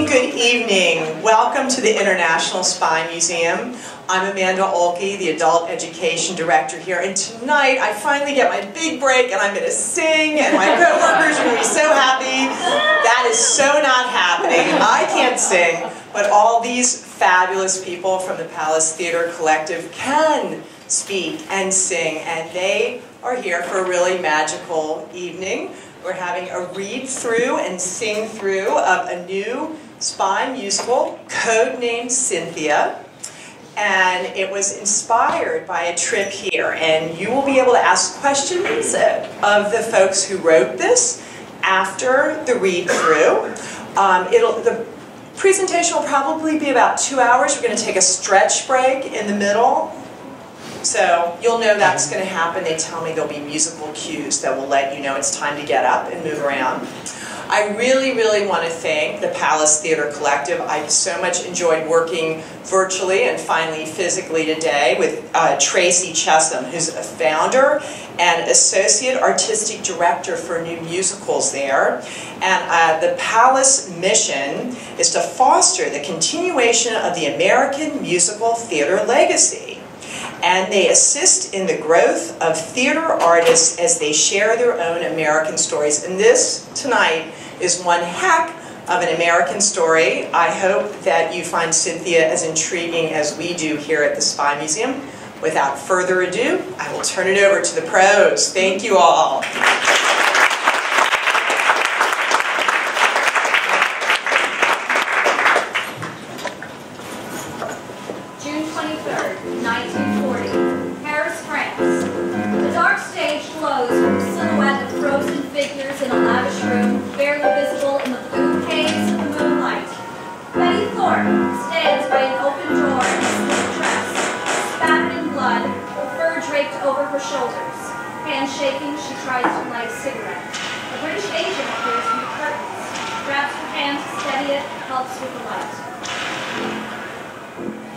Good evening. Welcome to the International Spy Museum. I'm Amanda Olke, the Adult Education Director here, and tonight I finally get my big break and I'm going to sing and my coworkers are going to be so happy. That is so not happening. I can't sing, but all these fabulous people from the Pallas Theatre Collective can speak and sing, and they are here for a really magical evening. We're having a read-through and sing-through of a new spy musical, codenamed Cynthia, and it was inspired by a trip here, and you will be able to ask questions of the folks who wrote this after the read-through. The presentation will probably be about 2 hours. We're going to take a stretch break in the middle. So you'll know that's going to happen. They tell me there'll be musical cues that will let you know it's time to get up and move around. I really, really want to thank the Pallas Theatre Collective. I've so much enjoyed working virtually and finally physically today with Tracy Chessum, who's a founder and associate artistic director for new musicals there. And the Pallas mission is to foster the continuation of the American musical theater legacy. And they assist in the growth of theater artists as they share their own American stories. And this, tonight, is one heck of an American story. I hope that you find Cynthia as intriguing as we do here at the Spy Museum. Without further ado, I will turn it over to the pros. Thank you all. Betty Thorpe stands by an open door in a silk dress, spattered in blood, her fur draped over her shoulders. Hands shaking, she tries to light a cigarette. A British agent appears from the curtains, grabs her hand to steady it, helps with the light.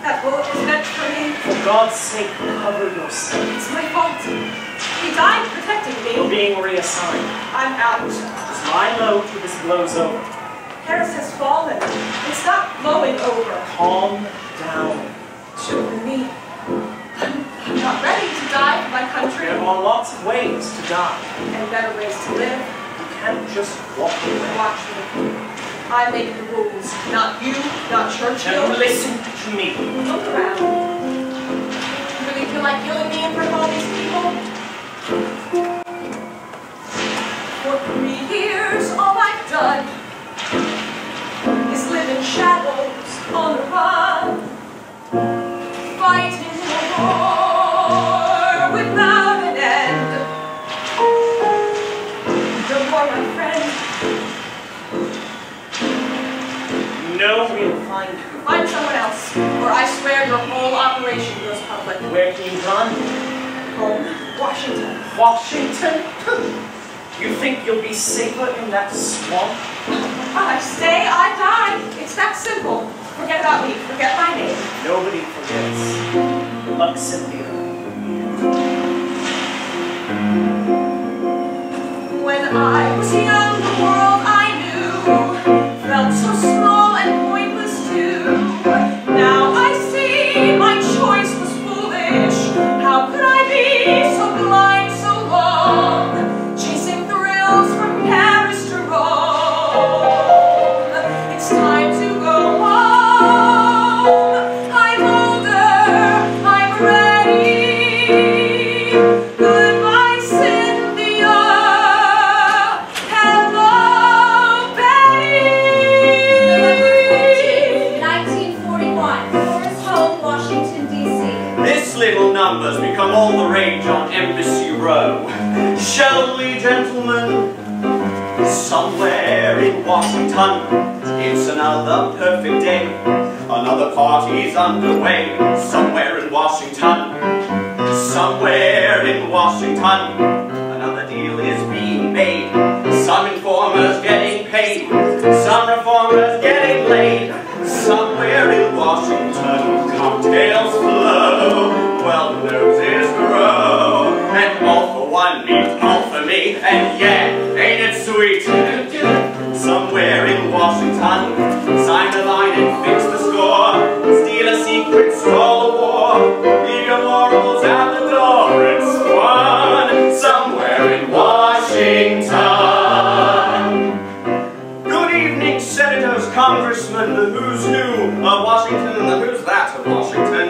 That bullet was meant for me. For God's sake, cover yourself. It's my fault. He died protecting me. You're being reassigned. I'm out. Just lie low till this blows over. Paris has fallen. It's not blowing over. Calm down. Should have been me. I'm not ready to die for my country. There are lots of ways to die. And better ways to live. You can't just walk away. Watch me. I make the rules. Not you, not Churchill. Now listen to me. Look around. You really feel like killing me in front of all these people? For 3 years, all I've done is live in shadows on the run, fighting a war without an end. Don't worry, my friend. No, we'll find you. Find someone else, or I swear your whole operation goes public. Where can you run? Home, Washington. Washington? You think you'll be safer in that swamp? I stay, I die. It's that simple. Forget about me. Forget my name. Nobody forgets. Good luck, Cynthia. When I was young, the world I knew felt so small and pointless too. Now I see my choice was foolish. How could I be so blind so long? Chasing thrills from Paris to Rome. It's time to go home. I'm older, I'm ready. Goodbye, Cynthia. Hello, Betty. November 14, 1941, Forest Home, Washington, D.C. This little number's become all the rage on Embassy Row. Shall we, gentlemen? Somewhere in Washington, it's another perfect day. Another party's underway. Somewhere in Washington, somewhere in Washington, another deal is being made. Some informers getting paid, some reformers getting laid. Somewhere in Washington, cocktails flow, well noses grow, and all for one means all for me, and yeah, ain't it sweet? Somewhere in Washington, congressman, the who's who of Washington and the who's that of Washington.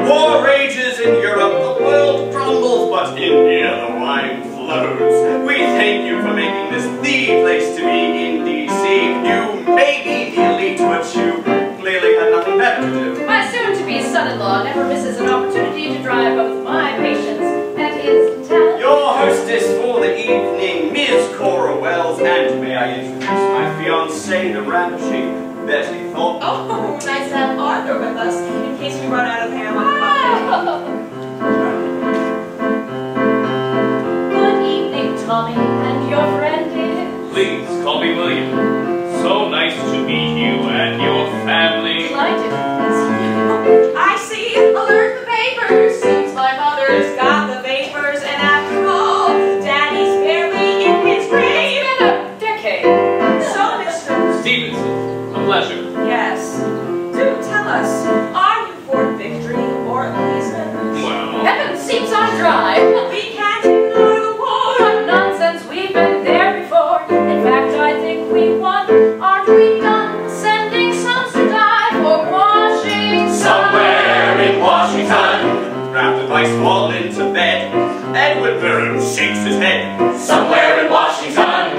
War rages in Europe, the world crumbles, but in here the wine flows. We thank you for making this the place to be in D.C. You may be the elite, but you clearly had nothing better to do. My soon-to-be son-in-law never misses an opportunity to drive both my patience and his talent. Your hostess for the evening, Ms. Cora Wells, and may I introduce my fiancée, the ravishing Betty Thorpe. Oh, nice to have Arthur with us, in case we run out of ham on the Good evening, Tommy, and your friend is... Please call me William. So nice to meet you and your family. Delighted. I see. Alert the papers. Seems my mother's got the vapors, and after all, Daddy's barely in his grave. It's been a decade. So, Mr. Stevenson, a pleasure. Yes. Do tell us, are you for victory or appeasement? Well, Heaven seems on dry. We can't ignore the war. What nonsense, we've been there before. In fact, I think we won. Aren't we done sending sons to die for Washington? Somewhere in Washington, wrapped the vice wall into bed, Edward Burroughs shakes his head. Somewhere in Washington,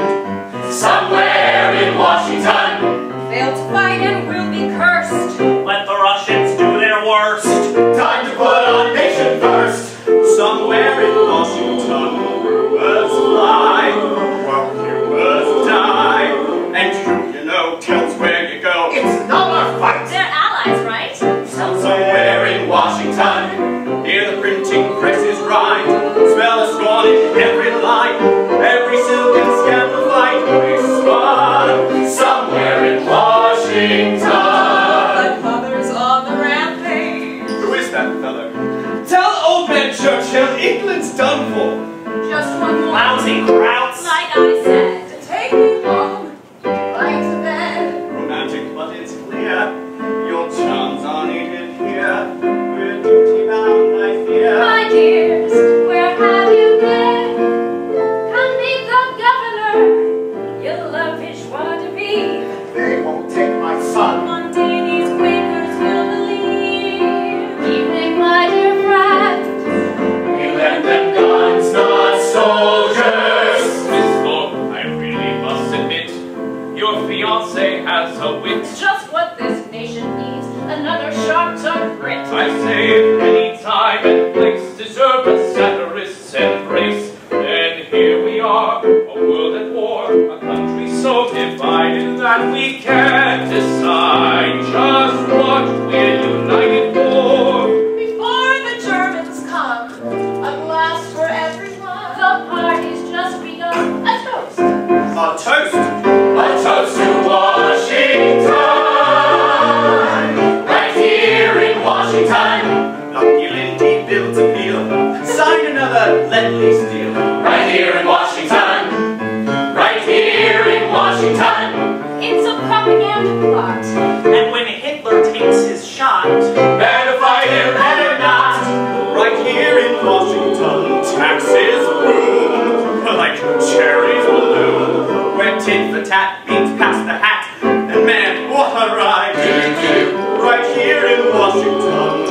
somewhere in Washington, Fail to fight and we'll be cursed. let the Russians do their worst. Time to put our nation first. Somewhere in Washington, rumors lie, while rumors die. And you know, tells where you go. It's not our fight. They're allies, right? Somewhere in Washington, hear the printing presses grind. Smell of scorn in every line, every silken scandal light we spun. Somewhere in Washington. But mother's on the rampage. Who is that fellow? Tell old man Churchill England's done for. Just one more. Lousy crowds. Like I said. Take me home, right to bed. Romantic, but it's clear your charms are needed here. We're duty bound, I fear. My dears, where have you been? Come meet the governor. You'll love his joie de vivre. They won't take my son. One day these Quakers will believe. Evening, my dear friend. We lend them guns, not soldiers. Miss Thorpe, I really must admit, your fiancé has a wit. Just what this nation needs. Another sharp-tongued Brit. I say if any time and place deserve a satirist's embrace, then here we are, a world at war, a country so divided that we can't decide just what we're united for. Before the Germans come, a glass for everyone. The party's just begun. A toast. A toast to Washington. Right here in Washington. Lucky Lindy builds a deal. Sign another Lend-Lease deal. Right here in Washington. Right here in Washington. It's a propaganda plot. And when Hitler takes his shot, Better fight him, better not. Right here in Washington, taxes boom like cherries bloom. Where tit for tat means pass the hat, and man, what a ride! Right here in Washington,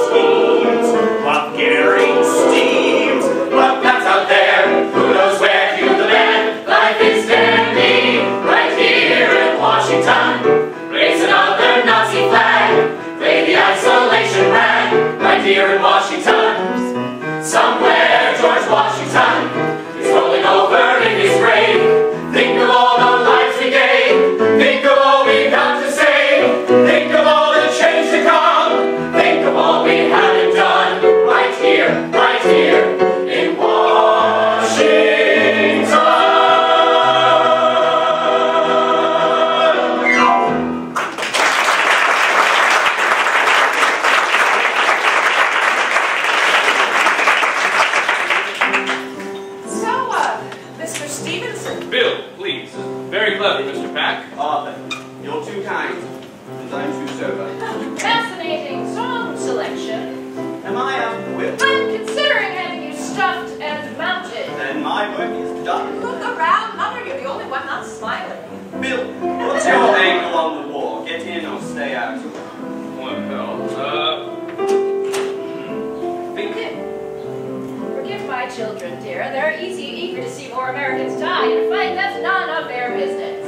schemes, while Gary steams. But that's out there, who knows where you the man? Life is standing right here in Washington. Raise another Nazi flag, play the isolation rag. Right here in Washington, somewhere George Washington is rolling over in his grave. Think of all the lives we gave. Think of all we got to say. Think of all the change to come. Think of all we haven't done. Right here in Washington. So, Mr. Stevenson, Bill, please. Very clever, Mr. Pack. Arthur, you're too kind, and I'm too sober. Fascinating song selection. Am I a whip? I'm considering having you stuffed and mounted. Then my work is done. look around. Mother, you're the only one not smiling. Bill, what's your angle more Americans die in a fight that's none of their business.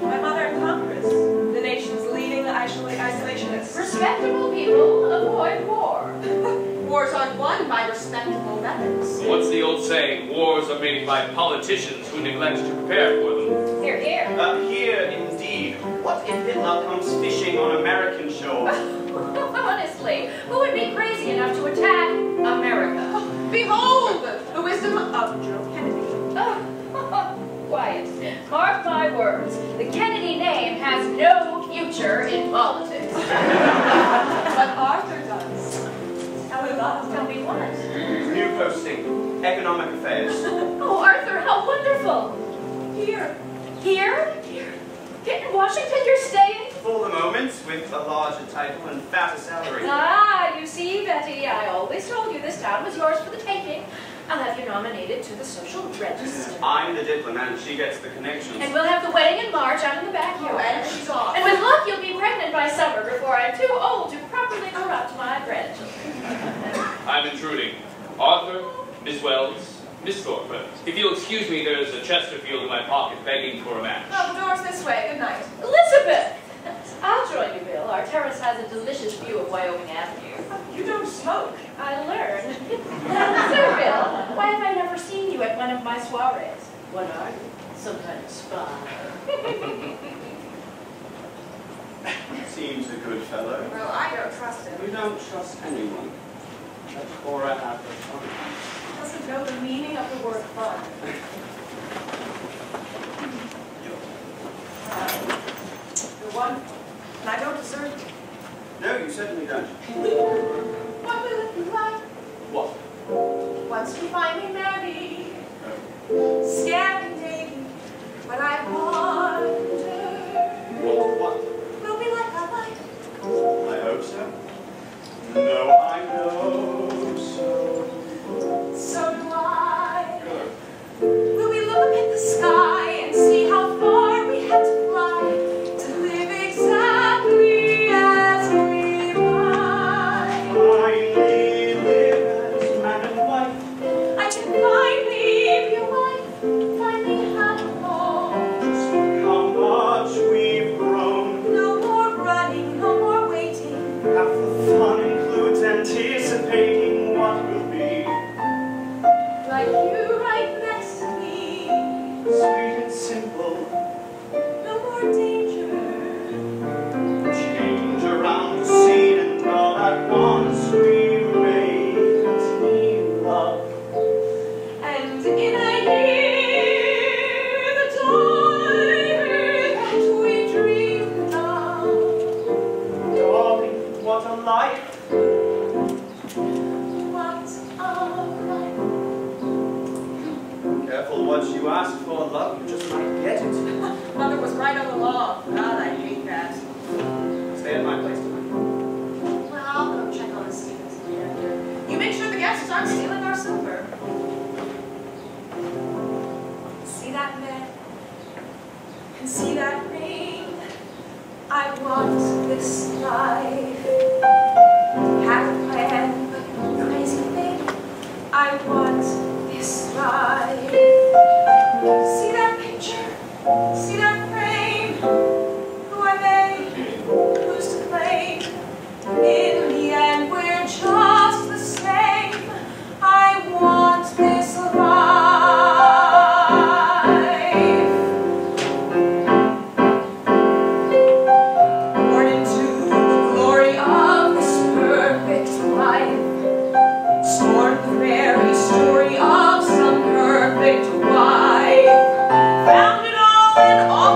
My mother in Congress, the nation's leading isolationist. Respectable people avoid war. Wars aren't won by respectable methods. What's the old saying? Wars are made by politicians who neglect to prepare for them. Here, here. Here, indeed. What if Hitler comes fishing on American shores? Honestly, who would be crazy enough to attack America? Behold the wisdom of Joe Kennedy. Quiet. Mark my words. The Kennedy name has no future in politics. But Arthur does. Tell me what? New posting. Economic affairs. Oh, Arthur, how wonderful. Here. Here? In Washington you're staying? For the moment, with a larger title and fatter salary. Ah, you see, Betty, I always told you this town was yours for the taking. I'll have you nominated to the social register. I'm the diplomat and she gets the connections. And we'll have the wedding in March out in the backyard. And she's off. And with luck, you'll be pregnant by summer before I'm too old to properly corrupt my grandchildren. I'm intruding. Arthur, Miss Wells, Miss Thorpe. If you'll excuse me, there's a Chesterfield in my pocket begging for a match. Oh, the door's this way. Good night. Elizabeth! I'll join you, Bill. Our terrace has a delicious view of Wyoming Avenue. You don't smoke. I learned. Sir Bill, why have I never seen you at one of my soirees? What are you? Some kind of spy? Seems a good fellow. Well, I don't trust him. You don't trust anyone. Let Cora have her fun. He doesn't know the meaning of the word fun. You're wonderful. And I don't deserve you. No, you certainly don't. What will it be like What? once we finally marry? Scared and dating when I wonder. What? Will be like our life. I hope so. No, I know so. So do I. Good. Will we look at the sky and see how far we have to fly to live exactly as we might? Finally live as man and wife. I can finally be your wife, finally have a home. How much we've grown. No more running, no more waiting. Half the fun includes anticipating what will be. Like you right next to me. Sweet and simple. No more danger. Change around the scene and all at once we make team love. And in a year, the daughter that we dreamed of. Darling, what a life. What a life. Careful what you ask for, love. You just might get it. Mother was right on the law. God, I hate that. Stay at my place tonight. Well, I'll go check on the Stevens later. You make sure the guests aren't stealing our silver. See that man? And see that ring? I want this life. Have a plan, but crazy thing. I want this life. See that picture? See that frame? Who are they? Who's to blame? In the end, we're just the same. I want this life. Born into the glory of this perfect life. Scorn the fairy story of some perfect wife. Found it all in all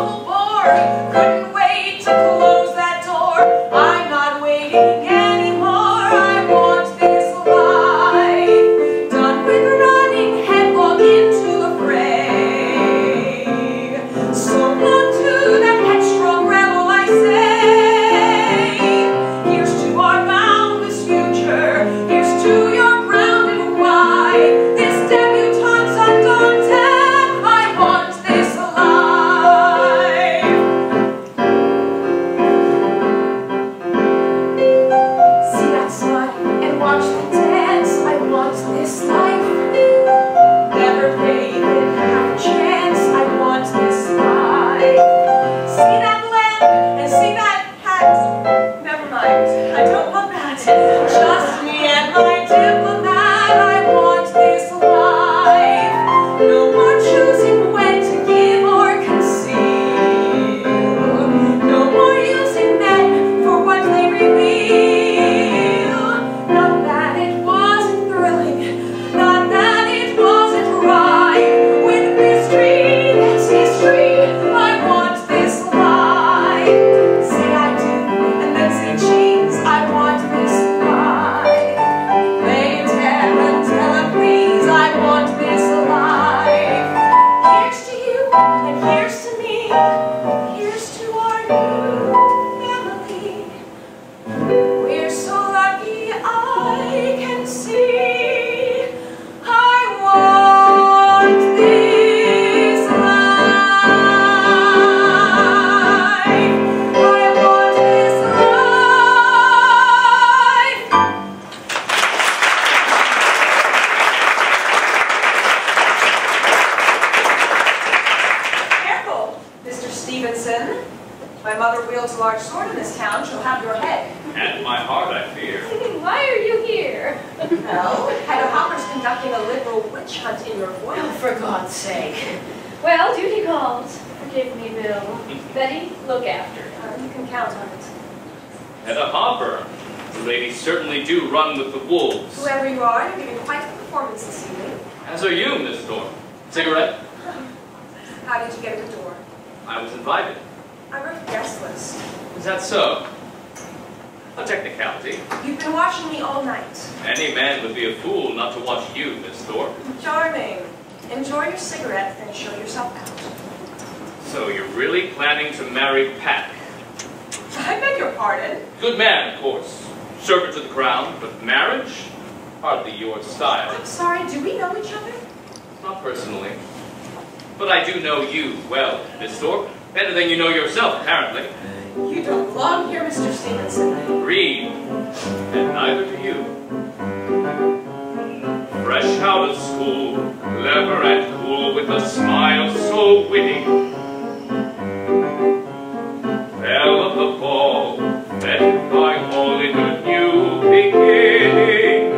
here's to me, here's to our new family. We're so lucky I can see. I want this life. I want this life. Careful, Mr. Stevenson. My mother wields a large sword in this town. She'll have your head. And my heart, I fear. Why are you here? Well, Hedda Hopper's conducting a liberal witch hunt in your voice. Oh, for God's sake. Well, duty calls. Forgive me, Bill. Betty, look after her. You can count on it. Hedda Hopper. The ladies certainly do run with the wolves. Whoever you are, you're giving quite a performance this evening. As are you, Miss Thorpe. Cigarette? How did you get at the door? I was invited. I wrote a guest list. Is that so? A technicality. You've been watching me all night. Any man would be a fool not to watch you, Miss Thorpe. Charming. Enjoy your cigarette, then show yourself out. So you're really planning to marry Pack? I beg your pardon. Good man, of course. Servant to the crown, but marriage? Hardly your style. I'm sorry, do we know each other? Not personally. But I do know you well, Miss Thorpe. Better than you know yourself, apparently. You don't belong here, Mr. Stevenson. Read, and neither do you. Fresh out of school, clever and cool, with a smile so witty. Belle of the ball, fed by all in her new beginning.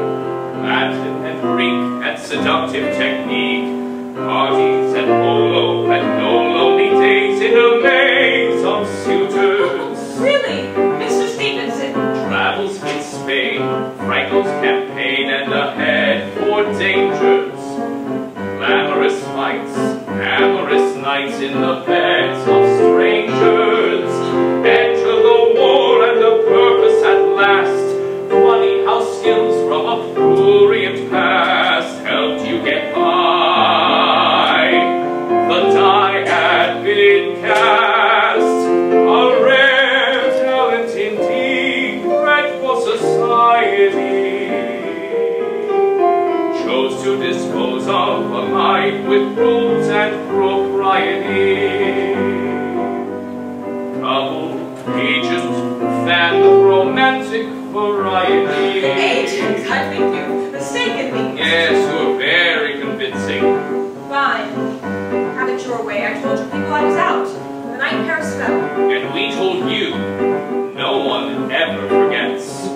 Latin and Greek and seductive technique, parties and polo and no lonely days in a maze of suitors. Really, Mr. Stevenson? Travels in Spain, Franco's campaign, and ahead for dangers. Glamorous fights, amorous nights in the beds of strangers. Enter the war and the purpose at last. Funny how skills from a prurient past helped you get by. The die had been cast. A rare talent indeed, bred for society. Chose to dispose of a life with rules and propriety. Couple, agent, fan of romantic variety. Agent, I think you've mistaken me. Yes, you're very convincing. Fine. Have it your way. I told you people I was out. The night Paris fell. And we told you, no one ever forgets.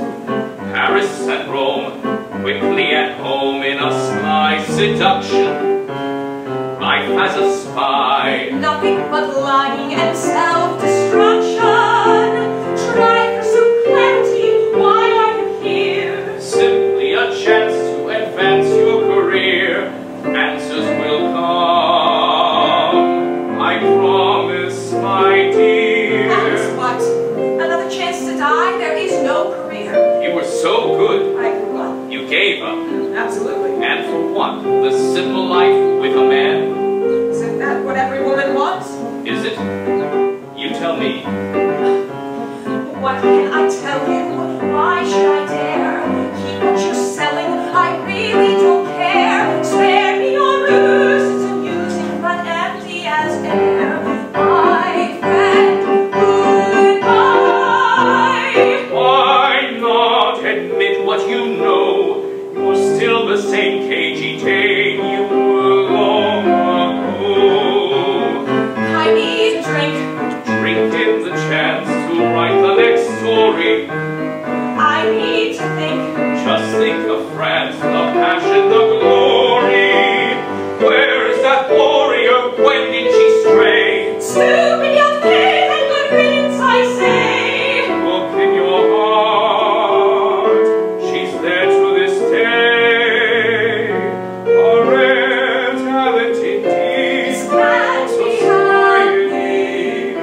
Paris and Rome, quickly at home in a sly seduction. Life as a spy. Nothing but lying and self-destruction. Try for some clarity. Why are you here? Simply a chance to advance your career. Answers will come, I promise, my dear. And what? Another chance to die? There is no career. You were so good, I grew up. you gave up. Absolutely. And for what? The simple life with a man? Isn't that what every woman wants? Is it? You tell me. What can I tell you? Why should I dare? Keep what you're selling. I really don't care. Spare me your ruse. It's amusing but empty as air. My friend, goodbye. Why not admit what you know? You're still the same cagey Dane you were long ago. I need a drink. Drink in the chance to write the next story. I need to think. Just think of France, the passion, the glory. Where is that warrior? When did she stray? Stupid young thing and good riddance, I say. Look in your heart. She's there to this day. A rare talent indeed. Is that society.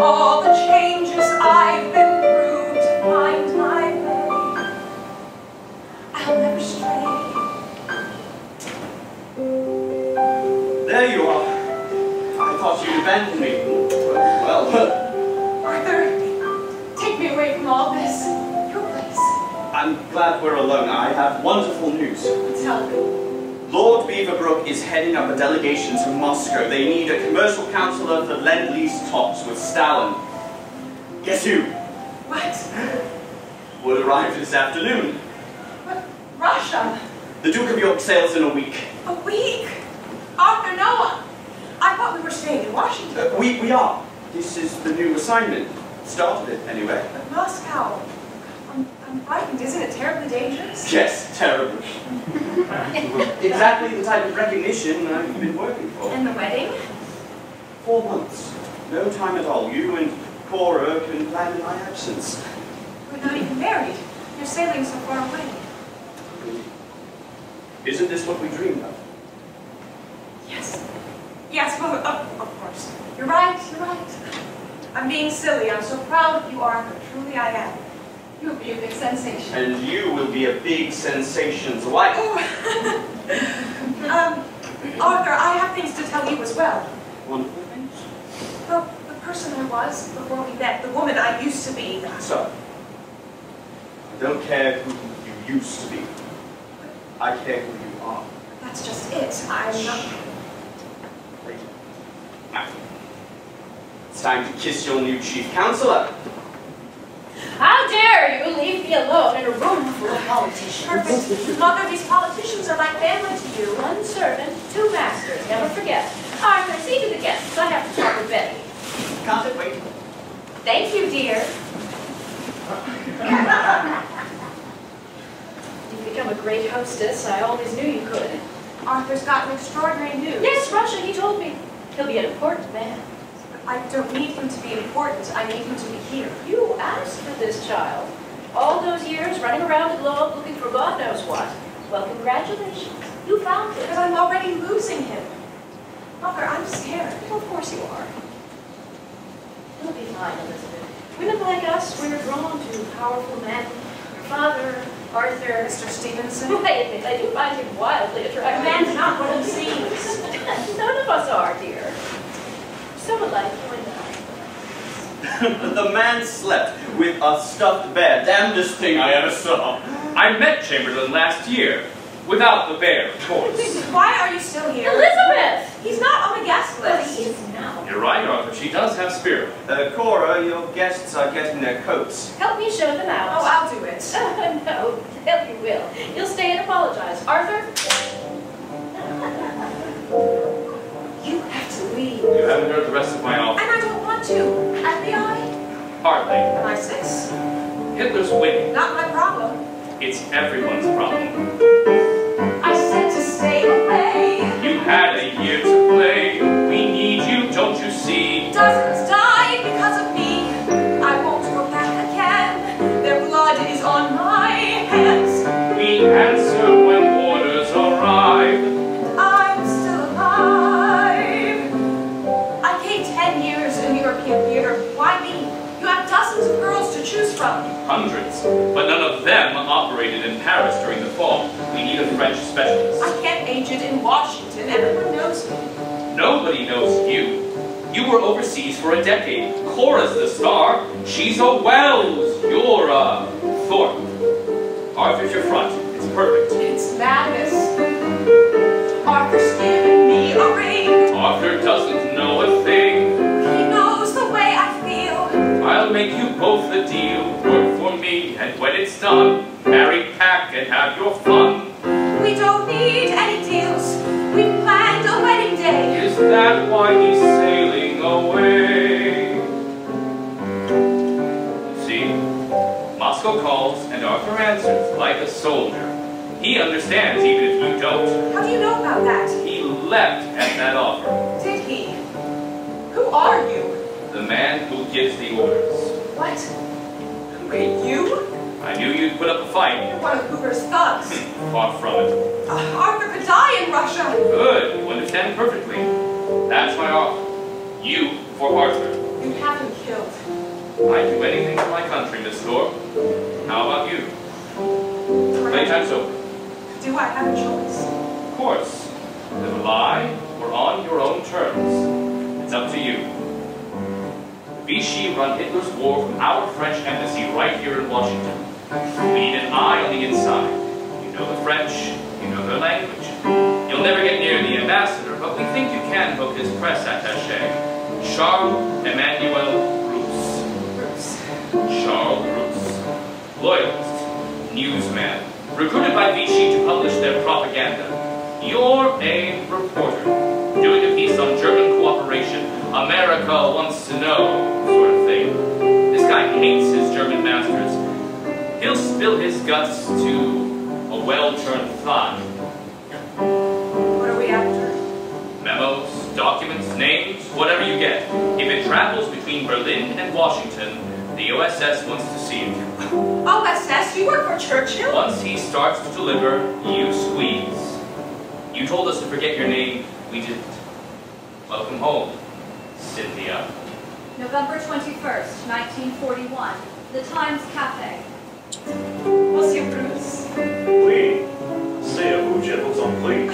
all the changes I've been through to find my way. I'll never stray. There you are. I thought you'd abandoned me. Well, Arthur, take me away from all this. Your place. I'm glad we're alone. I have wonderful news. Tell me. Lord Beaverbrook is heading up a delegation to Moscow. They need a commercial counselor for Lend-Lease talks with Stalin. Guess who? What? Would arrive this afternoon. What? Russia? The Duke of York sails in a week. A week? Arthur, no. I thought we were staying in Washington. We are. This is the new assignment. Started it, anyway. But Moscow. I'm frightened. Isn't it terribly dangerous? Yes, terrible. Exactly the type of recognition I've been working for. And the wedding? 4 months. No time at all. You and Cora can plan in my absence. We're not even married. You're sailing so far away. Isn't this what we dreamed of? Yes. Yes, well, of course. You're right, you're right. I'm being silly. I'm so proud of you, Arthur. Truly I am. You'll be a big sensation. And you will be a big sensation's wife. Arthur, I have things to tell you as well. Wonderful things. The person I was before we met, the woman I used to be. So, I don't care who you used to be. I care who you are. That's just it. I'm not... Wait. Now, it's time to kiss your new chief counselor. How dare you leave me alone in a room full of politicians? Perfect. Mother, these politicians are like family to you. One servant, two masters, never forget. Arthur, see to the guests. I have to talk with Betty. Can't wait. Thank you, dear. You've become a great hostess. I always knew you could. Arthur's gotten extraordinary news. Yes, Russia, he told me. He'll be an important man. I don't need him to be important. I need him to be here. You asked for this child. All those years running around the globe looking for God knows what. Well, congratulations. You found it. But I'm already losing him. Mother, I'm scared. Well, of course you are. You'll be fine, Elizabeth. Women like us, we're drawn to powerful men. Your father, Arthur, Mr. Stevenson. I admit, I do find him wildly attractive. A man's not what he seems. None of us are, dear. So alike, you and I. The man slept with a stuffed bear. Damnedest thing I ever saw. I met Chamberlain last year. Without the bear, of course. Why are you still here? Elizabeth! He's not on the guest list. He is now. You're right, Arthur. She does have spirit. Cora, your guests are getting their coats. Help me show them out. Oh, I'll do it. No, help you will. You'll stay and apologize. Arthur? You have to leave. You haven't heard the rest of my offer. And I don't want to. FBI? Hardly. MI6? Hitler's winning. Not my problem. It's everyone's problem. I said to stay away. You had a year to play. We need you, don't you see? Dozens died because of me. I won't go back again. Their blood is on my hands. We answer when orders arrive. I'm still alive. I came 10 years in the European theater. Why me? You have dozens of girls to choose from. Hundreds. But none of them operated in Paris during the fall. We need a French specialist. I can't agent in Washington. Everyone knows me. Nobody knows you. You were overseas for a decade. Cora's the star. She's a Wells. You're a Thorpe. Arthur's your front. It's perfect. It's madness. Arthur's giving me a ring. Arthur doesn't know a thing. He knows the way I feel. I'll make you both a deal. Work for me, and when it's done, marry, pack, and have your fun. We don't need any deals. We planned a wedding day. Is that why he's sailing away? See? Moscow calls, and Arthur answers like a soldier. He understands even if you don't. How do you know about that? He leapt at that offer. Did he? Who are you? The man who gives the orders. What? Wait, you? I knew you'd put up a fight. You're one of Hoover's thugs. Far from it. Arthur could die in Russia. Good. You understand perfectly. That's my offer. You for Arthur. You have him killed. I'd do anything for my country, Miss Thorpe. How about you? Playtime's over. Do I have a choice? Of course. Live a lie or on your own terms. It's up to you. Vichy run Hitler's war from our French embassy right here in Washington. We need an eye on the inside. You know the French, you know their language. You'll never get near the ambassador, but we think you can hook his press attaché, Charles Emmanuel Roos. Charles Roos. Loyalist, newsman, recruited by Vichy to publish their propaganda. You're a reporter, doing a piece on German cooperation, America wants to know, sort of thing. This guy hates his German masters. He'll spill his guts to a well-turned thigh. What are we after? Memos, documents, names, whatever you get. If it travels between Berlin and Washington, the OSS wants to see it. OSS? You work for Churchill? Once he starts to deliver, you squeeze. You told us to forget your name, we didn't. Welcome home, Cynthia. November 21st, 1941. The Times Cafe. Monsieur Bruce. Oui, c'est vous, je vous en prie.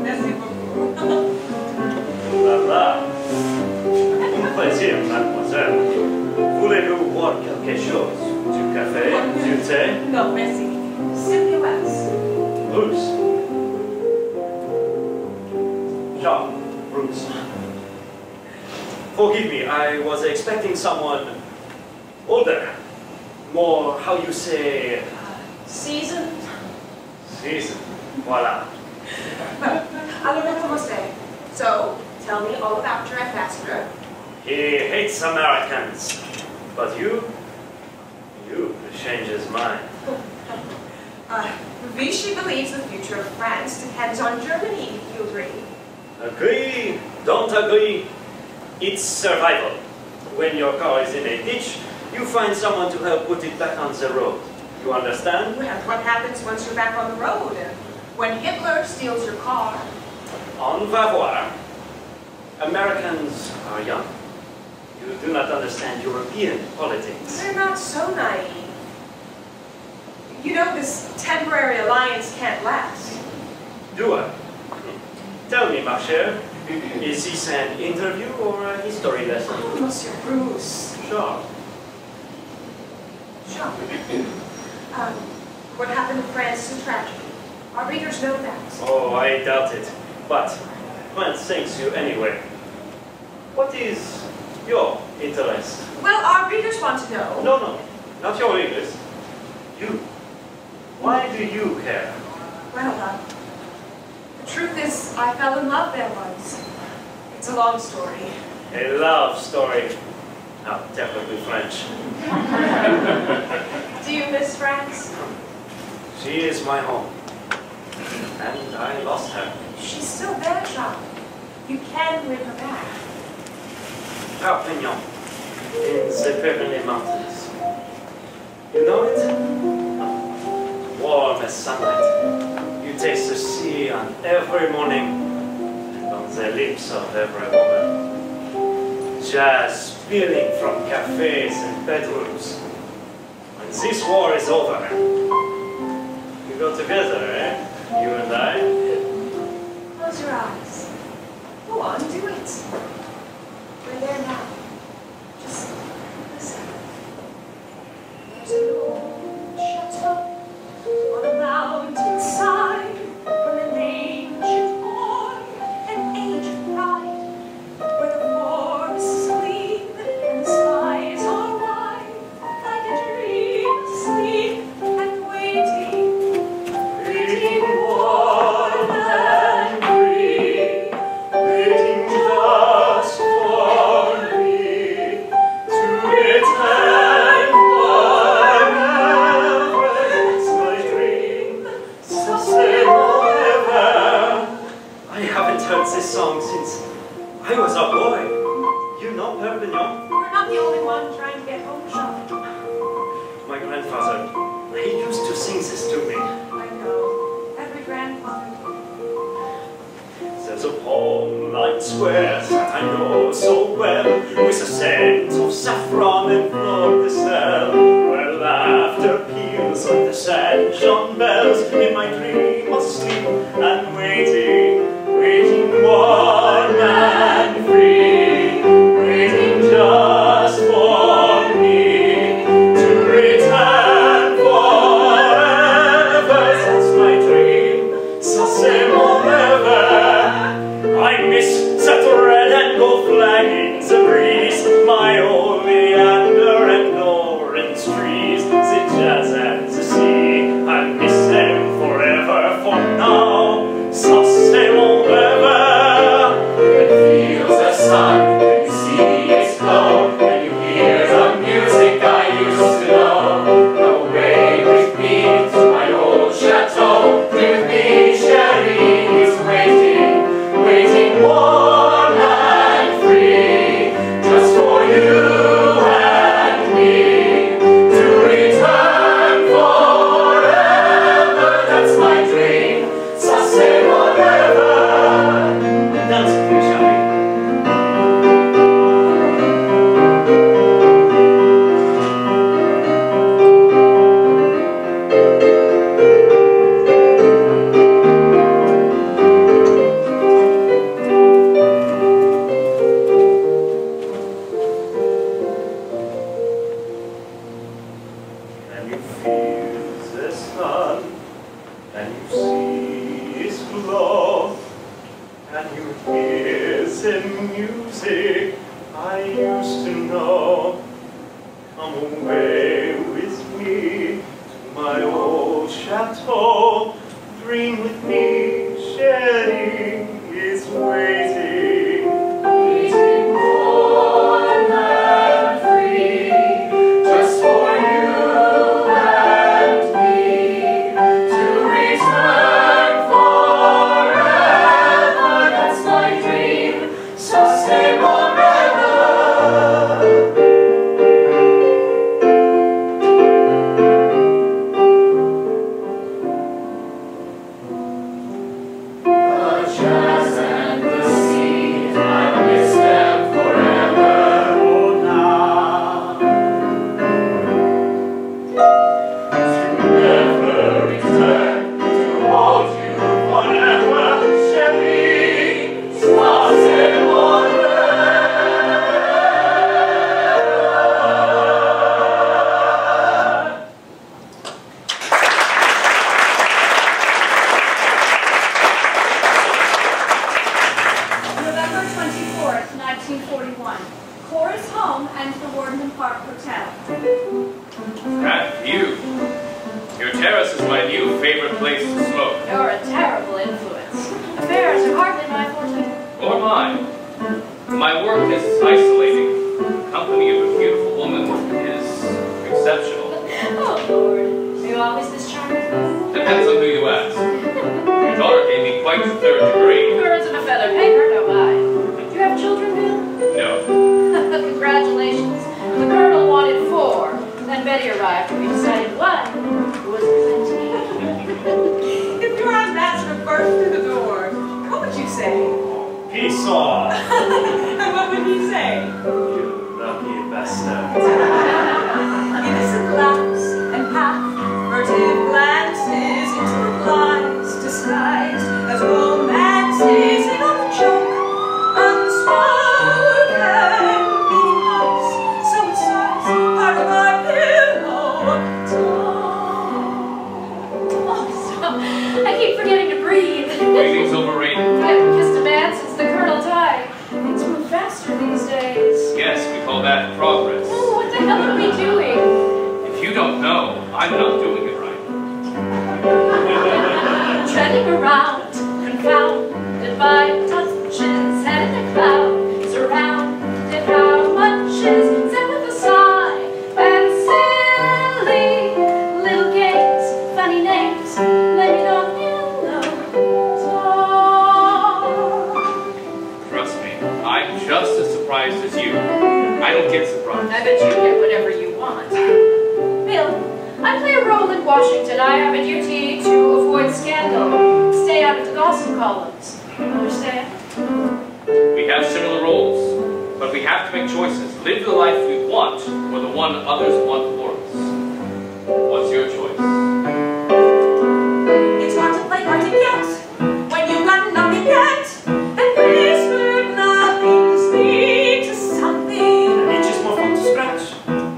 Merci beaucoup. Voilà. Un plaisir, mademoiselle. Voulez-vous boire quelque chose? Du café? Du thé? No, merci. Cynthia West. Bruce. Jean, Bruce. Forgive me, I was expecting someone older. More, how you say... Seasoned. Seasoned. Voilà. Alors, comment say? So, tell me all about your ambassador. He hates Americans. But you change his mind. Vichy believes the future of France depends on Germany. You agree? Agree, don't agree. It's survival. When your car is in a ditch, you find someone to help put it back on the road. You understand? Well, what happens once you're back on the road? When Hitler steals your car? En va voir. Americans are young. You do not understand European politics. They're not so naive. You know this temporary alliance can't last. Do I? Tell me, ma chère, is this an interview or a history lesson? Oh, Monsieur Bruce. Sure. Sure. What happened in France is a tragedy. Our readers know that. Oh, I doubt it. But France thanks you anyway. What is your interest? Well, our readers want to know. No, not your readers. You. Why do you care? Well, the truth is, I fell in love there once. It's a long story. A love story. Not terribly French. Do you miss France? She is my home. And I lost her. She's still there, Jean. You can win her back. Perpignan, in the Pyrenees Mountains. You know it? Warm as sunlight. You taste the sea on every morning and on the lips of every woman. Jazz spilling from cafes and bedrooms. When this war is over, we go together, eh? You and I. Close your eyes. Go on, do it. We're there now. Just listen. There's an old chateau on a mountainside where an ancient boy, an aged bride, where the forests sleep and the skies are wide, like a dream asleep and waiting, waiting warm and free, waiting just for me to return forever. It's my dream, so say forever. I haven't heard this song since I was a boy. You know Perpignan? We're not the only one trying to get home, Jean. My grandfather, he used to sing this to me. I know. Every grandfather. There's a palm-lined square that I know so well, with a sand and floored the cell, where laughter peals like the St. John bells. In my dream asleep and waiting, waiting warm and free, waiting just for me to return forever. That's my dream, ça c'est mon rêve. I miss that red and gold flag in the breeze, my old meander and orange trees, the jazz and the sea. I miss them forever, for now, ça c'est mon rêve. It feels the sun, and you see its glow, and you hear the music I used to know. Come away with me to my old chateau. Stay with me, Sherry is waiting, waiting warm and free, just for you and me to return forever. That's my dream, ça c'est mon rêve. Dance with me, shall we? Can you feel the sun? Can you see its glow? Can you hear the music I used to know? Come away with me to my old chateau. Dream with me, Sherry is waiting. Waiting warm and free, just for you and me to return forever. That's my dream, so stay forever. The jazz and the sea, I miss them forever. Oh, now. To never return, to hold you forever, Sherry, ça c'est mon rêve. November 24th, 1941. Chorus home and the Warden Park Hotel. That view. Your terrace is my new favorite place to smoke. You're a terrible influence. Affairs are hardly my forte. Or mine. My work is isolating. The company of a beautiful woman is exceptional. Oh, Lord. Are you always this charming? Depends on who you ask. Your daughter gave me quite the third degree. Birds of a feather paper, no lie. Do you have children, Bill? No. Congratulations. The Colonel wanted 4. Then Betty arrived and we decided 1 was plenty. If your ambassador burst through the door, what would you say? Peace off, And what would he say? you lucky bastard. Innocent laughs and half furtive glances into lies disguised as romances in a joke. Unspoken meaning notes, so it starts part of our pillow Oh, I keep forgetting to breathe. Breathing's overrated. I haven't kissed a man since the Colonel died. Things move faster these days. Yes, we call that progress. Oh, what the hell are we doing? If you don't know, I'm not doing it right. Treading around, confounded by touches, head in a cloud, surrounded how much is said with a sigh, and silly little games, funny names, blame it on yellow dog. Trust me, I'm just as surprised as you. I don't get surprised. I bet you get whatever you want. Bill, I play a role in Washington. I have a duty to avoid scandal, stay out of the gossip columns. Understand? We have similar roles, but we have to make choices. Live the life we want or the one others want for us? What's your choice? It's hard to play, hard to get. When you've got nothing yet, and whispered nothings lead to something. And each is more fun to scratch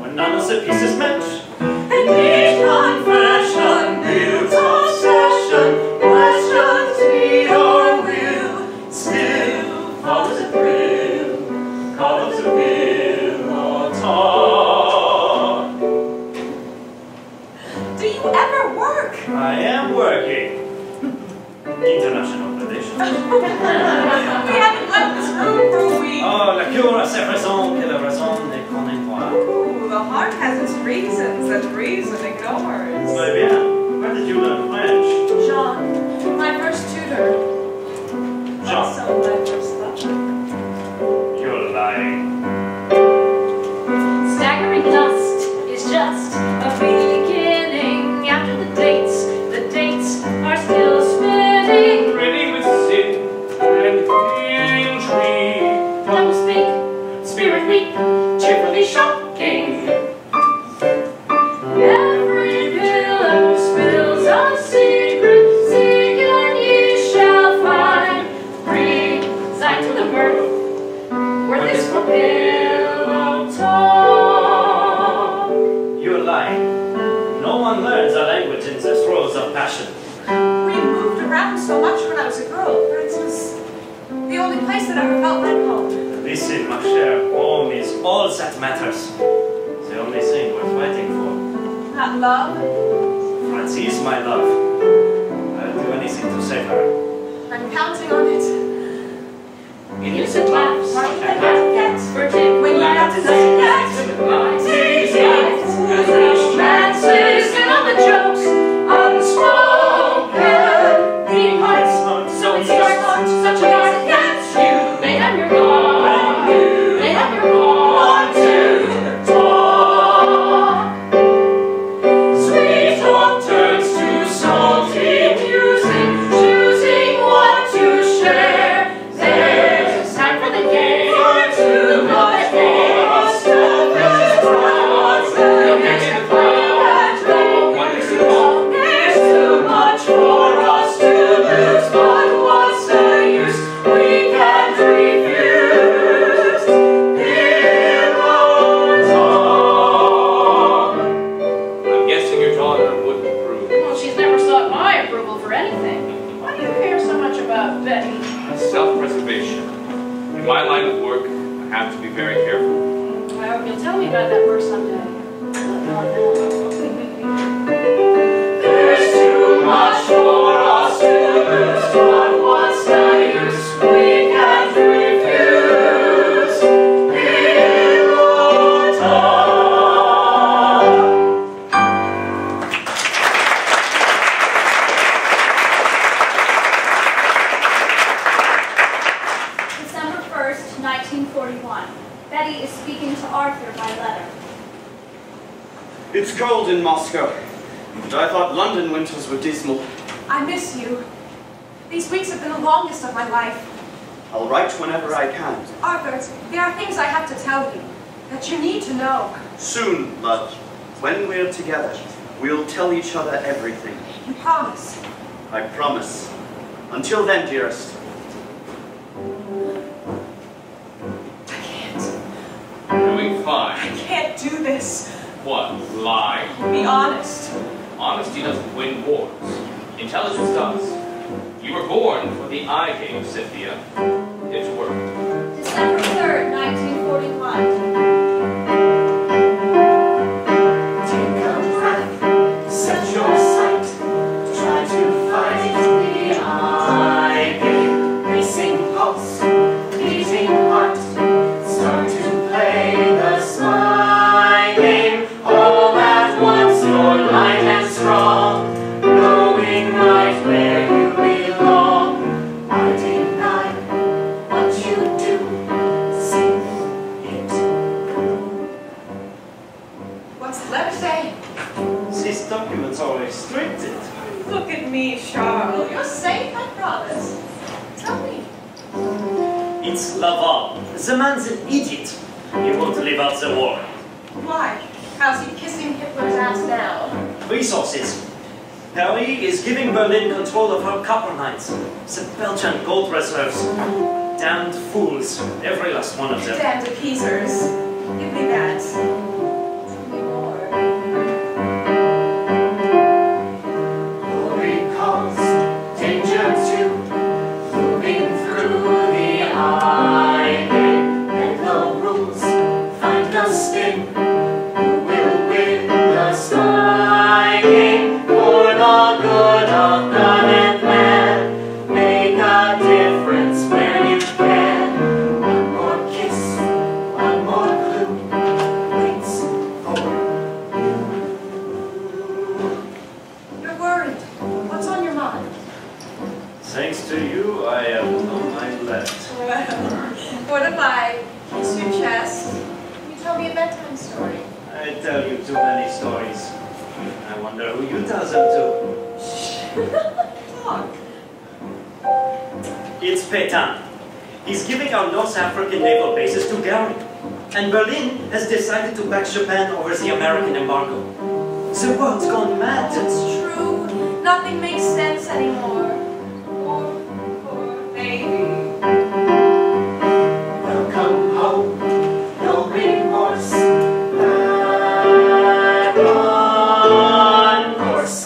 when none of the pieces match. And each confession builds obsession. Questions need or will still follows a thrill, follows a will or talk. Do you ever work? I am working. International relations. We haven't left this room for a week. Oh, la cure a ses raisons et la raison ne connaît point. Ooh, the heart has its reasons that reason ignores. Très bien. Where did you learn French? Jean, my first tutor. Jean. Also my first lover. You're lying. Staggering lust is just a beginning. After the dates are still spinning. Ready with sin and intrigue. Double speak, spirit weak, cheerfully shocking. Every pillow spills a secret. Seek and ye shall find. Resign to the mirth, worthless for pillow talk. You're lying. No one learns a language in the throes of passion. We moved around so much when I was a girl. For instance, the only place that ever felt like home. Listen, ma chère, home is all that matters. The only thing worth fighting for. Not love. France is my love. I'll do anything to save her. I'm counting on it. Innocent laughs, Right that gets furtive when you got to say that. romances and all the jokes unspoken. Being hearts, so it's your heart, such a heart gets you. Made up your mind, made up your mind to talk. Sweet talk turns to salty music, choosing what to share. There's time for the game, too much for us to miss. You'll get to the crowd, there's too much for us to lose, but what's the use? We can't refuse. Pillow talk. I'm guessing your daughter wouldn't approve. Well, she's never sought my approval for anything. Why do you care so much about Betty? Self-preservation. In my line of work, I have to be very careful. I hope you'll tell me about that work someday. There's too much for us to lose, but what's the use? We can't refuse. Pillow talk. December 1st, 1941. Betty is speaking to Arthur by letter. It's cold in Moscow, and I thought London winters were dismal. I miss you. These weeks have been the longest of my life. I'll write whenever I can. Arthur, there are things I have to tell you that you need to know. Soon, love, when we're together, we'll tell each other everything. You promise. I promise. Until then, dearest. I can't. Doing I fine. can't do this. What? Lie? Be honest. Honesty doesn't win wars. Intelligence does. You were born for the I game, Cynthia. It's worked. December 3rd, 1941. Take a breath, set your sight, try to find the eye game. Racing pulse, beating heart, start to play the spy game. All at once, you're light and strong, knowing right where you belong. I deny what you do, see it through. What's the letter say? These documents are restricted. Look at me, Charles. You're safe, I promise. Tell me. It's Laval. The man's an idiot. He won't live out the war. Why? How's he kissing Hitler's ass now? Resources. Paris is giving Berlin control of her copper mines, the Belgian gold reserves. Damned fools, every last one of them. Damned appeasers. Give me that. Tell me more. Glory calls, danger too, moving through the eye gate. And no rules, find us in, who will win the spy game. For the good of God and man, make a difference when you can. One more kiss, one more clue, waits for you. You're worried. What's on your mind? Thanks to you, I have no mind left. Well, what if I kiss your chest? Can you tell me a bedtime story? I tell you too many stories. I wonder who you tell them to. Talk. It's Pétain. He's giving our North African naval bases to Gary. And Berlin has decided to back Japan over the American embargo. The world's gone mad. That's true. Nothing makes sense anymore. Poor baby. Welcome home, no remorse, back on course.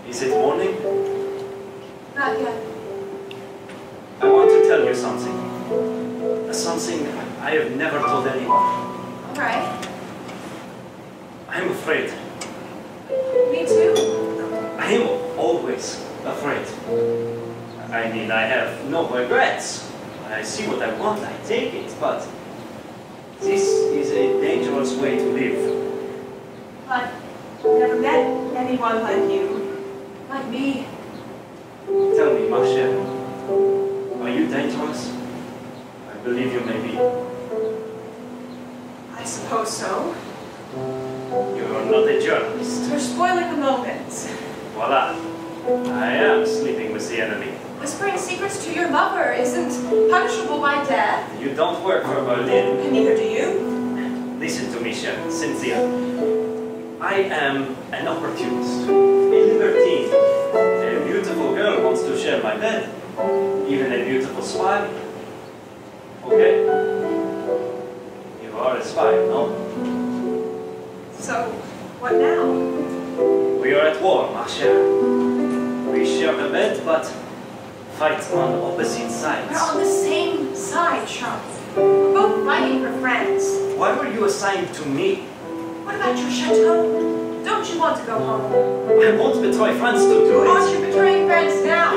Is it morning? Not yet. I want to tell you something. Something I have never told anyone. All right. I'm afraid. Me too. I am always afraid. I mean, I have no regrets. I see what I want, I take it, but this is a dangerous way to live. But I've never met anyone like you. Like me. Tell me, ma chère, are you dangerous? I believe you may be. I suppose so. You're not a journalist. You're spoiling the moment. Voila. I am sleeping with the enemy. Whispering secrets to your lover isn't punishable by death. You don't work for Berlin. And neither do you. Listen to me, chère, Cynthia. I am an opportunist, a libertine. A beautiful girl wants to share my bed. Even a beautiful spy. Okay? You are a spy, no? So, what now? We are at war, ma chère. We share a bed, but fight on opposite sides. We're on the same side, Charles. We're both fighting for friends. Why were you assigned to me? What about your chateau? Don't you want to go home? I won't betray France to do Aren't it. you betraying friends now?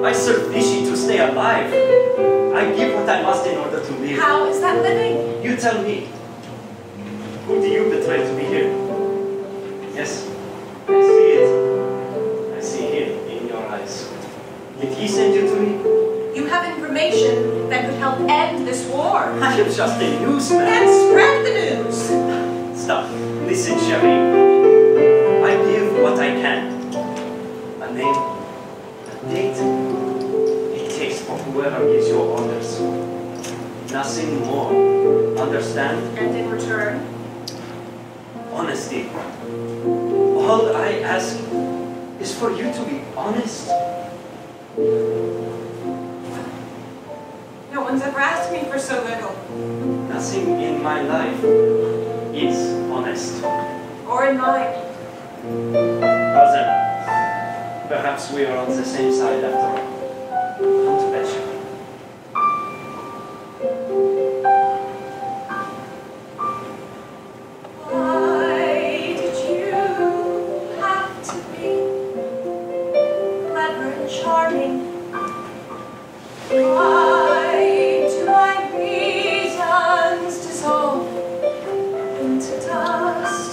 I serve Vichy to stay alive. I give what I must in order to live. How is that living? You tell me. Who do you betray to be here? Yes, I see it. I see it in your eyes. Did he send you to me? You have information that could help end this war. I am just a newsman. Then spread the news. Stop. Listen, chérie. I give what I can. A name, a date, a taste for whoever gives your orders. Nothing more. Understand? And in return? Honesty. All I ask is for you to be honest. No one's ever asked me for so little. Nothing in my life is honest. Or in mine. Well then, perhaps we are on the same side after all. Come to bed, Charlie. Why did you have to be clever and charming? Why do my reasons dissolve into dust?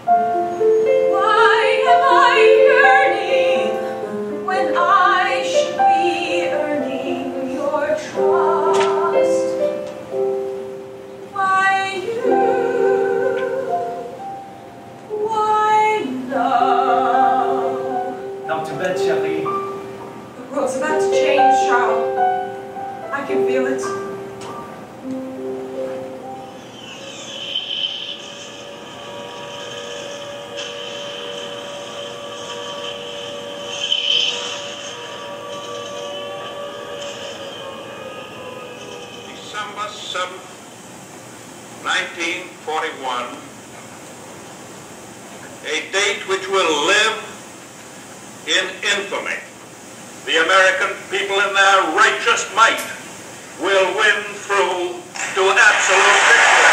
Why am I yearning when I should be earning your trust? Why love? Come to bed, chérie. The world's about to change, Charles. can feel it. December 7th, 1941, a date which will live in infamy. The American people in their righteous might will win through to absolute victory.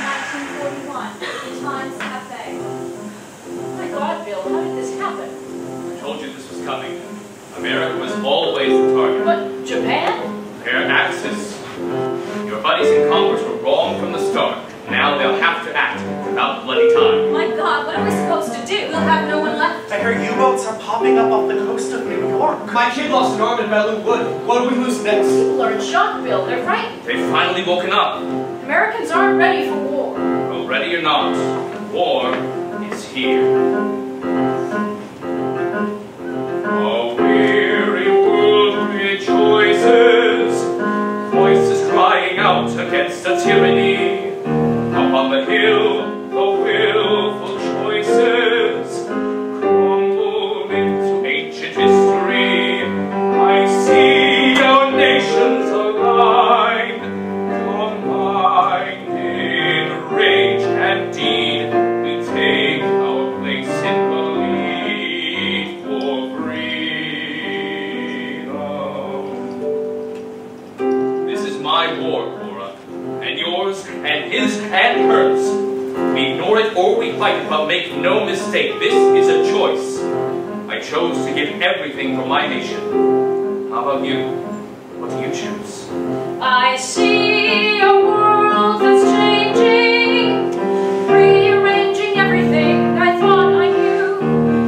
1941, the Times Cafe. My God, Bill, how did this happen? I told you this was coming. America was always the target. But Japan? Their axis. Your buddies in Congress were wrong from the start. Now they'll have to act. It's about bloody time. My God, what are we supposed to do? We'll have no one left. I heard U-boats are popping up off the coast of New York. My kid lost an arm in Bellew Wood. What do we lose next? People are in shock, Bill. They're frightened. They've finally woken up. Americans aren't ready for war. Well, ready or not, war is here. A weary world rejoices, voices crying out against a tyranny. Up on the hill, the willful choices crumble into ancient history. I see our nations aligned, combined in rage and deed. We take our place in the lead for freedom. This is my war, Cora, and yours, and his, and hers. We ignore it or we fight it, but make no mistake, this is a choice. I chose to give everything for my nation. How about you? What do you choose? I see a world that's changing, rearranging everything I thought I knew.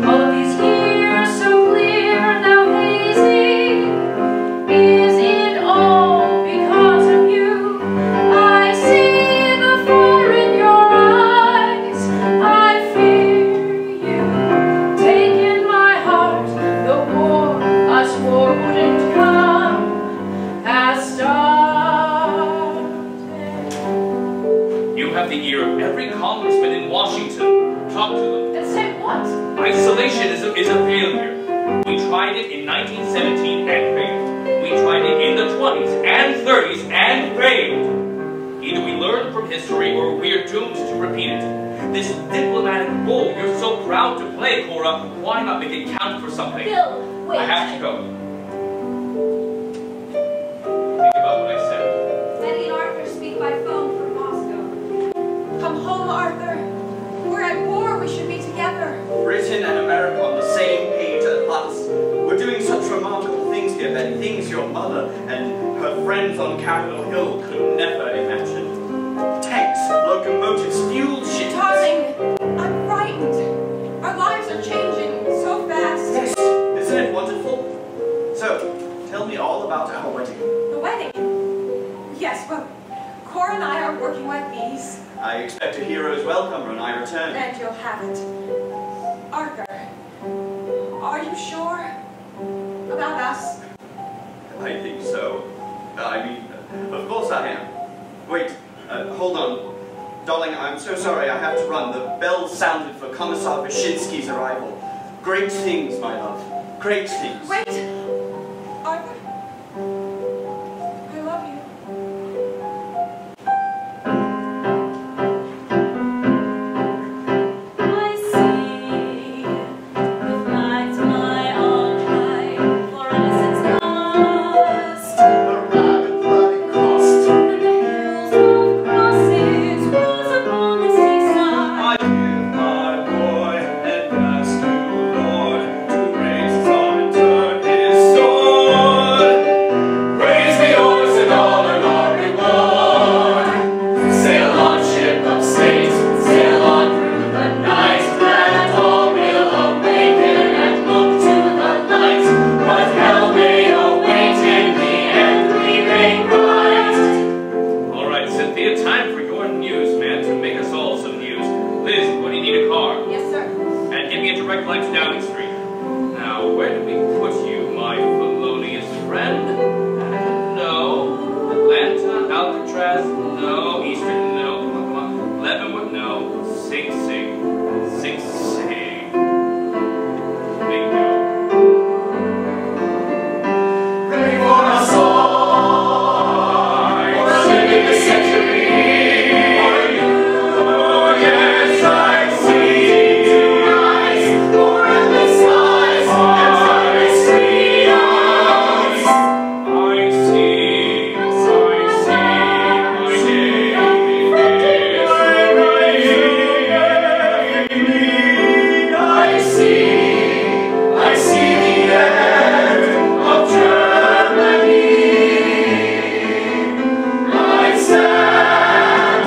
All of these years so clear, now hazy. Is it all because of you? I see the fire in your eyes. I fear you. Take in my heart the war I swore wouldn't come has started. You have the ear of every congressman in Washington. Talk to them. And say what? Isolationism is a failure. We tried it in 1917 and failed. We tried it in the 20s and 30s and failed. Either we learn from history or we're doomed to repeat it. This diplomatic role you're so proud to play, Cora, why not make it count for something? Bill, wait. I have to go. Think about what I said. Betty and Arthur speak by phone from Moscow. Come home, Arthur. We're at war. We should be together. Britain and America on the same page at last. We're doing such remarkable things here, Betty. Things your mother and her friends on Capitol Hill could never imagine. Tanks, locomotives, fuel ships. Darling, I'm frightened. Our lives are changing so fast. Yes, isn't it wonderful? So, tell me all about our wedding. The wedding? Yes, well, Cora and I are working like bees. I expect a hero's welcome when I return. And you'll have it. Arthur, are you sure about us? I think so. I mean, of course I am. Wait, hold on. Darling, I'm so sorry, I have to run. The bell sounded for Commissar Wyszynski's arrival. Great things, my love. Great things. Wait! Arthur, I love you. I see the flags fly on high for innocence lost. The rapid bloody crossed. And the hills of crosses rose upon the seaside. I give my boy and ask you, Lord, to raise his arm and turn his sword. Praise be yours and all in our reward. Sail on, ship of state, sail on through the night, that all will awaken and look to the light. But hell may await in the end, we may rise. All right, Cynthia, time for your news, man, to make us all some news. Liz, what do you need a car? Yes, sir. And give me a direct line to Downing Street. Now, where do we put you, my No, Eastern, no. Come on. Leavenworth, no. Sing, sing. Sing, sing. Bingo. Ready for a song, or a living the century. For you, oh yes, I see to rise, for endless skies, and starry streams. I see, my I see the end of Germany. I stand,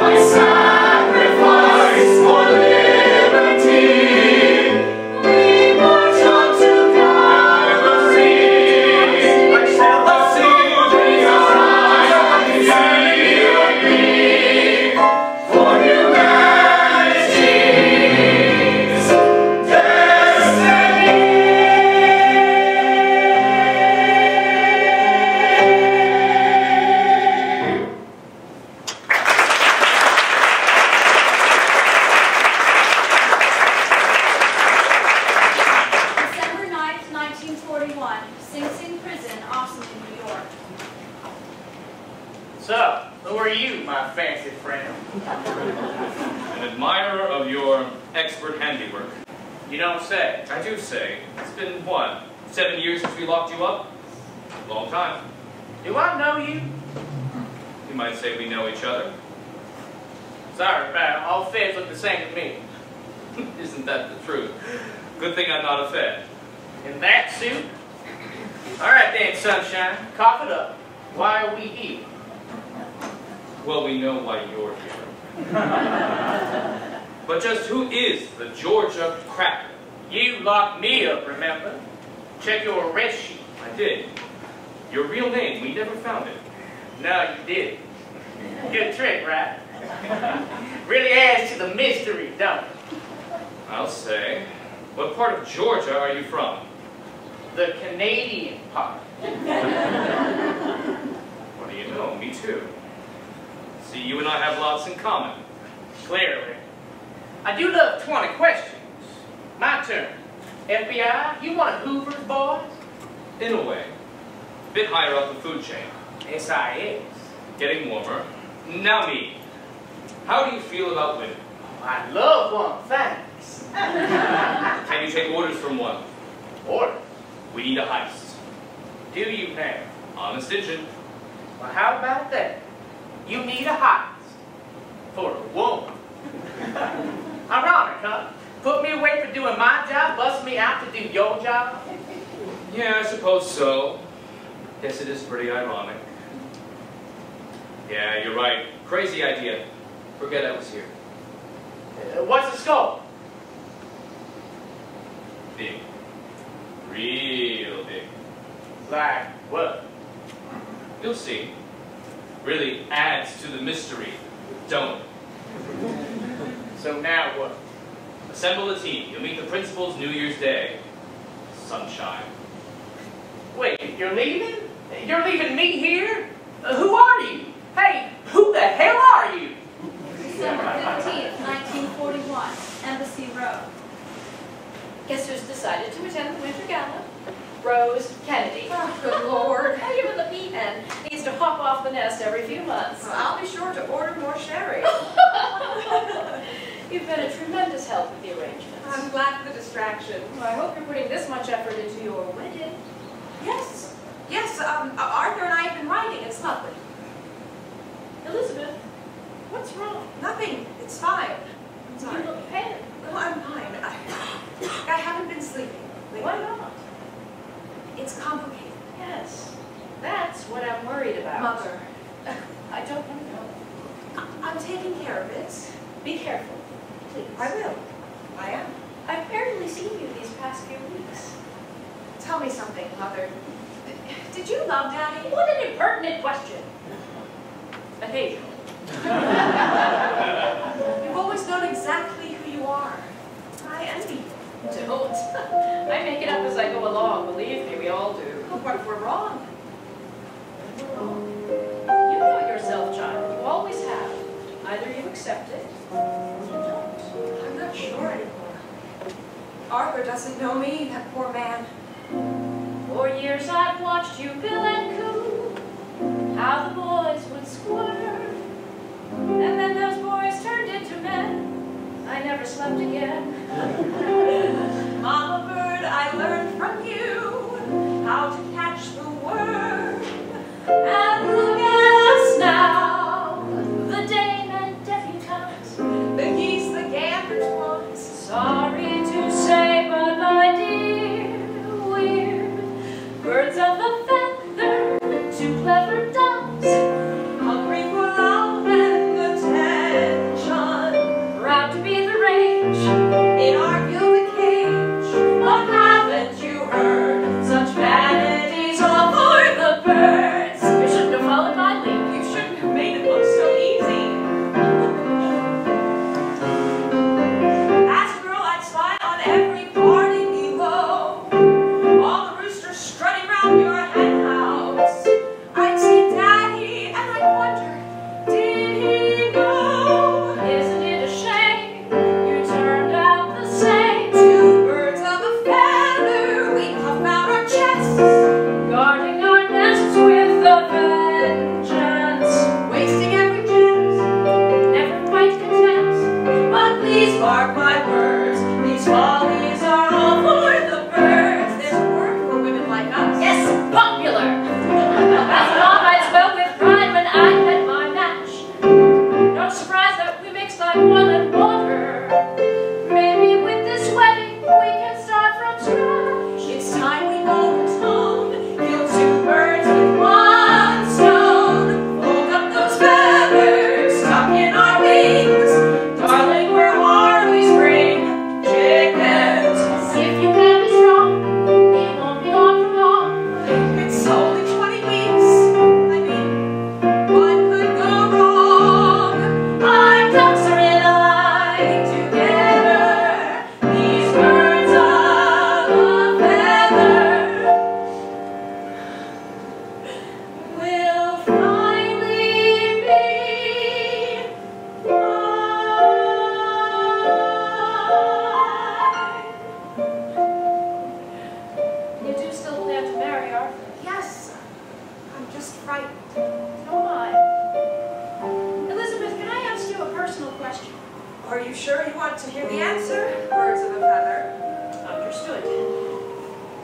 I sacrifice for liberty. We march on to Calvary. I shall see the rise for humanity's destiny. December 9th, 1941, Sing Sing Prison, Austin, New York. So, who are you, my fancy friend? An admirer of your expert handiwork. You don't say. I do say. It's been, what, 7 years since we locked you up? Long time. Do I know you? You might say we know each other. Sorry, pal. All feds look the same to me. Isn't that the truth? Good thing I'm not a Fed. In that suit? All right then, sunshine. Cough it up. Why are we here? Well, we know why you're here. But just who is the Georgia Cracker? You locked me up, remember? Check your arrest sheet. I did. Your real name, we never found it. No, you did. Good trick, right? Really adds to the mystery, don't it? I'll say. What part of Georgia are you from? The Canadian part. What do you know? Me too. See, you and I have lots in common. Clearly. I do love 20 questions. My turn. FBI, you one of Hoover's boys? In a way. Bit higher up the food chain. SIS. Getting warmer. Now me. How do you feel about women? I love one, thanks. Can you take orders from one? Order. We need a heist. Do you now? Honest engine. Well, how about that? You need a heist. For a woman. Ironic, huh? Put me away for doing my job, bust me out to do your job? Yeah, I suppose so. Guess it is pretty ironic. Yeah, you're right. Crazy idea. Forget I was here. What's the scope? Big. Real big. Like what? You'll see. Really adds to the mystery, don't it? So now what? Assemble a team. You'll meet the principals New Year's Day. Sunshine. Wait, you're leaving? You're leaving me here? Who are you? Hey, who the hell are you? December 15th, 1941, Embassy Row. Guess who's decided to attend the Winter Gala? Rose Kennedy. Oh, good Lord. Even the peahen needs to hop off the nest every few months. Well, I'll be sure to order more sherry. You've been a tremendous help with the arrangements. I'm glad for the distraction. Well, I hope you're putting this much effort into your wedding. Yes. Yes, Arthur and I have been writing. It's lovely. Elizabeth, what's wrong? Nothing. It's fine. I'm You sorry. look pale. No, I'm fine. I haven't been sleeping. Why not? It's complicated. Yes, that's what I'm worried about. Mother, I don't want to know. I'm taking care of it. Be careful, please. I will. I am. I've barely seen you these past few weeks. Tell me something, Mother. Did you love Daddy? What an impertinent question. Occasionally. You've always known exactly who you are. I envy you. Don't. I make it up as I go along. Believe me, we all do. But what if we're wrong? You know it yourself, child. You always Either you accept it, or you don't. I'm not sure anymore. Arthur doesn't know me, that poor man. For years I've watched you bill and coo, how the boys would squirt. And then those boys turned into men. I never slept again. Mama bird, I learned from you how to catch the worm. And look at us now, the dame and debutante, The geese, the gambler's ones. sorry to say, but my dear, we're birds of a feather, two clever ducks, Hungry for love and attention. proud to be the rage. In our gilded cage, what haven't you heard? Such vanities all for the birds. We shouldn't have followed my lead. You shouldn't have made it look so easy. As a girl, I'd spy on every party below. All the roosters strutting round your hen house. I'd see Daddy and I'd wonder, did he know? Isn't it a shame you turned out the same? Two birds of a feather, we puff out our chests. Guarding our nests with a vengeance, Wasting every gem, never quite content. but please mark my words. These follies are all for the birds. There's work for women like us. Yes, popular! As mom, I spoke with pride when I had my match. No surprise that we mixed like oil and water. Maybe with this wedding we can start from scratch. It's time we atone. Kill two birds with one stone. Fold up those feathers stuck in our wings. Darling, we're always spring chickens. If you can be strong, it won't be long for long. It's only 20 weeks. I mean, what could go wrong? Our ducks are in a line together. These birds of a feather will finally be mine. You do still plan to marry Arthur? Yes, I'm just frightened. So am I. Elizabeth, can I ask you a personal question? Are you sure you want to hear the answer? Birds of a feather. Understood.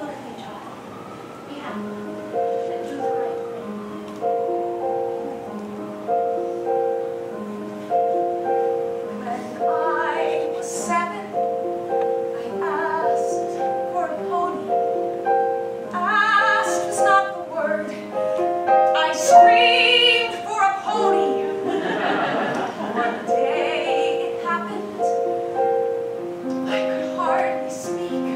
Look at me, child. Be happy. And do the right thing. When I was 7, I asked for a pony. Asked was not the word. I screamed for a pony. One day it happened. I could hardly speak.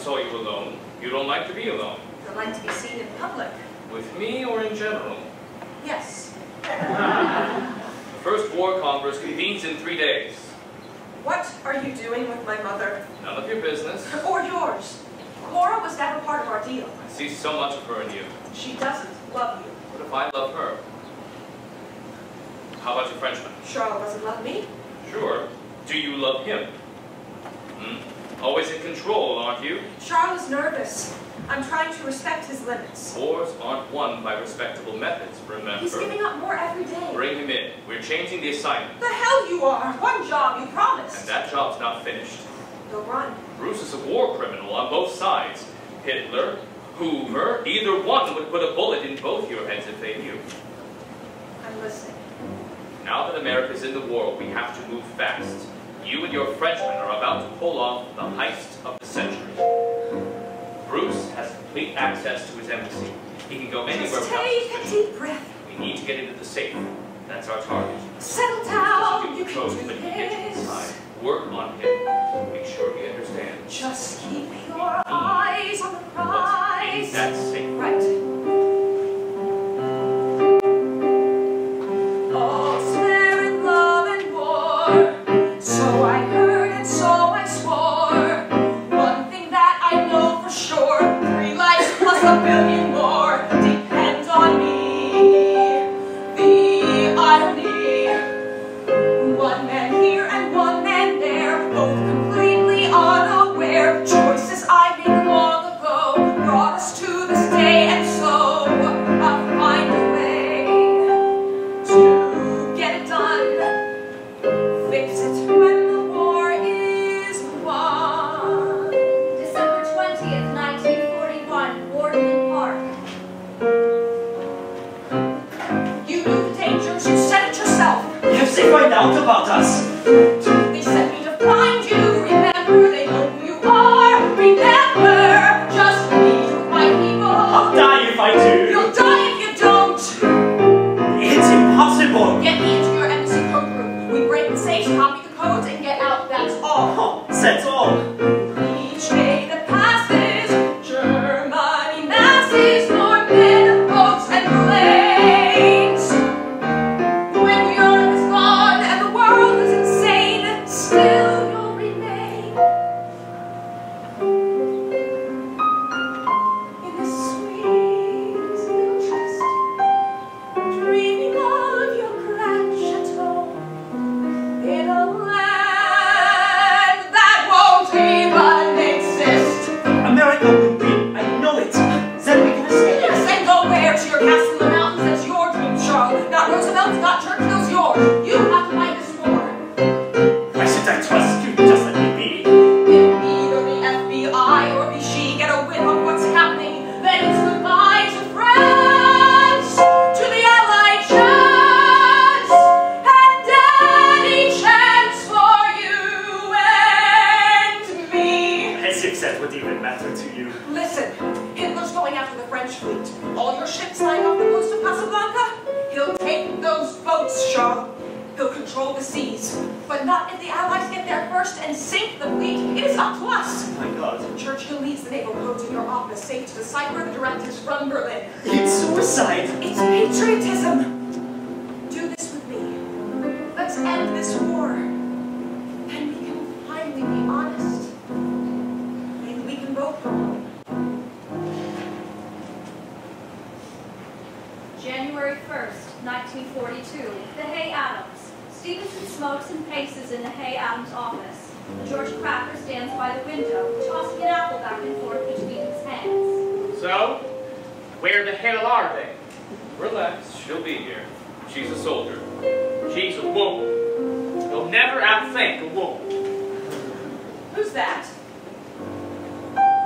saw you alone. You don't like to be alone. I like to be seen in public. With me or in general? Yes. The first War Congress convenes in 3 days. What are you doing with my mother? None of your business. Or yours. Cora was never part of our deal. I see so much of her in you. She doesn't love you. What if I love her? How about your Frenchman? Charles doesn't love me. Sure. Do you love him? Always in control, aren't you? Charles is nervous. I'm trying to respect his limits. Wars aren't won by respectable methods, remember? He's giving up more every day. Bring him in. We're changing the assignment. The hell you are! One job, you promised. And that job's not finished. Go run. Bruce is a war criminal on both sides. Hitler, Hoover, either one would put a bullet in both your heads if they knew. I'm listening. Now that America's in the war, we have to move fast. You and your Frenchman are about to pull off the heist of the century. Bruce has complete access to his embassy. He can go anywhere Just without take a suspicion. deep breath. We need to get into the safe. That's our target. Settle down. You Close, can do but he gets this. inside. Work on him. Make sure he understands. Just keep your eyes on the prize. That's safe. Right. All's fair in love and war. So I heard and so I swore. One thing that I know for sure: 3 lives plus a billion more depend on me. The irony: one man here and one man there, both completely unaware. Choices I made long ago brought us to this day, and so I'll find a way to get it done. Fix it when the war is won. December 20th, 1941, Boardman Park. You knew the dangers, you said it yourself. Yes, they find out about us. They sent me to find you. Remember, they know who you are. Remember, just meet with my people. I'll die if I do. You'll die if you don't. It's impossible. Get me into your embassy code room. We break the safes, copy the codes, and get out. That's all. Oh, that's all. Each day that passes, Germany masses more men, boats, and planes. When Europe is gone and the world is insane, still you'll remain in this sweet little chest, dreaming of your grand chateau in a land that won't even exist. America will win. I know it. Then we can escape. Yes, and go where? To your castle in the mountains? That's your dream, Charles. Not Roosevelt's, not Churchill's, yours. You have to fight this war. Why should I trust you? Just let me be. If either the FBI or Vichy get a whiff of what's happening, then it's goodbye to France, to the Allied chance, and any chance for you and me. As if that would even matter to you. Listen, Hitler's going after the French fleet. All your ships lying off the coast of Casablanca? He'll take those boats, Charles. He'll control the seas. But not if the Allies get there first and sink the fleet. It is up to us. Oh my God. Churchill leaves the naval codes in your office, safe to decipher the directives from Berlin. It's suicide. It's patriotism. Do this with me. Let's end this war. Then we can finally be honest. Maybe we can both go home. January 1st, 1942, the Hay Adams. Stevenson smokes and paces in the Hay Adams office. George Cracker stands by the window, tossing an apple back and forth between his hands. So, where the hell are they? Relax. She'll be here. She's a soldier. She's a woman. You'll never outthink a woman. Who's that?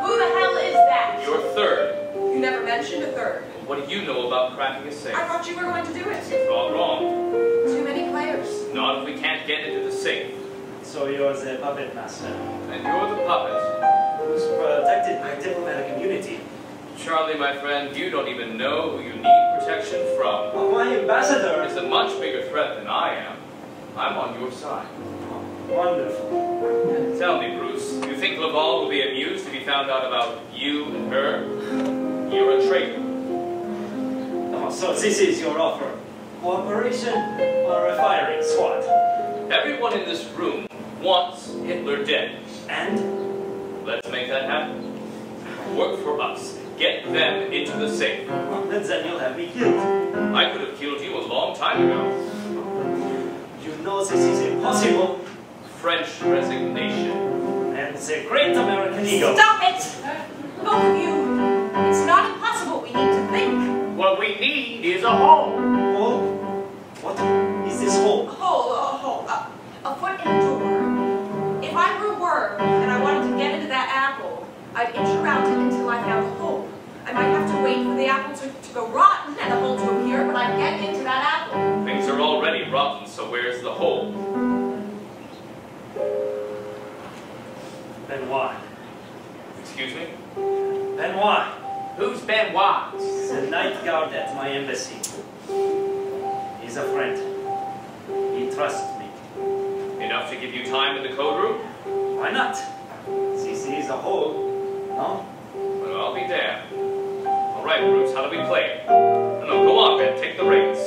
Who the hell is that? You're third. You never mentioned a third. What do you know about cracking a safe? I thought you were going to do it. You've gone wrong. Too many players. Not if we can't get into the safe. So you're the puppet master. And you're the puppet. Who's protected by diplomatic immunity. Charlie, my friend, you don't even know who you need protection from. Well, my ambassador Is a much bigger threat than I am. I'm on your side. wonderful. Tell me, Bruce, you think Laval will be amused if he found out about you and her, you're a traitor. Oh, so this is your offer. Cooperation or a firing squad? Everyone in this room wants Hitler dead. And? Let's make that happen. Work for us. Get them into the safe. Well, then you'll have me killed. I could have killed you a long time ago. You know this is impossible. French resignation. And the great American ego. Stop it! Both of you. It's not impossible. We need to think. What we need is a hole. Hole? What is this hole? A hole. A foot in a door. If I were a worm and I wanted to get into that apple, I'd inch around it until I found the hole. I might have to wait for the apple to go rotten and the hole to appear, but I'd get into that apple. Things are already rotten, so where's the hole? Then why? Excuse me? Then why? Who's Benoit? The night guard at my embassy. He's a friend. He trusts me. Enough to give you time in the code room? Why not? This is a hole, no? Well, I'll be damned. All right, Bruce, how do we play it? No, go on, Ben, take the reins.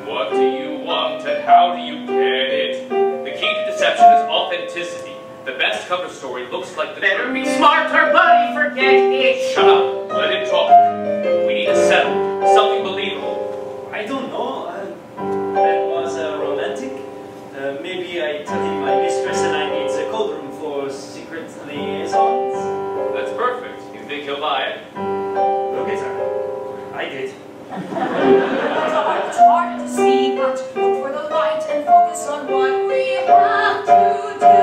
What do you want and how do you get it? The key to deception is authenticity. The best cover story looks like the Better be smarter, buddy. Forget it. Shut up. Let him talk. We need to settle. Something believable. I don't know. Ben was a romantic. Maybe I tell him my mistress and I need the code room for secret liaisons. That's perfect. You think he'll buy it? Look at her. I did. It's hard to see, but look for the light and focus on what we have to do.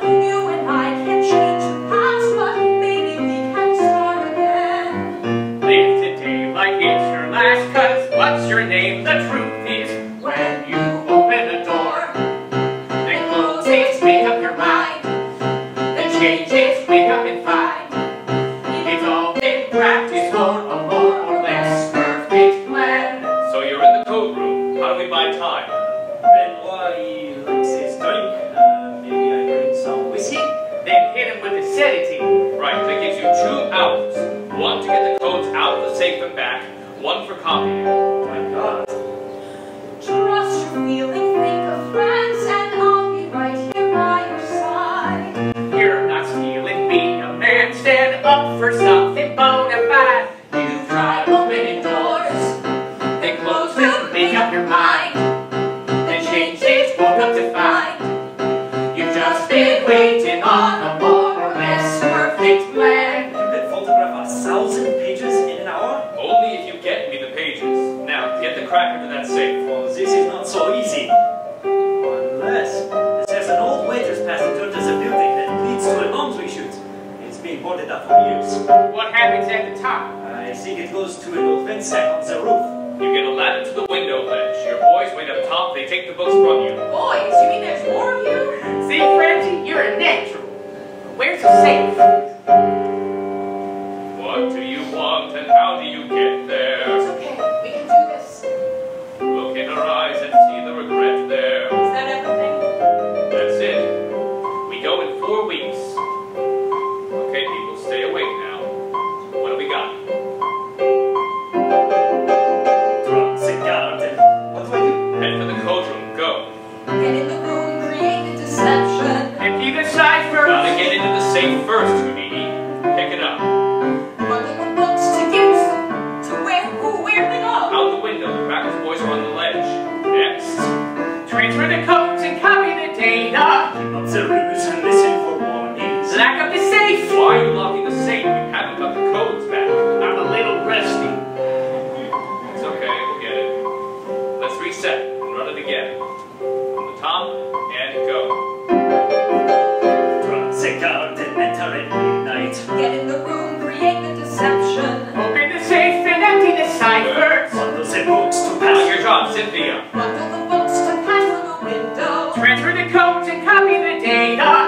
You and I can't change the past, but maybe we can start again. Live today like it's your last, 'cause what's your name? The truth is, when you open a door, then close it, make up your mind, then change it, wake up and find. It's all been practice for a more or less perfect plan. So you're in the code room. How do we buy time? Ben, why he likes his drink? Maybe I bring some whiskey? Then hit him with a sedative. Right, that gives you 2 hours. 1 to get the codes out of the safe and back, 1 for copying. Oh my God. Trust your feeling, think of friends, and I'll be right here by your side. You're not stealing, be a man, stand up for something bona fide. You try opening doors, then close them, make up your mind, then change it, woke up to find. You've just been waiting on a more or less perfect plan. You can photograph 1,000 pages in an hour? Only if you get me the pages. Now, get the cracker to that safe. Well, this is not so easy. Unless there's an old waiter's passage under the building that leads to a laundry chute. It's been boarded up for years. What happens at the top? I think it goes to an old vent sack on the roof. You get a ladder to the window ledge. Your boys wait up top, they take the books from you. Boys, you mean there's more of you? See, Frenchie, you're a natural. Where's the safe? What do you want and how do you get there? It's okay, we can do this. Look in her eyes and see the regret there. Is that everything? That's it. We go in 4 weeks. Okay, people, stay awake now. What do we got? Drums and garden. What do I do? Head for the code room. Go. Get in the room, create the deception. Empty the cipher. Gotta get into the safe first, Houdini. Pick it up. Bundle the books to get to where we go. Out the window. The cracker's boys are on the ledge. Next. Transfer the codes and copy the data. Keep up the ruse and listen for warnings. Lock up the safe. Why are you locking the safe? You haven't got the codes back. I'm a little rusty. It's okay, we'll get it. Let's reset and run it again. From the top and go. Drums and garden, enter at midnight. Get in the room, create the deception. Open the safe and empty the cipher. Bundle the books to On pass. your job, Cynthia. Bundle the books to pass through the window. Transfer the codes and copy the data.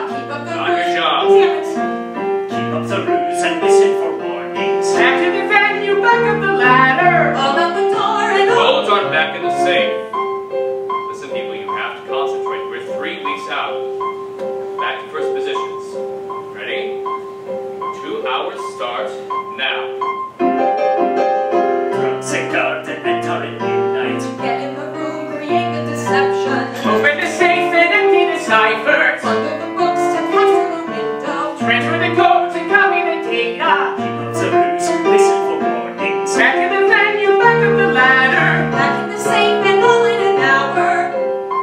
ciphers. Bundle the books to pass through the window. Transfer the codes and copy the data. Keep up the ruse, listen for warnings. Back in the venue, back up the ladder. Back in the safe and all in an hour.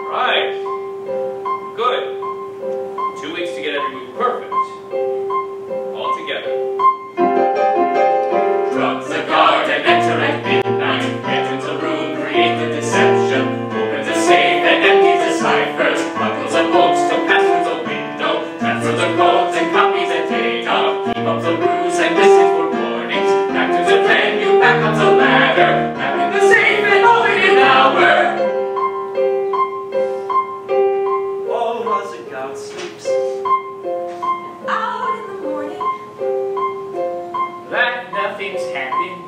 Right. Good. 2 weeks to get every move perfect. All together. Drop the guard and enter at midnight. Get into the room, create the deception. Open the safe and empty the ciphers. Bundles of books to pass through the window. Transfer the codes and copy the data. Keep up the ruse and listen for warnings. Back to the venue, back up the ladder. Back in the safe and all in an hour. All was a god sleeps. Out in the morning. Like nothing's happened.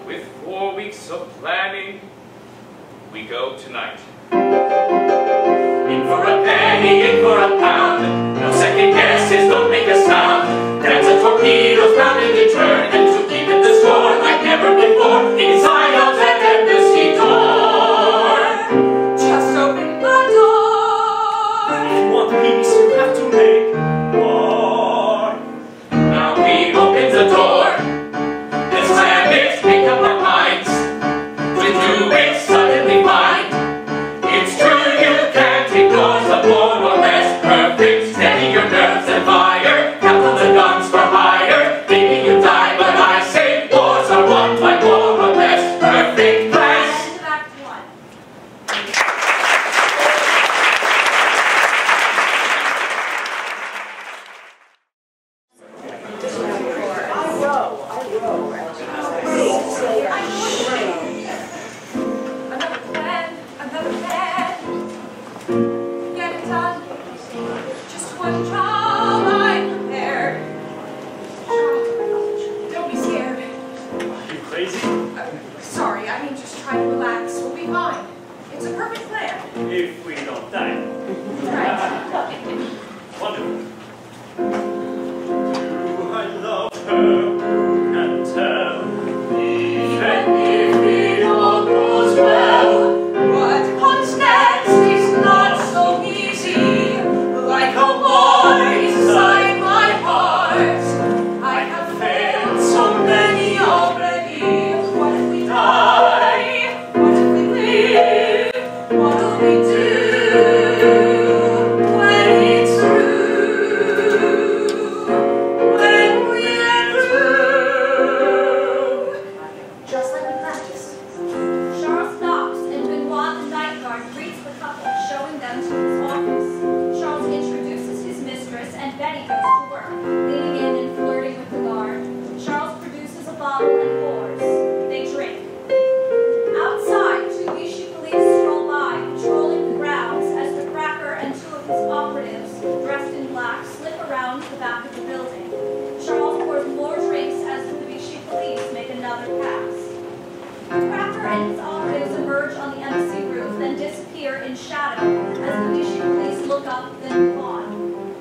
With 4 weeks of planning, we go tonight. In for a penny, in for a pound. No second guesses, don't make a sound. Dance a torpedoes bound in the turn. And to keep it the score like never before. Inside of that embassy door. Just open the door. If you want peace, you have to make war. Now we open the door. The sandwich make up our minds. To do it suddenly find. It's true you can't ignore the more or less perfect. Steady your nerves and fire. Count on the guns for hire. Maybe you die, but I say wars are won by more or less perfect plans. End of Act 1. Another plan, another plan. Get it done. Just one job I prepared. Don't be scared. Are you crazy? Sorry, I mean just try to relax. We'll be fine. It's a perfect plan. If we don't die. Right. Wonderful. Do I love her? Who can tell? Even if it all goes well, what comes next is not so easy. Like a war inside my heart, I have failed so many already. What if we die? What if we live? What will we do when it's through? When we're through. Just like we practiced. Charles knocks and Benoit, the night guard, greets the couple, showing them to his office. Charles introduces his mistress and Betty goes to work, leaning in and flirting with the guard. Charles produces a bottle and pours. They drink. Outside, two Vichy police stroll by, patrolling the grounds as the cracker and two of his operatives, dressed in black, slip around the back of the building. Charles pours more drinks as the Vichy police make another pass. The cracker and his operatives emerge on the embassy roof, then disappear in shadow as the Vichy police look up, then move on.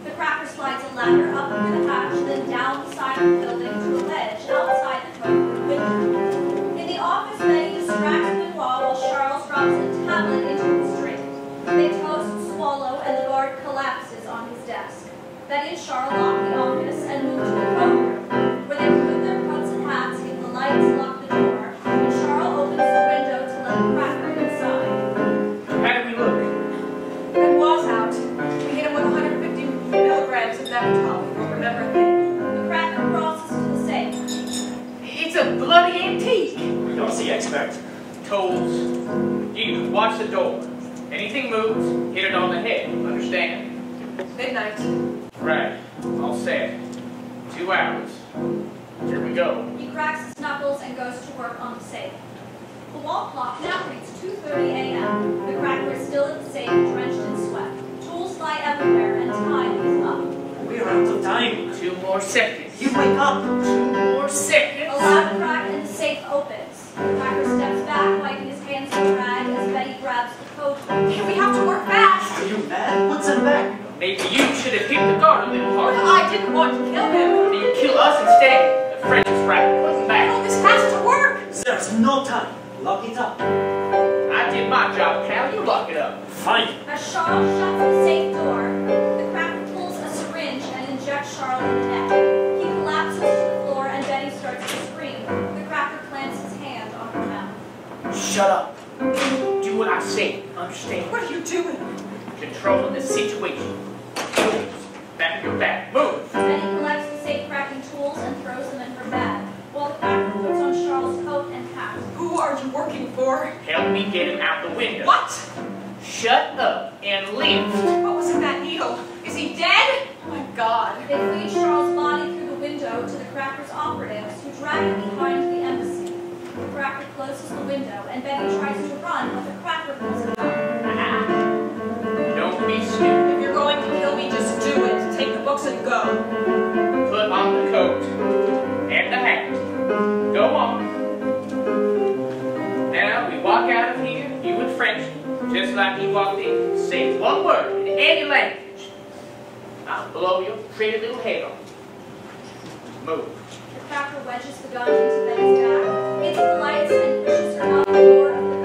The cracker slides a ladder up through the hatch, then down the side of the building to a ledge outside the cloakroom window. In the office, Betty distracts Benoit while Charles drops a tablet into his drink. They toast, swallow, and the guard collapses on his desk. Betty and Charles lock the office and move to the cloakroom, where they remove their coats and hats, give the lights, lock the door, and Charles opens the window to let the cracker inside. How did we look? Benoit's out. We hit him with 150 milligrams of Nematol. We won't remember a thing. The cracker crosses to the safe. It's a bloody antique. You're the expert. Tolls. You watch the door. Anything moves, hit it on the head. Understand? Midnight. Right. All set. 2 hours. Here we go. He cracks his knuckles and goes to work on the safe. The wall clock now reads 2:30 a.m. The cracker is still at the safe, drenched in sweat. Tools lie everywhere, and time is up. We're out of time. 2 more seconds. You wake up. 2 more seconds. A loud crack and the safe opens. The cracker steps back, wiping his hands with a rag as Betty grabs the code book. We have to work fast. Are you mad? What's in back? Maybe you should have hit the guard a little harder. I didn't want to kill him. You kill us instead. The French racket wasn't No, back. this has to work. There's no time. Lock it up. I did ain't my job, pal. You lock it up. Fine. As Charles shuts the safe door, the cracker pulls a syringe and injects Charles in the neck. He collapses to the floor and Betty starts to scream. The cracker plants his hand on her mouth. Shut up. Do what I say. Understand? What are you doing? Controlling the situation. Back of your back. Move. Betty collects the safe cracking tools and throws them in her bag, while the cracker puts on Charles' coat and hat. Who are you working for? Help me get him out the window. What? Shut up and lift. What was in that needle? Is he dead? Oh my God. They lead Charles' body through the window to the cracker's operatives, who drag him behind the embassy. The cracker closes the window, and Betty tries to run, but the cracker pulls her back. Don't be stupid. If you're going to kill me, just do it. Take the books and go. Put on the coat and the hat. Go on. Now we walk out of here, you and Frenchie, just like you walked in. Say one word in any language. I'll blow your pretty little head off. Move. The cracker wedges the gun into Betty's back, hits the lights, and pushes her out the door of the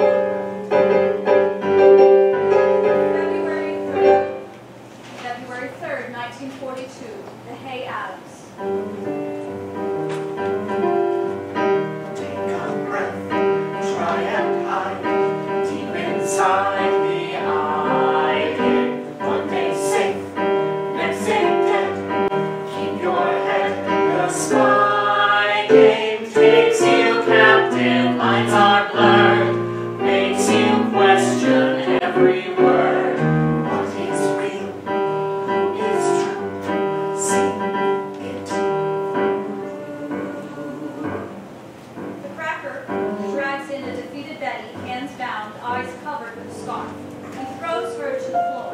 February 3rd, 1942, the Hay Adams. Take a breath, try and hide deep inside the eye. One day safe, next day dead. Keep your head. The spy game takes you captive. Lines are blurred, makes you question every word. What is real? Who is true? See it through. The cracker drags in a defeated Betty, hands bound, eyes covered with a scarf, and throws her to the floor.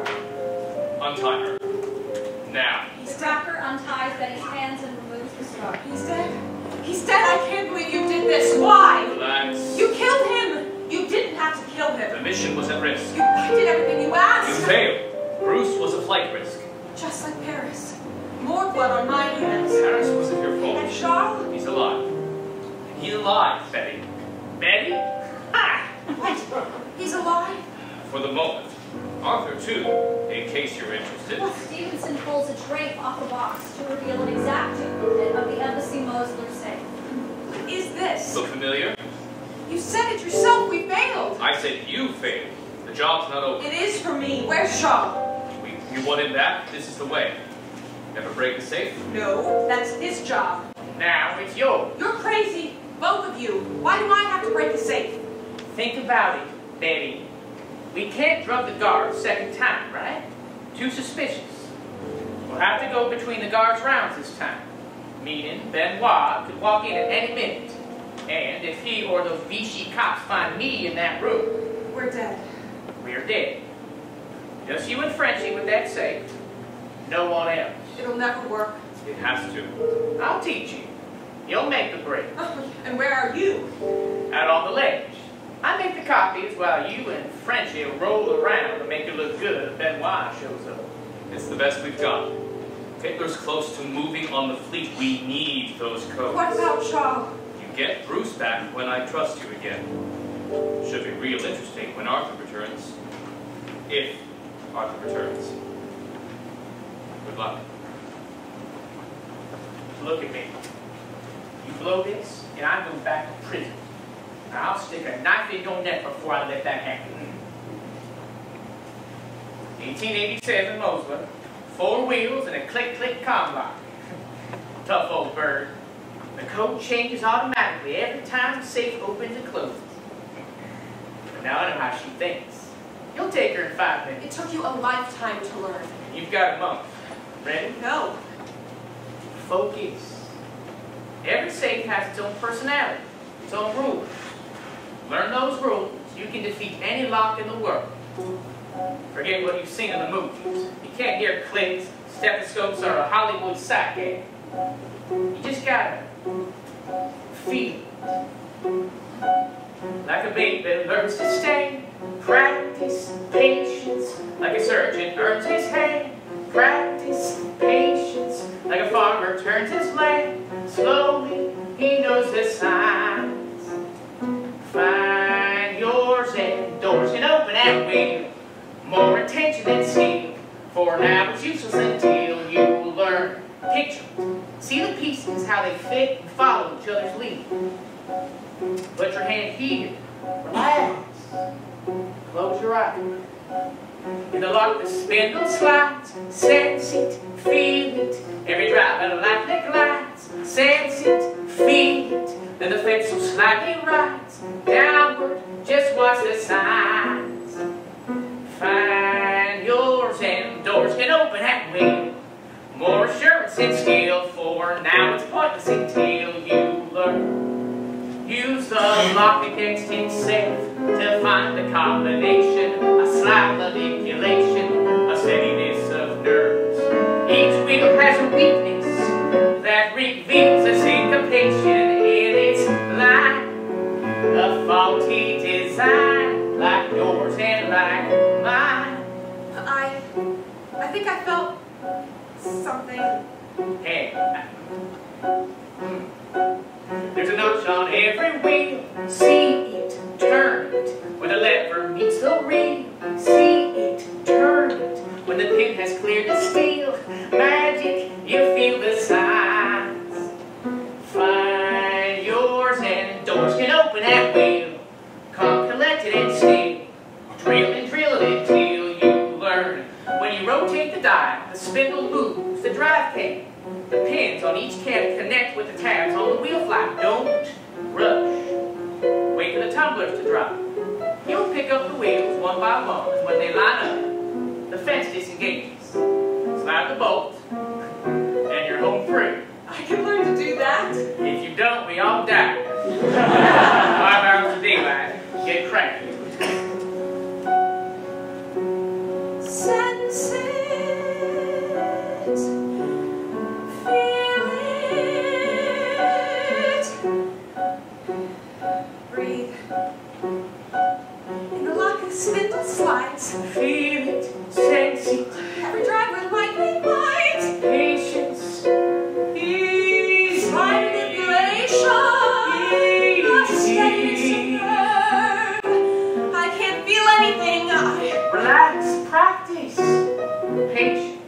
Untie her. Now. The cracker unties Betty's hands and removes the scarf. He's dead. He's dead. I can't believe you did this. Why? Relax. You killed him. You didn't have to kill The him. mission was at risk. I did everything you You asked. failed. Bruce was a flight risk. Just like Paris. More blood on my hands. Paris wasn't your fault. And Charles? He's alive. He's alive, Betty. Betty? Ha! What? He's alive? For the moment. Arthur, too, in case you're interested. Stevenson pulls a drape off a box to reveal an exact duplicate of the Embassy Mosler safe. What is this? Look familiar? You said it yourself. We failed. I said you failed. The job's not over. It is for me. Where's Charles? You want him back? This is the way. Ever break the safe? No, that's his job. Now it's yours. You're crazy. Both of you. Why do I have to break the safe? Think about it, Betty. We can't drug the guards second time, right? Too suspicious. We'll have to go between the guards' rounds this time. Meaning Benoit could walk in at any minute. And if he or those Vichy cops find me in that room, We're dead. we're dead. Just you and Frenchie with that safe. No one else. It'll never work. It has to. I'll teach you. You'll make the break. And where are you? Out on the ledge. I make the copies while you and Frenchie will roll around to make it look good if Benoit shows up. It's the best we've got. Hitler's close to moving on the fleet. We need those codes. What about Charles? You get Bruce back when I trust you again. Should be real interesting when Arthur returns. If Arthur returns. Good luck. Look at me. You blow this, and I go back to prison. I'll stick a knife in your neck before I let that happen. 1887 Mosler, 4 wheels and a click-click combine. Tough old bird. The code changes automatically every time the safe opens and closes. But now I know how she thinks. You'll take her in 5 It minutes. took you a lifetime to learn. You've got a month. Ready? No. Focus. Every safe has its own personality, its own rules. Learn those rules, you can defeat any lock in the world. Forget what you've seen in the movies. You can't hear clicks, stethoscopes, or a Hollywood psych game. You just gotta feel it. Like a baby that learns to stay. Practice patience. Like a surgeon earns his hay. Practice patience. Like a farmer turns his land. Slowly, he knows the signs. Find yours and doors. You know attention and steal, for now it's useless until you learn. Picture, see the pieces, how they fit and follow each other's lead. Put your hand here, relax, close your eyes. In the lock the spindle slides, sense it, feel it. Every drop of light that glides, sense it, feel it. Then the fence will slightly rise, downward, just watch the signs. Find yours and doors can open at will. More assurance and skill, for now it's pointless until you learn. Use the lock against himself to find the combination, a slight manipulation, a steadiness of nerves. Each wheel has a weakness that reveals a syncopation in its line. A faulty design, like yours and like mine. I think I felt something. Hey. There's a notch on every wheel. See it, turn it. When the lever meets the reel. See it, turn it. When the pin has cleared the steel. Magic, you feel the signs. Find yours and doors can open at will. Come collected and still. Drill and drill it until you learn. When you rotate the dial, the spindle moves, the drive can. The pins on each can connect with the tabs on the wheel flap. Don't rush. Wait for the tumblers to drop. You'll pick up the wheels one by one, and when they line up, the fence disengages. Slide the bolt, and you're home free. I can learn to do that. If you don't, we all die. 5 hours a day, get cranky. Sense it. Feel it. Breathe. In the lock of spindle slides. Feel it, sense it. Every drive with lightning light. Patience. Slight manipulation. A steadiness of nerve. I can't feel anything. Relax, practice. Patience.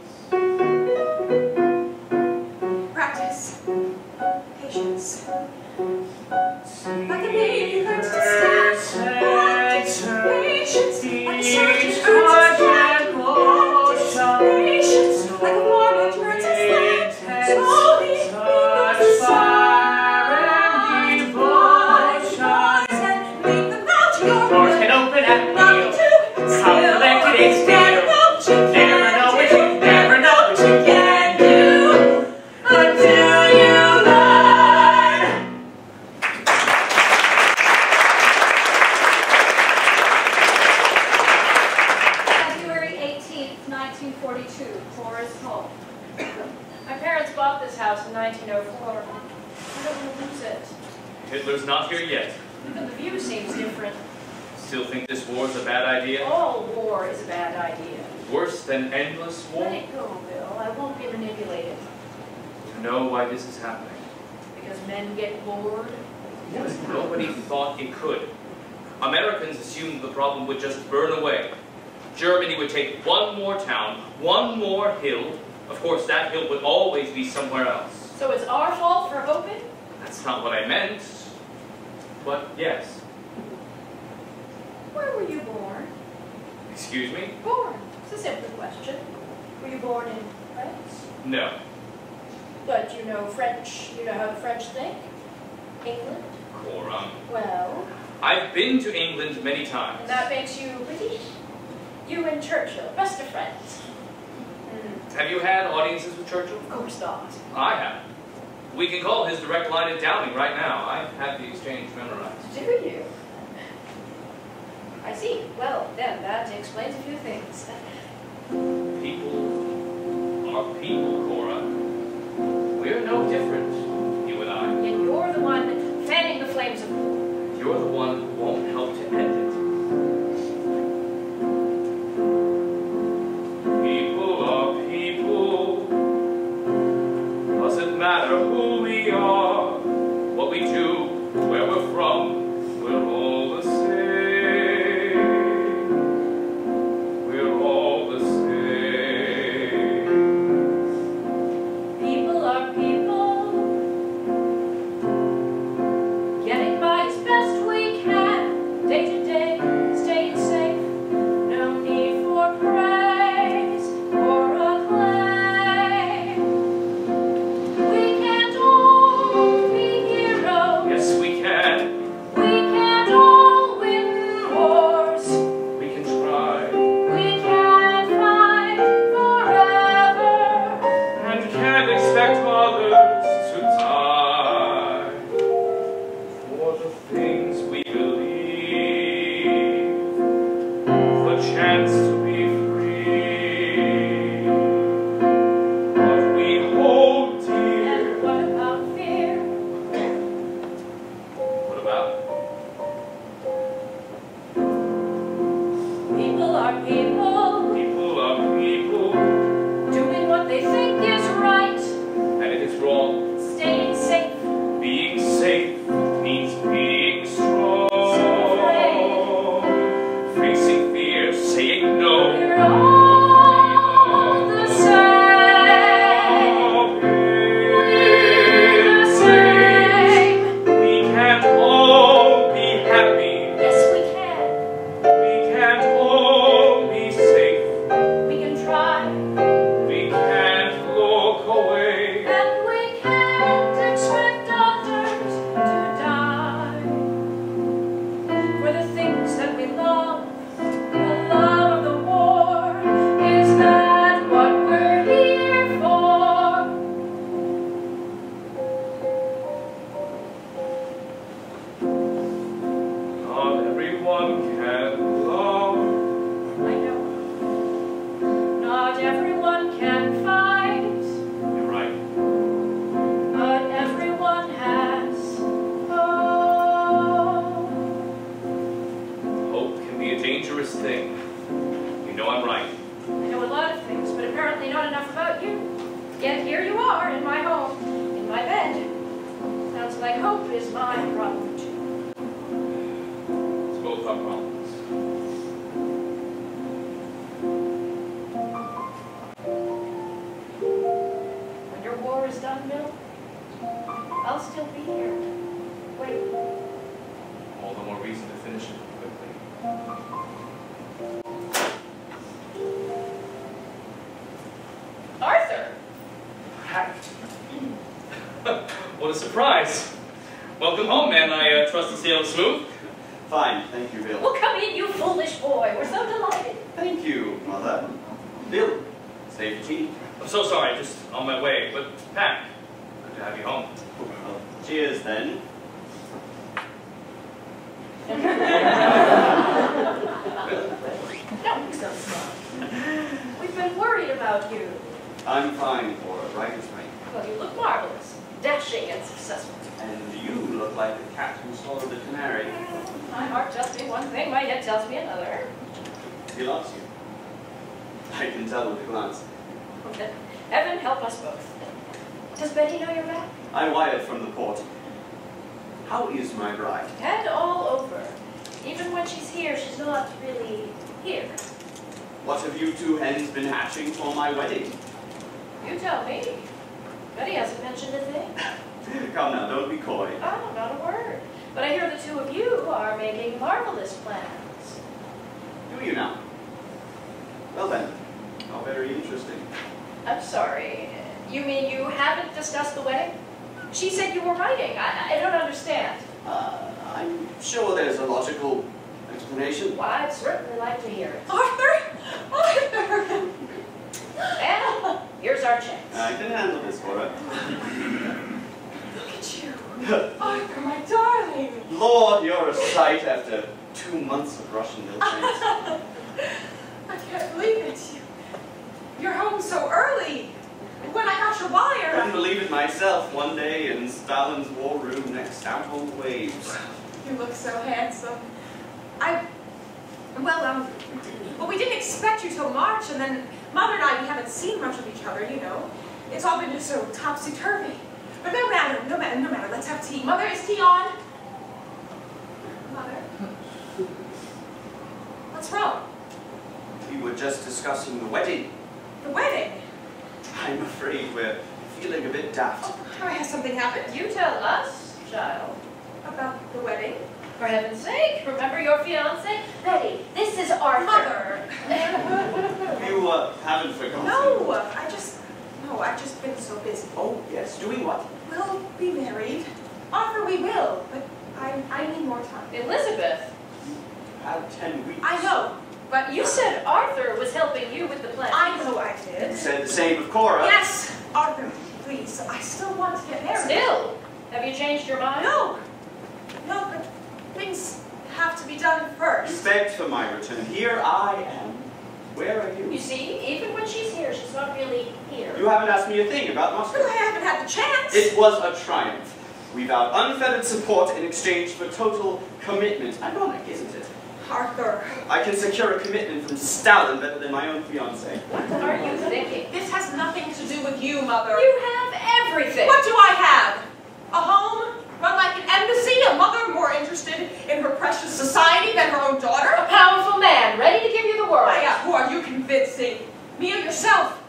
Practice. Patience. Like a baby learns to stand. Practice. Patience. Like a surgeon learns to stand. Practice. Patience. Like a warrior turns his land. Slowly he moves aside. Rise and make them out to your Doors will. can open at will. Not to Come collected and still. Never know what you never know what you can do until you learn. February 18th, 1942, Forest Home. My parents bought this house in 1904. I don't want to lose it. Hitler's not here yet. Even the view seems different. Still think this war's a bad idea? All war is a bad idea. Worse than endless war? Let it go, Bill. I won't be manipulated. To know why this is happening. Because men get bored. Nobody thought it could. Americans assumed the problem would just burn away. Germany would take one more town, one more hill. Of course, that hill would always be somewhere else. So it's our fault for hoping? That's not what I meant. But yes. Where were you born? Excuse me? Born. It's a simple question. Were you born in France? No. But you know French. You know how the French think? England? Cora. Well, I've been to England many times. and that makes you British. You and Churchill, best of friends. Have you had audiences with Churchill? Of course not. I have. We can call his direct line at Downing right now. I have the exchange memorized. Do you? I see. Well, then that explains a few things. People are people, Cora. We're no different, you and I. And you're the one fanning the flames of war. You're the one who won't help to end it. People are people. Doesn't matter who we are, what we do, where we're from, we're all the same. We're all everyone can fight. You're right. But everyone has hope. Hope can be a dangerous thing. You know I'm right. I know a lot of things, but apparently not enough about you. Yet here you are in my home, in my bed. Sounds like hope is my problem too. It's both our problems. When your war is done, Bill, I'll still be here. Wait. All the more reason to finish it quickly. Arthur! What a surprise. Welcome home, man. I trust the sail is smooth. Fine, thank you, Bill. Well, come in, you foolish boy. We're so delighted. Thank you, Mother. Bill, save your tea. I'm so sorry, just on my way. But, Pat, good to have you home. Well, cheers, then. No, please don't smile. We've been worried about you. I'm fine for a writer's mate. Well, you look marvelous, dashing and successful. And you look like the cat who swallowed the canary. My heart tells me one thing, my head tells me another. He loves you. I can tell with a glance. Heaven help us both. Does Betty know you're back? I wired from the port. How is my bride? Head all over. Even when she's here, she's not really here. What have you two hens been hatching for my wedding? You tell me. Betty hasn't mentioned a thing. Come now, don't be coy. Oh, not a word. But I hear the two of you are making marvelous plans. Do you now? Well then, how very interesting. I'm sorry. You mean you haven't discussed the wedding? She said you were writing. I don't understand. I'm sure there's a logical explanation. Well, I'd certainly like to hear it. Arthur! Arthur! And here's our chance. I can handle this for her. Look at you. Arthur, my darling. Lord, you're a sight after 2 months of Russian milk chains. I can't believe it. You're home so early. When I got your wire. Couldn't believe it myself one day in Stalin's war room next out on the waves. You look so handsome. Well, we didn't expect you till March, and then Mother and I, we haven't seen much of each other, you know. It's all been just so topsy-turvy. But no matter, let's have tea. Mother, is tea on? Mother? What's wrong? We were just discussing the wedding. The wedding? I'm afraid we're feeling a bit daft. Oh, has something happened? You tell us, child. About the wedding? For heaven's sake, remember your fiancé? Betty, this is Arthur. Mother! You haven't forgotten. No, I've just been so busy. Oh, yes. Doing what? We'll be married. Arthur, we will, but I need more time. Elizabeth, Had 10 weeks. I know, but you said Arthur was helping you with the plan. I know I You did. said the same of Cora. Yes, Arthur, please. I still want to get married. Still? Have you changed your mind? No, but things have to be done You first. begged for my return. Here I am. Where are You you? see, even when she's here, she's not really here. You haven't asked me a thing about Moscow. I haven't had the chance. It was a triumph. We vowed unfettered support in exchange for total commitment. Ironic, isn't it? Arthur, I can secure a commitment from Stalin better than my own fiancé. What are you thinking? this has nothing to do with you, Mother. You have everything. What do I have? A home? Run like an embassy? A mother more interested in her precious society than her own daughter? A powerful man, ready to give you the world. Who are you convincing? Me or yourself?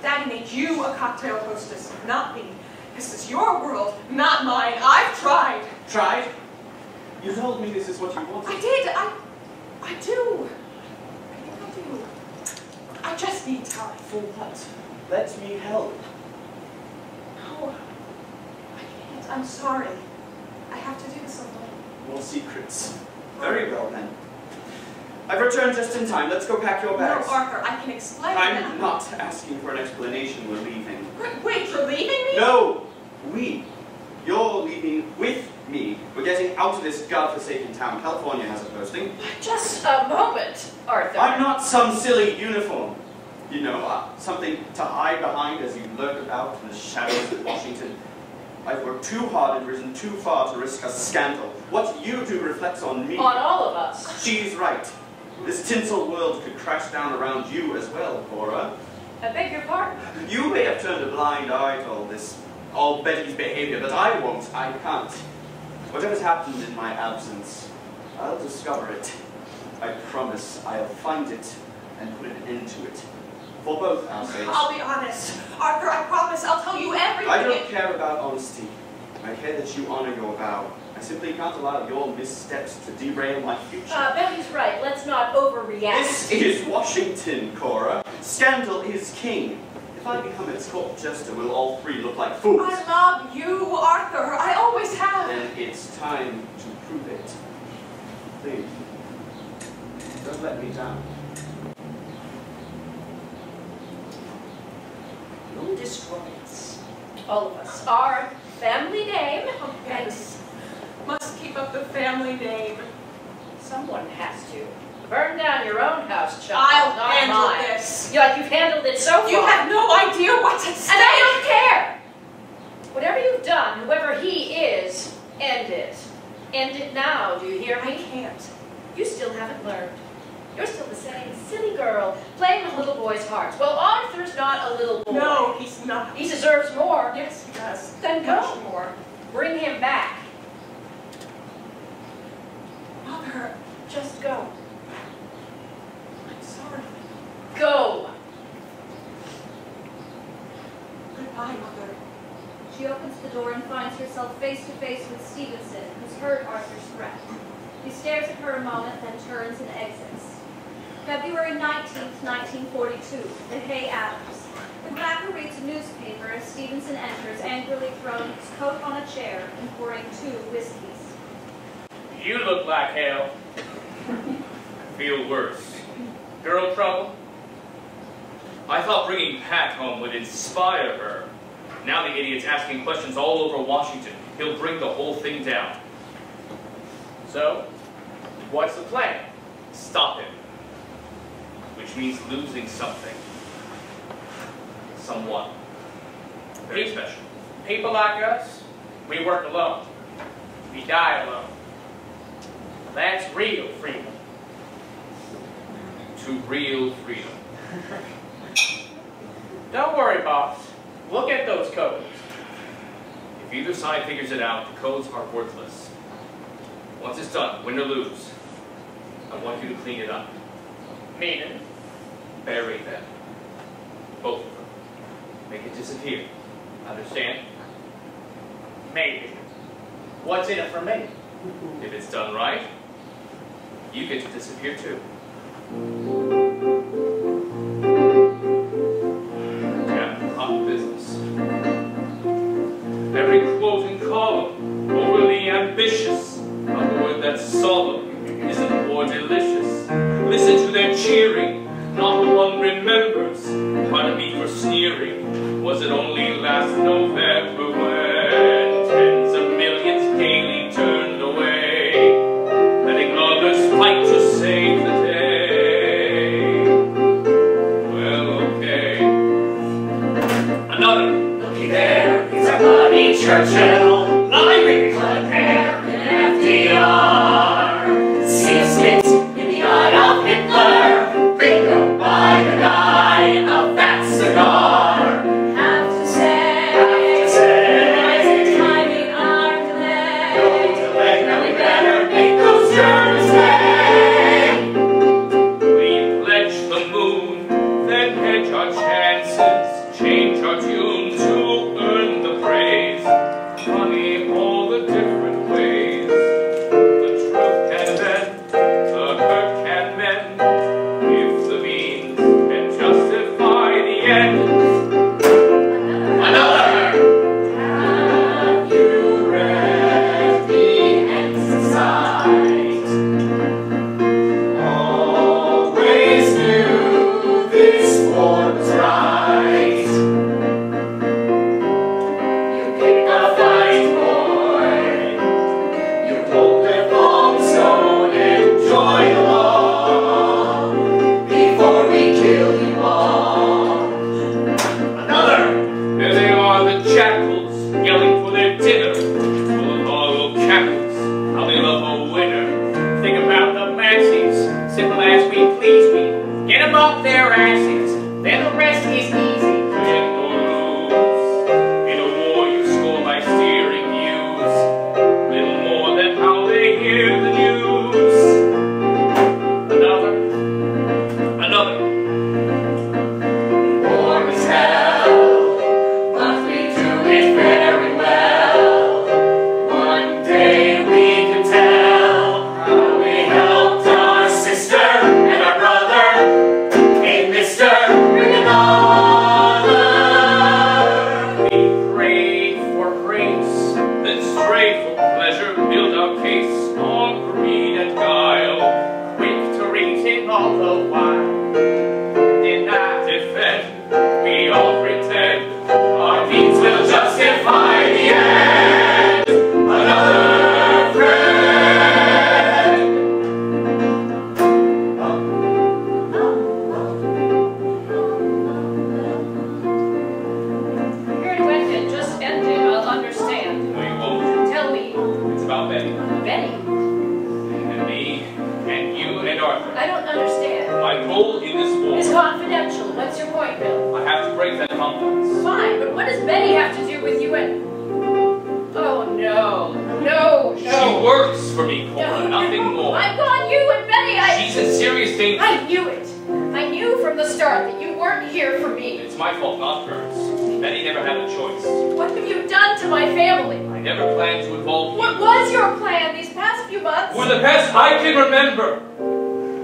Daddy made you a cocktail hostess, not me. This is your world, not mine. I've tried. Tried? You told me this is what you wanted. I did. I do. I think I do. I just need time. For what? Let me help. No, I can't. I'm sorry. I have to do this alone. More secrets. Very well, then. I've returned just in time. Let's go pack your bags. No, Arthur, I can explain. I'm not asking for an explanation. We're leaving. Wait, you're leaving me? No! We. You're leaving with me. We're getting out of this godforsaken town. California has a posting. Just a moment, Arthur. I'm not some silly uniform. You know, something to hide behind as you lurk about in the shadows of Washington. I've worked too hard and risen too far to risk a scandal. What you do reflects on me. On all of us. She's right. This tinsel world could crash down around you as well, Cora. I beg your pardon. You may have turned a blind eye to all Betty's behavior, but I won't. I can't. Whatever's happened in my absence, I'll discover it. I promise I'll find it and put an end to it. For both our sakes. I'll be honest. Arthur, I promise I'll tell you everything. I don't care about honesty. I care that you honor your vow. I simply can't allow your missteps to derail my future. Betty's right. Let's not overreact. This is Washington, Cora. Scandal is king. If I become its court jester, will all three look like fools? I love you, Arthur. I always have. Then it's time to prove it. Please, don't let me down. Who destroys all of us? Our family name. Oh, yes. Must keep up the family name. Someone has to. Burn down your own house, child. I'll not handle mine. this. You've handled it so far. You have no idea what's at stake. And I don't care. Whatever you've done, whoever he is, end it. End it now, do you hear me? I can't. You still haven't learned. You're still the same silly girl, playing with little boys' hearts. Well, Arthur's not a little boy. No, he's not. He deserves more. Yes, he does. Then go. Much more. Bring him back. Mother, Just go. I'm sorry. Go. Goodbye, Mother. She opens the door and finds herself face to face with Stevenson, who's heard Arthur's threat. He stares at her a moment, then turns and exits. February 19th, 1942, the Hay Adams. The quacker reads a newspaper as Stevenson enters, angrily throwing his coat on a chair and pouring 2 whiskeys. You look like hell. I feel worse. Girl trouble? I thought bringing Pat home would inspire her. Now the idiot's asking questions all over Washington. He'll bring the whole thing down. So, what's the plan? Stop him. Which means losing something. Someone. Very special. People like us, we work alone. We die alone. That's real freedom. To real freedom. Don't worry, boss. Look at those codes. If either side figures it out, the codes are worthless. Once it's done, win or lose, I want you to clean it up. Meaning? Bury them. Both of them. Make it disappear. Understand? Maybe. What's in it for me? If it's done right, you get to disappear too. Yeah, hot business. Every closing column, overly ambitious. A word that's solemn isn't more delicious. Listen to their cheering, not one remembers. Pardon me for sneering. Was it only last November when tens of millions gaily turned away, letting others fight to save the day? Well, okay. Another. Looky there, it's our buddy Churchill, lying blood hair and FDR. See a spit in the eye of Hitler, bingo by the guy of that cigar. Have to say, nice timing our delay. No delay, now we better make those Germans pay. We pledge the moon, then hedge our chances, change our tune to earn the praise. Honey, all the different ways. The truth can bend, the hurt can mend, if the means can justify the end. Another. Have you read the exercise? Always knew this war was right. You pick a fight, boy. You won't live long, so enjoy the long before we kill you all. we all pretend our means will justify the end. Another friend. Here to end it, just end it, I'll understand. No, you won't. Tell me. It's about Betty. Betty? And me, and you, and Arthur. I don't understand. My role in this war. It's confidential. What's your point, Bill? I have to break that confidence. Fine, but what does Betty have to do with you and... Oh, no. No, no. She works for me, Cora, nothing more. I've got you and Betty. She's in serious danger. I knew it. I knew from the start that you weren't here for me. It's my fault, not hers. Betty never had a choice. What have you done to my family? I never planned to involve you. What was your plan these past few months? For the best I can remember.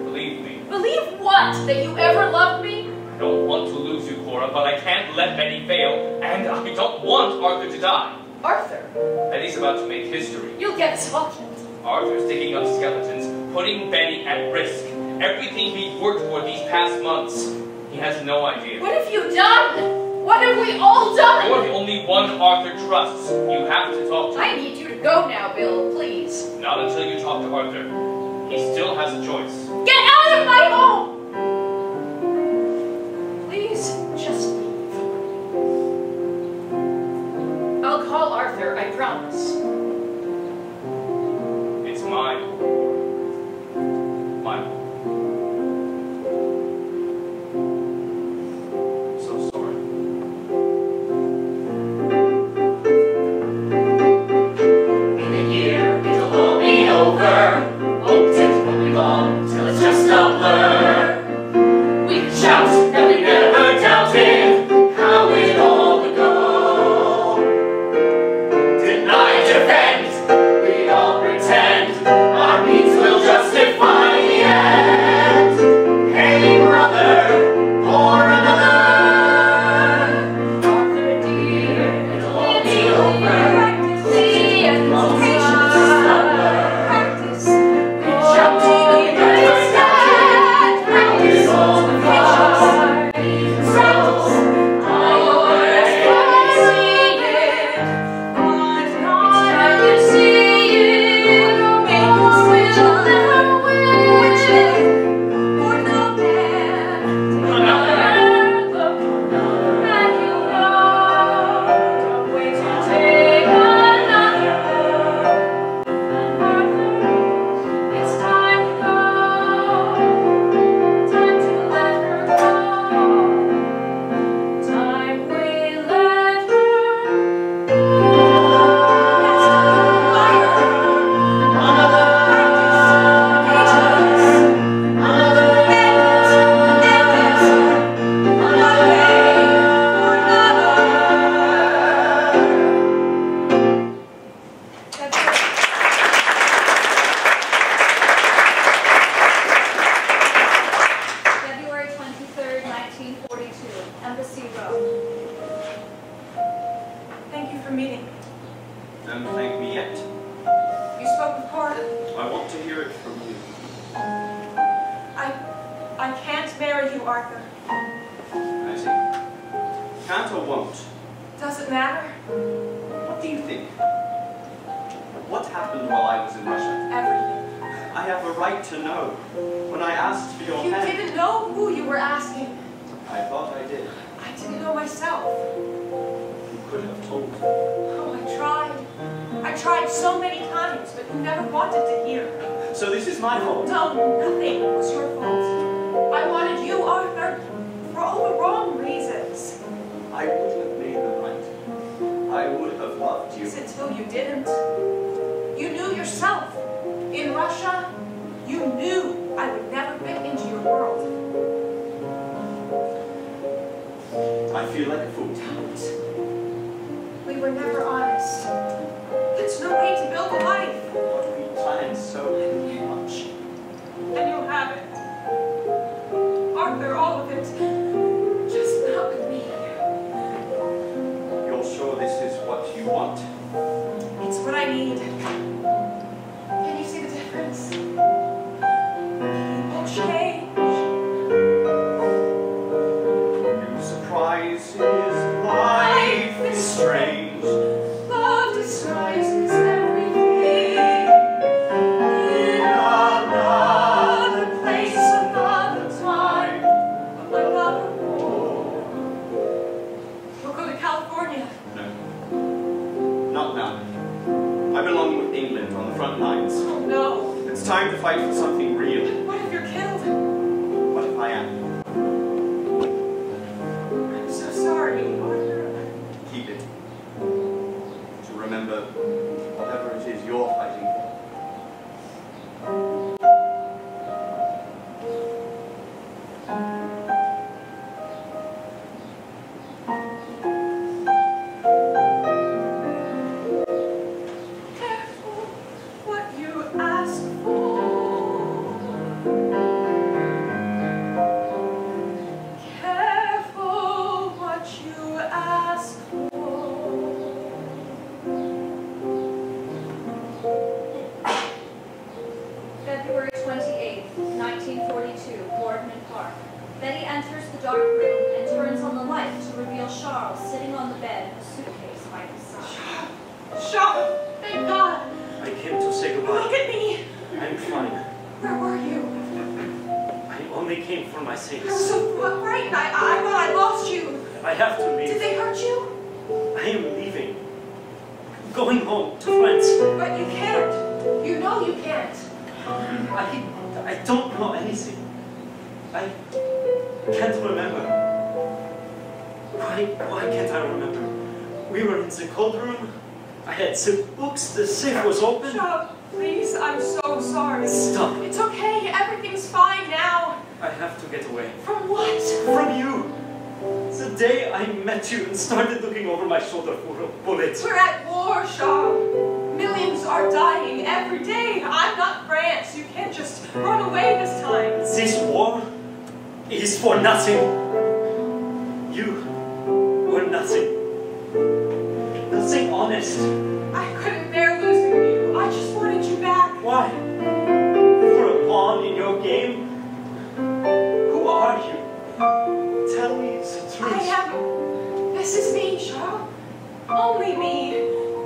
Believe me. Believe what? That you ever loved me? I don't want to lose you, Cora, but I can't let Betty fail, and I don't want Arthur to die. Arthur? Betty's about to make history. You'll get us all killed. Arthur's digging up skeletons, putting Betty at risk. Everything we've worked for these past months, he has no idea. What have you done? What have we all done? You're the only one Arthur trusts. You have to talk to him. I need you to go now, Bill, please. Not until you talk to Arthur. He still has a choice. Get out of my home! Please, just leave. I'll call Arthur, I promise. It's mine. Mine. So sorry. In a year, it'll all be over. Won't it won't be long till it's just a blur. We can shout that we never doubted how it all would go. Deny, defend, we all pretend our means will justify the end. Hey brother, for another. Arthur dear, it'll all be over. Long till it's just a blur. We shout that we never doubted how it all would go. So always see it, Can you see it? Will never win. For no man another. that you know. Don't wait to take another. Arthur, it's time to go. Time to let her go. Time we let her February 23rd, 1942, Embassy Row. Thank you for meeting me. Don't thank me yet. You spoke with Cora. I want to hear it from you. I can't marry you, Arthur. I see. Can't or won't? Does it matter? What do you think? What happened while I was in Russia? Everything. I have a right to know. When I asked for your You hand, didn't know who you were asking. I thought I did. I didn't know myself. You could have told me. Oh, I tried. I tried so many times, but you never wanted to hear. So this is my fault. No, nothing was your fault. I wanted you, Arthur, for all the wrong reasons. I would have made the right. I would have loved you. Yes, until you didn't. You knew yourself. In Russia, you knew I would never fit into your world. I feel like a fool. Don't. We were never honest. That's no way to build a life. But we planned so much. And you'll have it. Arthur, all of it. Just not with me. You're sure this is what you want? It's what I need. Can you see the difference? People change. You surprise This is life is strange. Love disguises everything. In another place, another time, another war. We'll go to California. No. Not now. I belong with England on the front lines. Oh no. It's time to fight for something real. What if you're killed? What if I am? I'm so sorry, Arthur. Keep it. To remember whatever it is you're fighting for. Careful what you ask for. Careful what you ask for. February 28th, 1942, Boardman Park. Betty enters the dark room and turns on the light to reveal Charles sitting on the bed, a suitcase by his side. Sean, thank God. I came to say Look goodbye. at me. I'm fine. Where were you? I only came for my I was sakes. so frightened. I thought I lost you. I have to Did leave. they hurt you? I am leaving. Going home to France. But you can't. You know you can't. I don't know anything. I can't remember. Why can't I remember? We were in the cold room. I had the books. The safe was open. Sean, please, I'm so sorry. Stop. It's okay. Everything's fine now. I have to get away. From what? From you. The day I met you and started looking over my shoulder for a bullet. We're at war, Sean. Millions are dying every day. I'm not France. You can't just run away this time. This war is for nothing. You were nothing. Nothing honest. I couldn't bear losing you. I just wanted you back. Why? For a pawn in your game? Who are you? Tell me the truth. I am. This is me, Sean. Only me.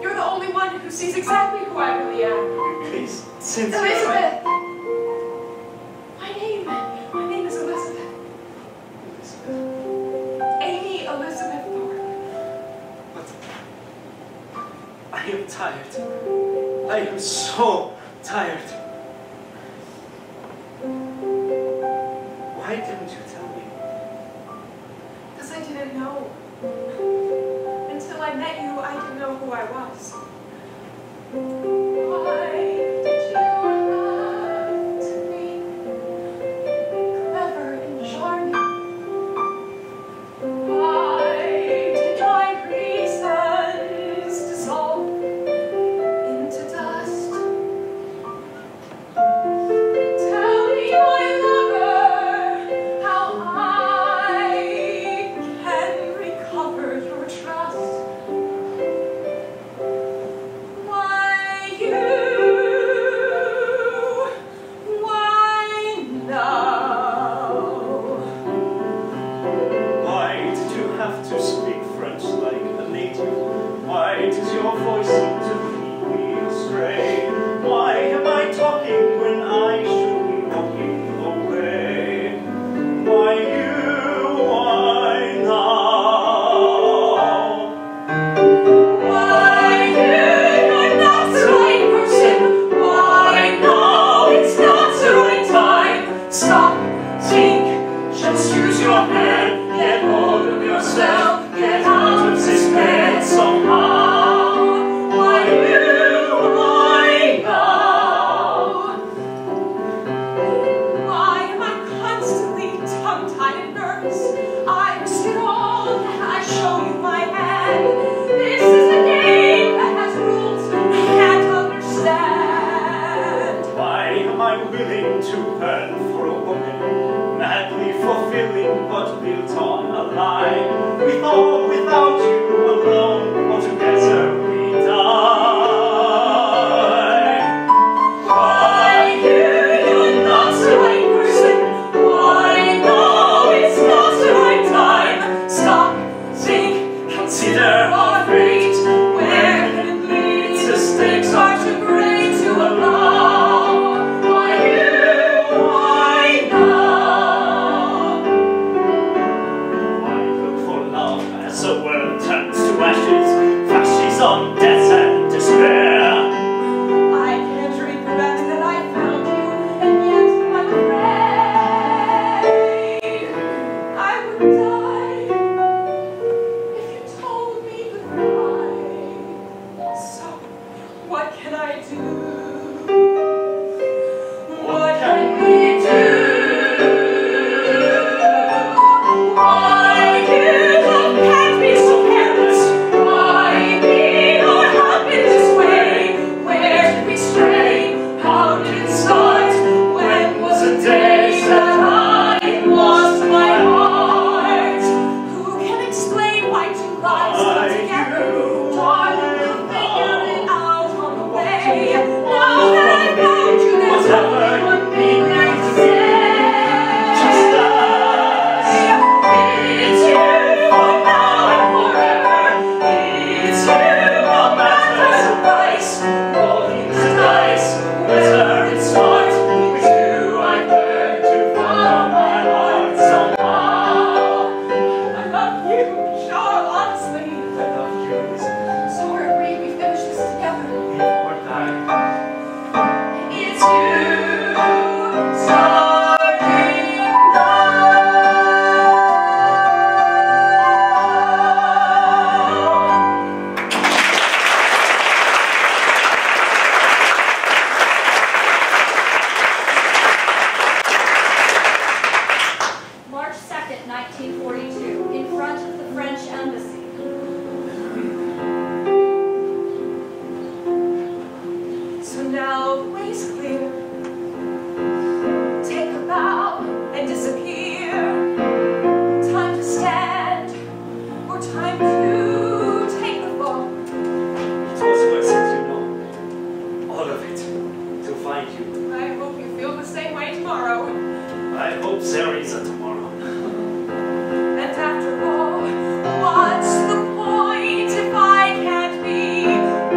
You're the only one who sees exactly who I really am. Please, Cynthia. Elizabeth. My name is Elizabeth. Amy Elizabeth Thorpe. But I am tired. I am so tired. Why didn't you tell me? Because I didn't know. Until I met you, I didn't know who I was. Why did you have to be clever and charming? Why did my reasons dissolve into dust? Tell me, my lover, how I can recover your trust. Why now? Why did you have to speak French like a native? Why does your voice seem to lead me astray? Why am I talking when I should be walking away? Why you? Why now? Why you're not the right person? Why now? It's not the right time. Stop, think, just use your head. Get hold of yourself. Get out of this bed somehow. Why you? Why now? Why am I constantly tongue-tied and nervous? I risk it all and I show you my hand. This is a game that has rules you can't understand. Why am I willing to burn for a woman? Madly fulfilling but built on a lie. With or without you, alone or together we die. Why you're not the right person? Why no, it's not the right time. Stop, once a world turns to ashes, flashes on death and despair. I can't drink the bed that I found you, and yet I'm afraid I would die if you told me goodbye. So, what can I do? What can we do? Why you can't be so careless? Why be or happen this way? Where did we stray? How did it start? When was the day that I lost my heart? Who can explain why two lives come together? Darling, we'll figure it out on the way. Now that I found you, there's only one thing left to say. Just us. It's you for now and forever. It's you, no matter the price. Rolling the dice, whether it's smart. With you, I learn to follow my heart somehow. I love you, Charles, honestly. I love you, Elizabeth. So we're agreed we finish this together. Live or die. It's you, starting now. March 2nd, 1942, in front of the French embassy. So now the way's clear. Take a bow and disappear. Time to stand, or time to take the fall. It was worth it, you know. All of it. To find you. I hope you feel the same way tomorrow. I hope there is a tomorrow. And after all, what's the point if I can't be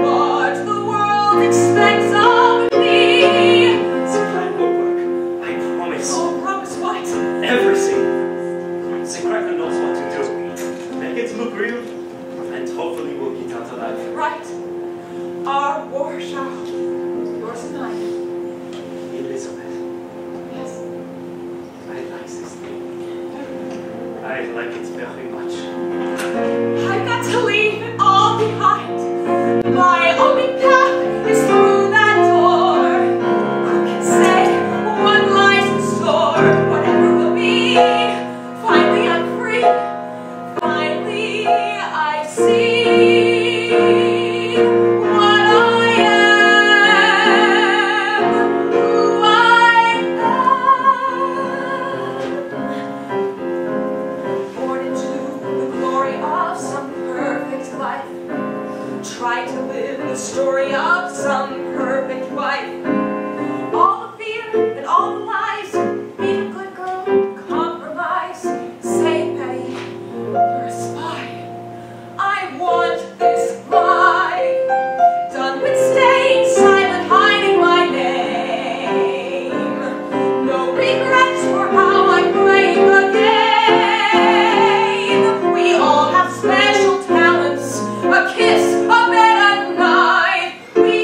what the world expects of me? The plan will work. I promise. Oh, promise what? Everything. The cracker knows what to do. Make it look real, and hopefully we'll get out alive. Right. Our war shall. Yours and mine. Elizabeth, Yes. I like this thing. I like it very much. I've got to leave it all behind. My only path is through that door. Who can say what lies in store? Whatever will be. Finally I'm free. Finally I see what I am. Who I am. Born into the glory of some perfect life. Try to live the story of some perfect wife. All the fear and all the lies. Be a good girl, compromise. Say, Betty, you're a spy. I want this life. Done with staying silent, hiding my name. No regrets for how I'm playing the game. We all have special talents. A kiss, a bed at night. We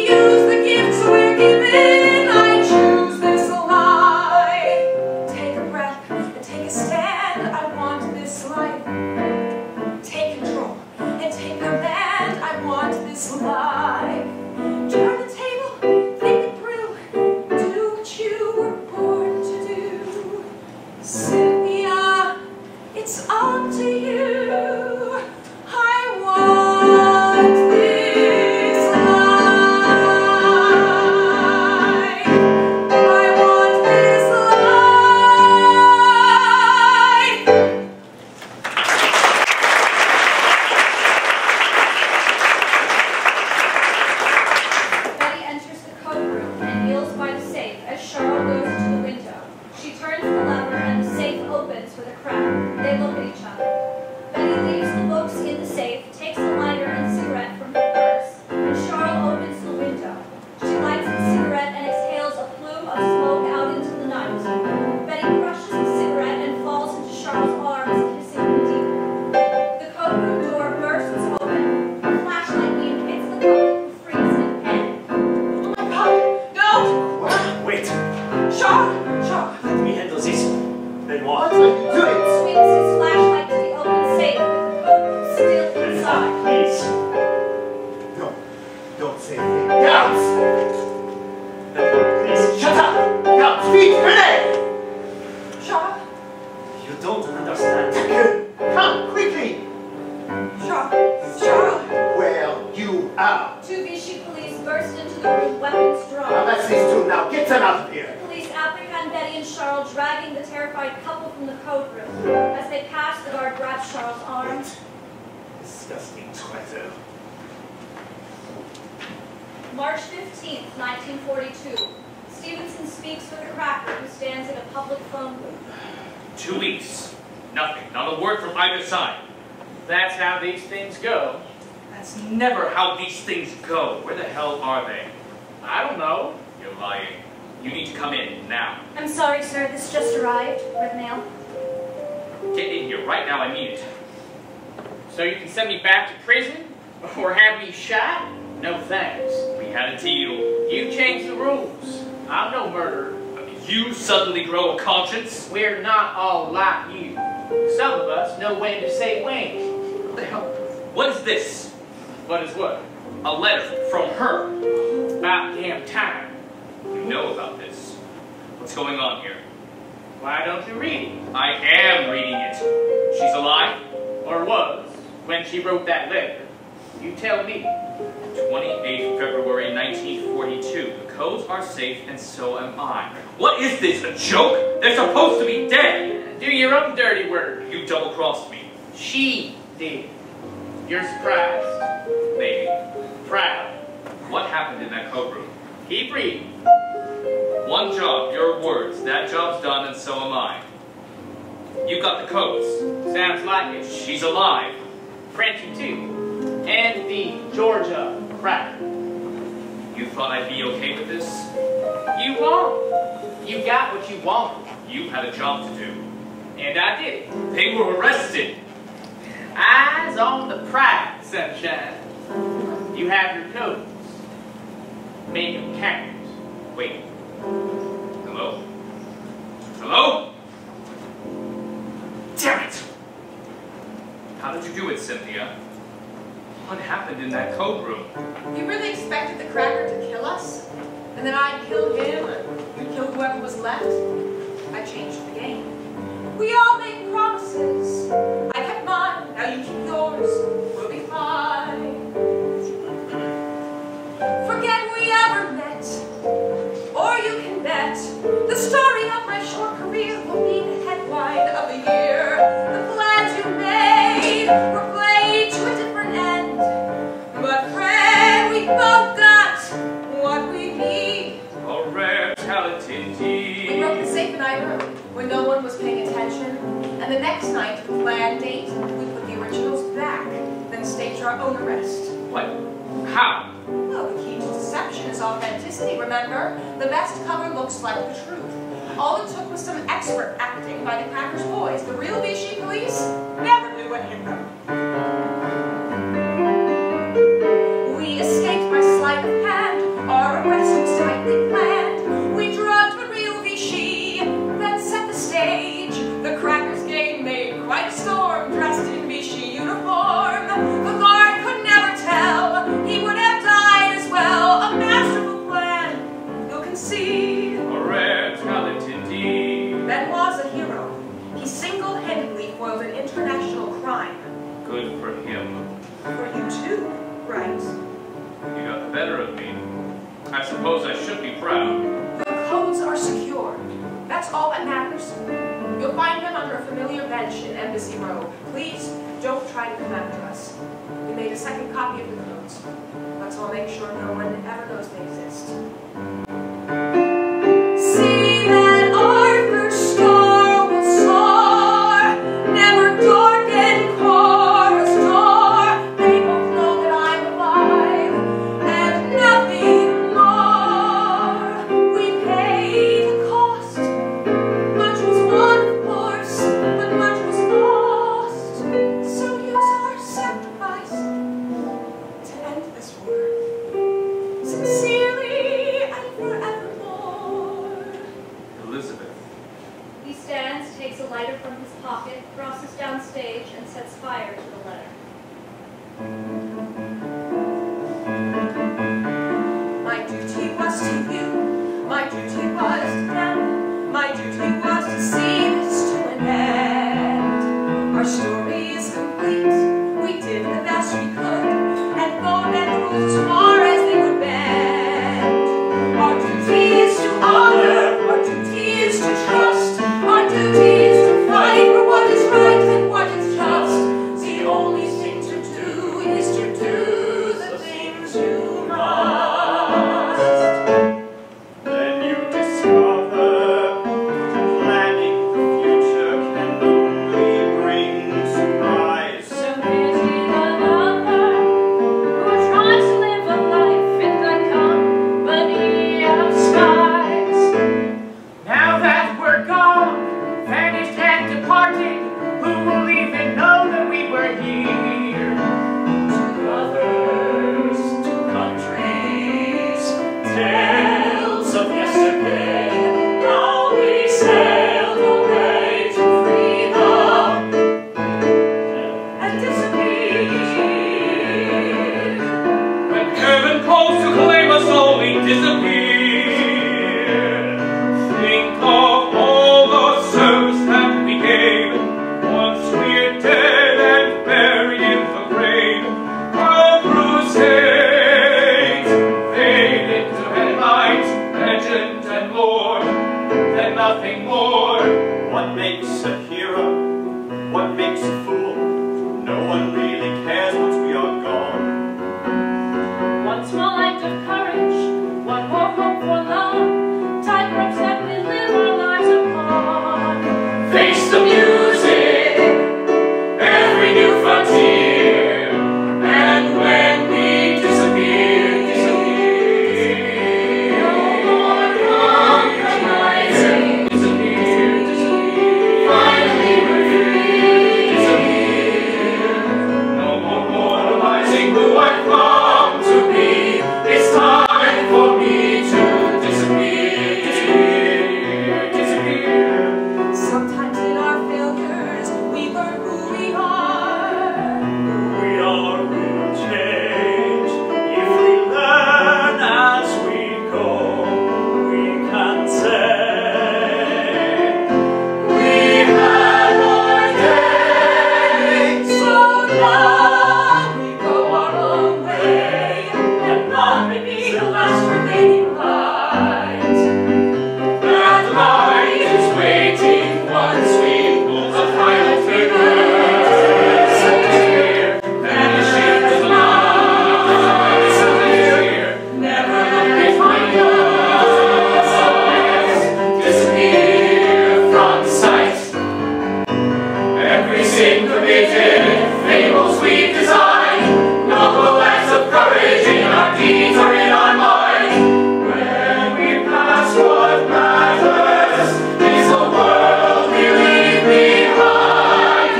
How? Two Vichy police burst into the room, weapons drawn. Now that's these two now. Get them out of here. Police apprehend Betty and Charles, dragging the terrified couple from the code room. As they pass, the guard grabs Charles' arm. Disgusting tweto. March 15th, 1942. Stevenson speaks with a cracker who stands in a public phone booth. 2 weeks. Nothing. Not a word from either side. That's how these things go. That's never how these things go. Where the hell are they? I don't know. You're lying. You need to come in now. I'm sorry, sir. This just arrived with mail. Get in here right now. I need it. So you can send me back to prison? Or have me shot? No thanks. We had a deal. You changed the rules. I'm no murderer. You suddenly grow a conscience? We're not all like you. Some of us know when to say when. What the hell? What is this? What is what? A letter from her. About damn time. You know about this. What's going on here? Why don't you read it? I am reading it. She's alive? Or was, when she wrote that letter. You tell me. 28th February 1942. The codes are safe and so am I. What is this, a joke? They're supposed to be dead. Do your own dirty work. You double-crossed me. She did. You're surprised. Maybe. Proud. What happened in that code room? Keep reading. One job, your words. That job's done and so am I. You got the codes. Sounds like it. She's alive. Frenchy too. And the Georgia cracker. You thought I'd be okay with this? You won. You got what you wanted. You had a job to do. And I did it. They were arrested. Eyes on the prize, sunshine. You have your codes. Make them count. Wait. Hello? Hello? Damn it! How did you do it, Cynthia? What happened in that code room? You really expected the cracker to kill us? And then I'd kill him, and you'd kill whoever was left? I changed the game. We all made promises. I kept mine, now you keep yours. We'll be fine. Forget we ever met, or you can bet the story of my short career will be the headline of the year. The plans you made were played to a different end, but friend, we both got what we need. A rare talent indeed. We broke the safe in I room when no one was paying attention, and the next night, the planned date, we put the originals back, then staged our own arrest. What? How? Well, the key to deception is authenticity, remember? The best cover looks like the truth. All it took was some expert acting by the Crackers boys. The real Vichy police never knew what hit them. We escaped by sleight of hand. Our arrest was tightly planned. We drugged the real Vichy, then set the stage. The Crackers game made quite a storm, dressed in Vichy uniform. The guard could never tell. He would have died as well. A masterful plan, you'll concede. A rare talent indeed. Ben was a hero. He single-handedly foiled an international crime. Good for him. For you too, right? You got the better of me. I suppose I should be proud. The codes are secure. That's all that matters. You'll find them under a familiar bench in Embassy Row. Please don't try to come after us. We made a second copy of the codes. Let's all make sure no one ever knows they exist. See that Arthur's star will soar, never darken Cora's door. They both know that I'm alive, and nothing more. We paid the cost. Much was won, of course, but much was lost. So use our sacrifice to end this war. Sincerely and forevermore. one really cares once we are gone. One small act of courage, one more hope for love, tightropes that we live our lives upon. Face the music, every new frontier, and when we disappear, no more compromising, disappear, finally we're free, disappear, no more moralizing who I've come to be, it's time for me to disappear, disappear. Sometimes in our failures, we learn who we are. We are will change. If we learn as we go, we can say we had our day. So now we go our own way, and not be the last remaining light. That light is waiting once we pull the final trigger. Disappear, vanishing the light. Disappear, never look behind us. Disappear from sight. Every sin committed, fables we design, noble acts of courage in our deeds or in our mind. When we pass, what matters is the world we leave behind.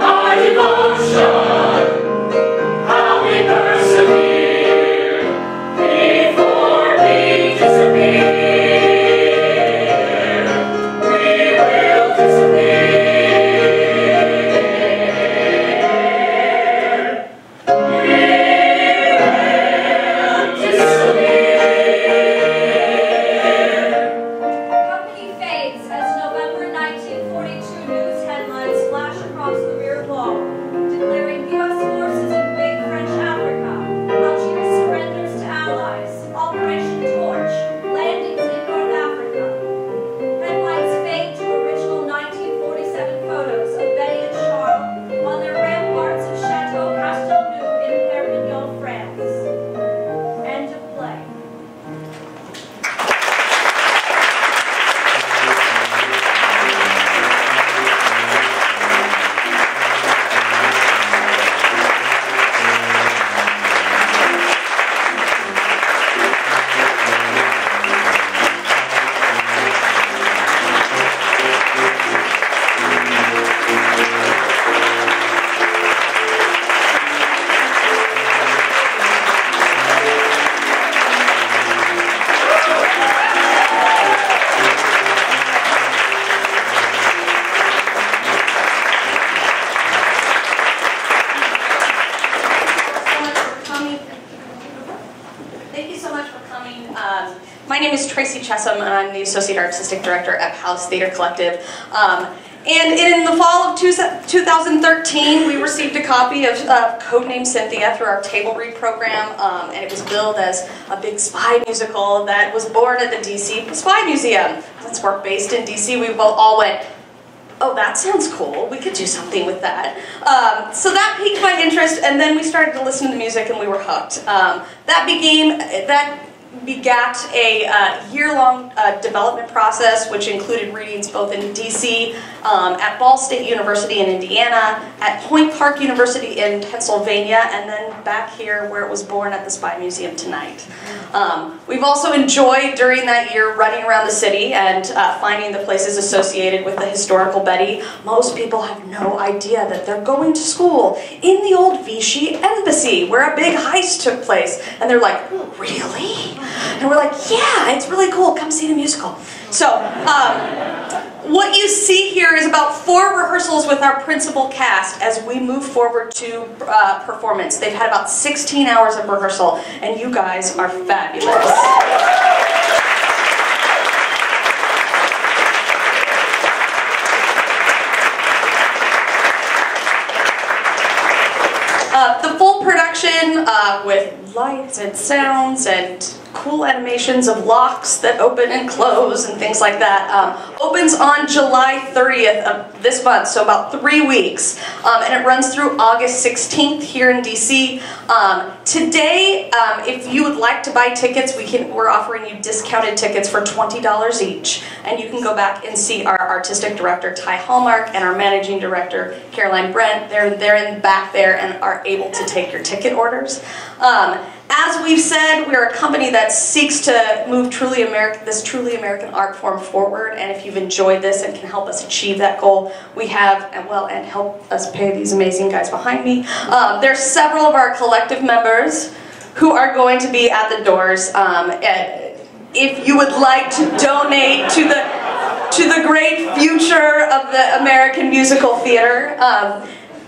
Our devotion, how we persevere before we disappear. We will disappear. Company fades as November 1942 news headlines flash across the rear wall, declaring U.S. forces invade French Africa, Algeria surrenders to allies, Operation Torch, landings in North Africa. Headlines fade to original 1947 photos of Betty and Charles on their ramparts of Chateau Castelnau in Perpignan, France. End of play. Thank you so much for coming. My name is Tracy Chessum, and I'm the Associate Artistic Director at Pallas Theatre Collective. And in the fall of 2013, we received a copy of Codename Cynthia through our table read program, and it was billed as a big spy musical that was born at the DC Spy Museum. Since we're based in DC, we both all went, oh, that sounds cool. We could do something with that. So that piqued my interest, and then we started to listen to the music, and we were hooked. That begat a year-long development process, which included readings both in DC, at Ball State University in Indiana, at Point Park University in Pennsylvania, and then back here where it was born at the Spy Museum tonight. We've also enjoyed during that year running around the city and finding the places associated with the historical Betty. Most people have no idea that they're going to school in the old Vichy embassy where a big heist took place. And they're like, really? And we're like, yeah, it's really cool. Come see the musical. So what you see here is about 4 rehearsals with our principal cast as we move forward to performance. They've had about 16 hours of rehearsal, and you guys are fabulous. The full production with lights and sounds and cool animations of locks that open and close and things like that. Opens on July 30th of this month, so about 3 weeks. And it runs through August 16th here in DC. Today, if you would like to buy tickets, we're offering you discounted tickets for $20 each. And you can go back and see our artistic director, Ty Hallmark, and our managing director, Caroline Brent. They're in the back there and are able to take your ticket orders. As we've said, we're a company that seeks to move this truly American art form forward, and if you've enjoyed this and can help us achieve that goal, we have, and help us pay these amazing guys behind me. There's several of our collective members who are going to be at the doors. If you would like to donate to the great future of the American musical theater,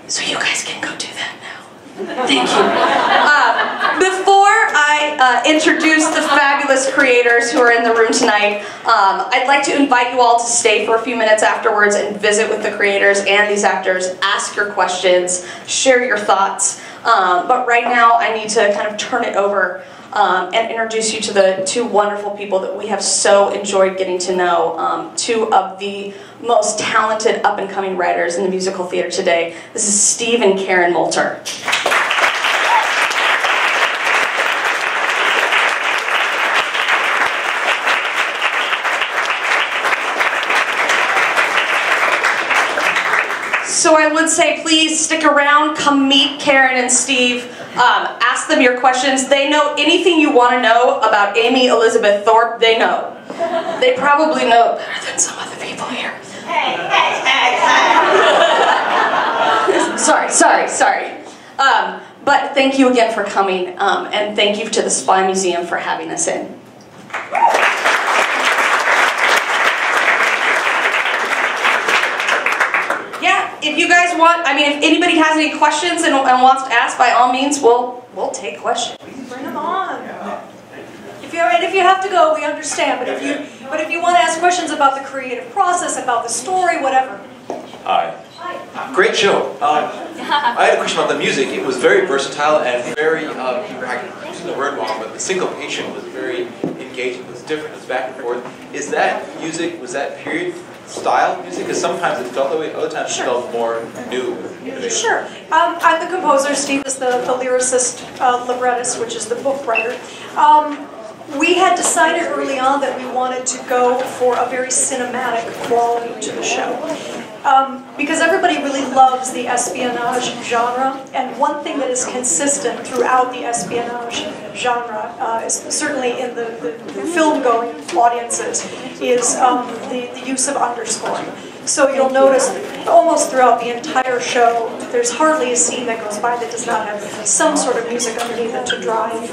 so you guys can go do that now. Thank you. Before I introduce the fabulous creators who are in the room tonight, I'd like to invite you all to stay for a few minutes afterwards and visit with the creators and these actors, ask your questions, share your thoughts. But right now I need to kind of turn it over and introduce you to the two wonderful people that we have so enjoyed getting to know, two of the most talented up-and-coming writers in the musical theater today. This is Steve and Karen Moulter. So I would say please stick around, come meet Karen and Steve, ask them your questions. They know anything you want to know about Amy Elizabeth Thorpe, they know. They probably know better than some other people here. Hey. Sorry. But thank you again for coming, and thank you to the Spy Museum for having us in. If you guys want, if anybody has any questions and wants to ask, by all means, we'll take questions. Bring them on. If you have to go, we understand. But if you want to ask questions about the creative process, about the story, whatever. Hi. Great show. I had a question about the music. It was very versatile and very, I'm using the word wrong, but the syncopation was very engaging. It was different. It was back and forth. Is that music, was that period style music? Because sometimes it felt that way, other times it felt more new. Sure. I'm the composer. Steve is the lyricist, librettist, which is the book writer. We had decided early on that we wanted to go for a very cinematic quality to the show. Because everybody really loves the espionage genre, and one thing that is consistent throughout the espionage genre, is certainly in the film-going audiences, is the use of underscoring. So you'll notice almost throughout the entire show, there's hardly a scene that goes by that does not have some sort of music underneath it to drive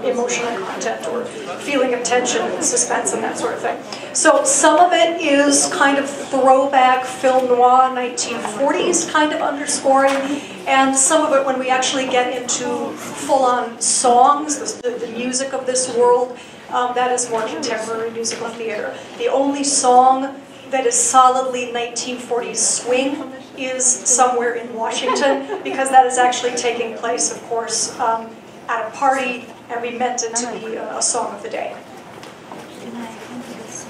emotional content or feeling of tension and suspense and that sort of thing. So some of it is kind of throwback film noir 1940s kind of underscoring, and some of it, when we actually get into full-on songs, the music of this world, that is more contemporary musical theater. The only song that is solidly 1940s swing is Somewhere in Washington, because that is actually taking place, of course, at a party, and we meant it to be a song of the day.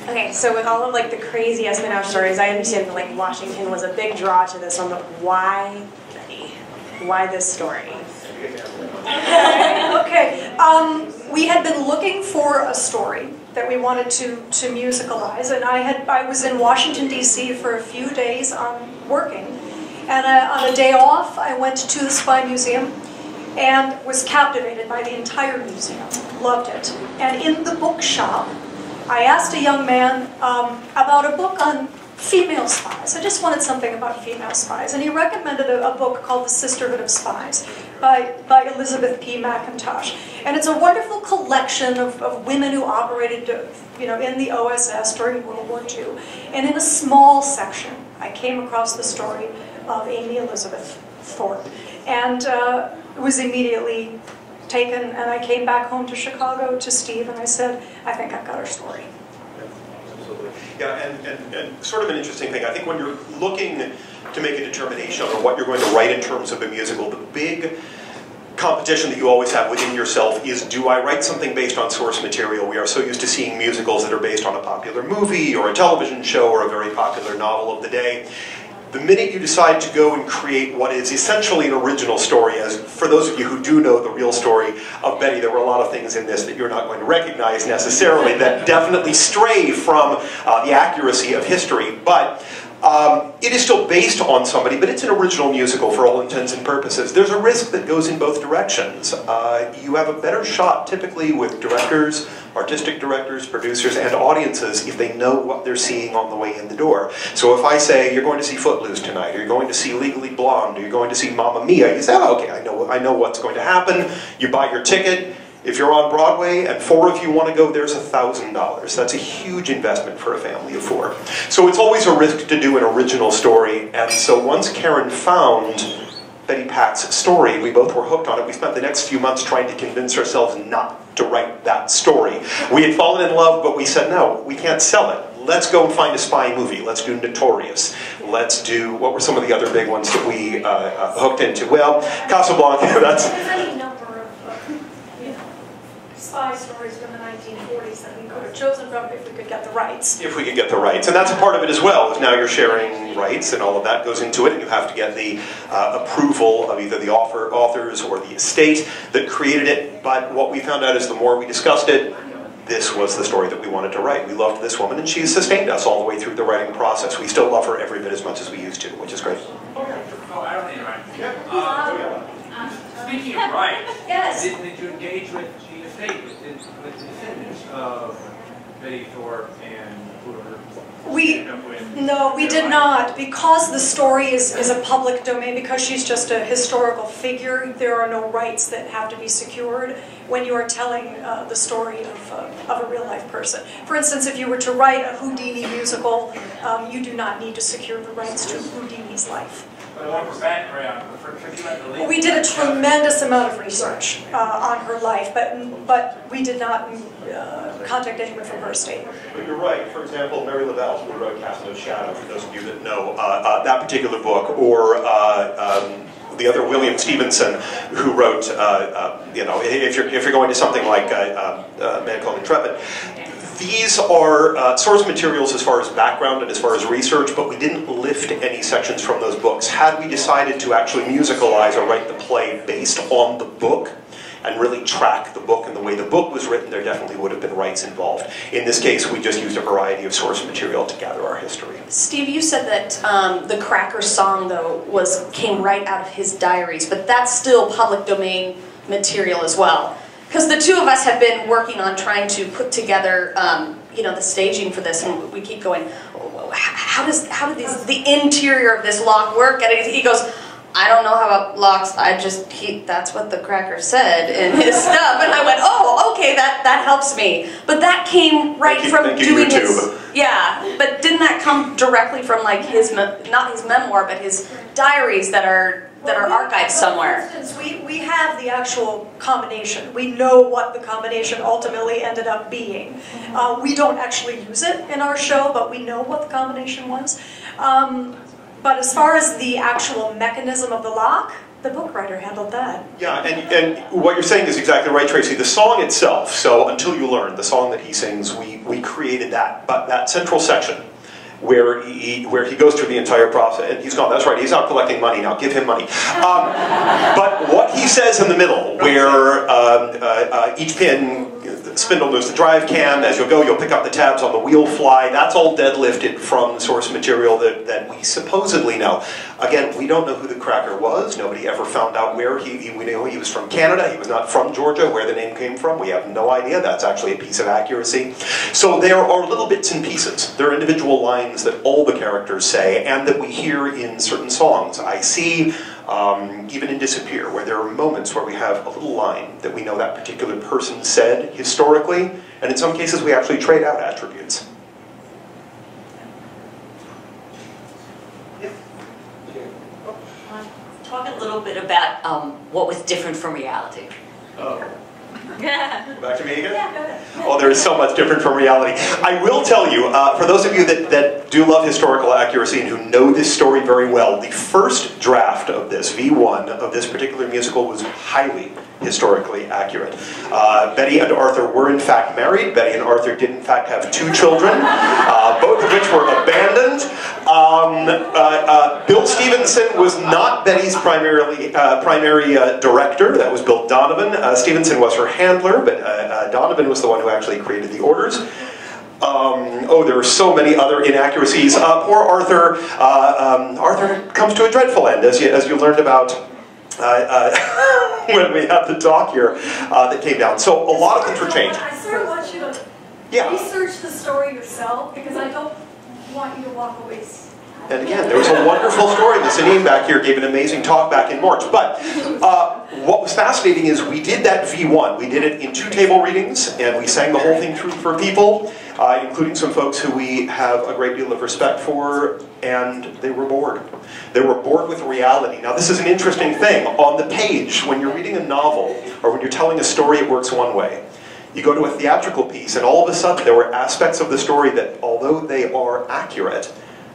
Okay, so with all of the crazy espionage stories, I understand that Washington was a big draw to this one, but why Betty? Why this story? Okay. We had been looking for a story that we wanted to musicalize, and I was in Washington, D.C. for a few days working, and on a day off I went to the Spy Museum and was captivated by the entire museum, loved it. And in the bookshop I asked a young man about a book on female spies. I just wanted something about female spies, and he recommended a book called The Sisterhood of Spies by Elizabeth P. McIntosh. And it's a wonderful collection of women who operated in the OSS during World War II. And in a small section, I came across the story of Amy Elizabeth Thorpe, and was immediately taken, and I came back home to Chicago to Steve, and I said, I think I've got our story. Yeah, and sort of an interesting thing, I think when you're looking to make a determination on what you're going to write in terms of a musical, the big competition that you always have within yourself is, do I write something based on source material? We are so used to seeing musicals that are based on a popular movie or a television show or a very popular novel of the day. The minute you decide to go and create what is essentially an original story, as for those of you who do know the real story of Betty, there were a lot of things in this that you're not going to recognize necessarily that definitely stray from the accuracy of history, but it is still based on somebody, but it's an original musical for all intents and purposes. There's a risk that goes in both directions. You have a better shot typically with directors, artistic directors, producers, and audiences if they know what they're seeing on the way in the door. So if I say, you're going to see Footloose tonight, or you're going to see Legally Blonde, or you're going to see Mamma Mia, you say, oh, okay, I know what's going to happen. You buy your ticket. If you're on Broadway and 4 of you want to go, there's $1,000. That's a huge investment for a family of 4. So it's always a risk to do an original story, and so once Karen found Betty Pat's story, we both were hooked on it. We spent the next few months trying to convince ourselves not to write that story. We had fallen in love, but we said, no, we can't sell it. Let's go and find a spy movie. Let's do Notorious. Let's do, what were some of the other big ones that we hooked into? Well, Casablanca, that's... Spy stories from the 1940s that we could have chosen from if we could get the rights. If we could get the rights. And that's a part of it as well, is now you're sharing rights and all of that goes into it, and you have to get the approval of either the authors or the estate that created it. But what we found out is the more we discussed it, this was the story that we wanted to write. We loved this woman, and she has sustained us all the way through the writing process. We still love her every bit as much as we used to, which is great. Oh, I don't need to write. Speaking of rights, yes. Did you engage with the estate, with the descendants of Betty Thorpe and whoever? No, we did not. Because the story is a public domain, because she's just a historical figure, there are no rights that have to be secured when you are telling the story of a real-life person. For instance, if you were to write a Houdini musical, you do not need to secure the rights to Houdini's life. We did a tremendous amount of research on her life, but we did not contact anyone from her estate. But you're right. For example, Mary Lavelle, who wrote Cast No Shadow, for those of you that know that particular book, or the other William Stevenson, who wrote, you know, if you're going to something like a Man Called Intrepid. These are source materials as far as background and as far as research, but we didn't lift any sections from those books. Had we decided to actually musicalize or write the play based on the book and really track the book and the way the book was written, there definitely would have been rights involved. In this case, we just used a variety of source material to gather our history. Steve, you said that the Cracker song, though, came right out of his diaries, but that's still public domain material as well. Because the two of us have been working on trying to put together, you know, the staging for this, and we keep going, how did the interior of this lock work? And he goes, I don't know how it locks. That's what the Cracker said in his stuff. And I went, oh, okay, that helps me. But that came right from doing his. Yeah, but didn't that come directly from like not his memoir, but his diaries that are archived somewhere? For instance, we have the actual combination. We know what the combination ultimately ended up being. We don't actually use it in our show, but we know what the combination was. But as far as the actual mechanism of the lock, the book writer handled that. Yeah, and what you're saying is exactly right, Tracy. The song itself, so Until You Learn, the song that he sings, we created that. But that central section, where he goes through the entire process, and he's gone, that's right, he's out collecting money now, give him money. But what he says in the middle, where each pin, the spindle moves the drive cam, as you'll go, you'll pick up the tabs on the wheel fly, that's all deadlifted from source material that we supposedly know. Again, we don't know who the Cracker was, nobody ever found out where we knew he was from Canada, he was not from Georgia, where the name came from, we have no idea, that's actually a piece of accuracy. So there are little bits and pieces, there are individual lines that all the characters say, and that we hear in certain songs. I see, even in Disappear, where there are moments where we have a little line that we know that particular person said historically, and in some cases we actually trade out attributes. Talk a little bit about what was different from reality. Oh. Back to me again? Yeah, go ahead. Oh, there is so much different from reality. I will tell you, for those of you that do love historical accuracy and who know this story very well, the first draft of this, V1, of this particular musical was highly historically accurate. Betty and Arthur were in fact married. Betty and Arthur did in fact have 2 children, both of which were abandoned. Bill Stevenson was not Betty's primary director. That was Bill Donovan. Stevenson was her handler, but Donovan was the one who actually created the orders. Oh, there are so many other inaccuracies. Poor Arthur. Arthur comes to a dreadful end, as you learned about when we have the talk here that came down. So a lot of things were changed. I sort of want you to research the story yourself, because I don't want you to walk away. And again, there was a wonderful story. The Janine back here gave an amazing talk back in March. But what was fascinating is we did that V1. We did it in 2 table readings, and we sang the whole thing through for people, including some folks who we have a great deal of respect for, and they were bored. They were bored with reality. Now, this is an interesting thing. On the page, when you're reading a novel, or when you're telling a story, it works one way. You go to a theatrical piece, and all of a sudden there were aspects of the story that, although they are accurate,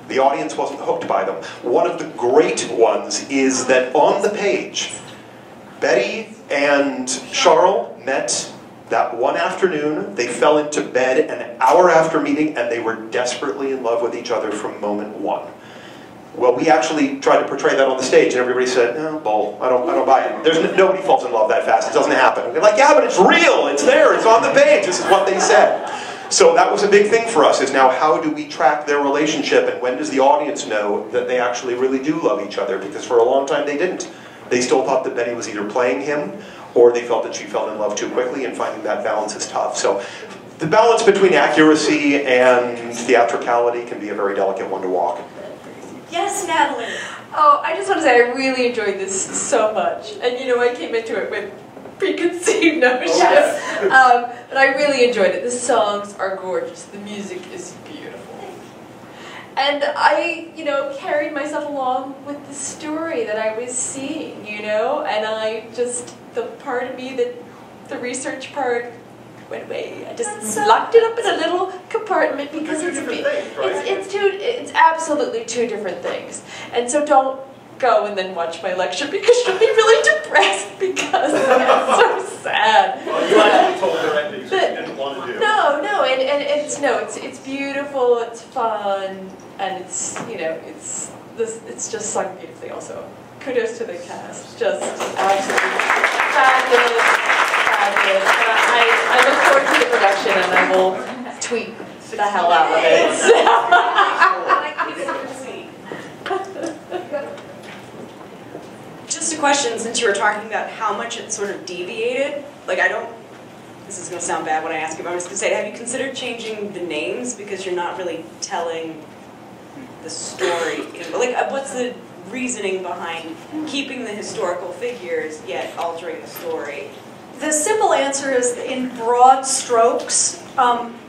the audience wasn't hooked by them. One of the great ones is that on the page, Betty and Charles met that one afternoon. They fell into bed an hour after meeting, and they were desperately in love with each other from moment 1. Well, we actually tried to portray that on the stage, and everybody said, "No, bull. I don't buy it. Nobody falls in love that fast. It doesn't happen." We're like, "Yeah, but it's real. It's there. It's on the page. This is what they said." So that was a big thing for us, is now how do we track their relationship, and when does the audience know that they actually really do love each other? Because for a long time they didn't. They still thought that Betty was either playing him, or they felt that she fell in love too quickly, and finding that balance is tough. So the balance between accuracy and theatricality can be a very delicate one to walk. Yes, Natalie. Oh, I just want to say I really enjoyed this so much. And you know, I came into it with preconceived notions. But I really enjoyed it. The songs are gorgeous. The music is beautiful. And I, you know, carried myself along with the story that I was seeing, you know, and I just, the part of me that, the research part went away. I just locked it up in a little compartment because it's absolutely 2 different things. And so don't go and then watch my lecture, because you'll be really depressed because it's so sad. Well, you actually told her endings you didn't want to do. No, it's beautiful, it's fun, and it's, you know, it's just sung beautifully also. Kudos to the cast, just absolutely fabulous. I look forward to the production, and I will tweet the hell out of it. Just a question, since you were talking about how much it sort of deviated, like this is going to sound bad when I ask you, but I'm just going to say, have you considered changing the names because you're not really telling the story? You know, like, what's the reasoning behind keeping the historical figures yet altering the story? The simple answer is, in broad strokes,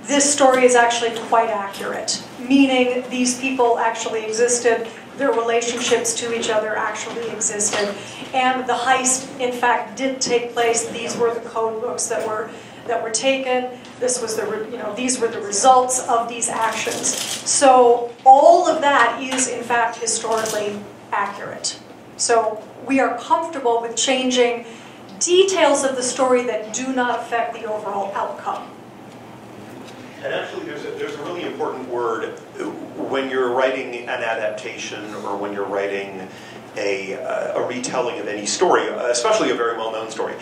this story is actually quite accurate, meaning these people actually existed, their relationships to each other actually existed, and the heist, in fact, did take place. These were the code books that were taken. This was these were the results of these actions. So all of that is, in fact, historically accurate. So we are comfortable with changing details of the story that do not affect the overall outcome. And actually, there's a really important word when you're writing an adaptation, or when you're writing a retelling of any story, especially a very well-known story.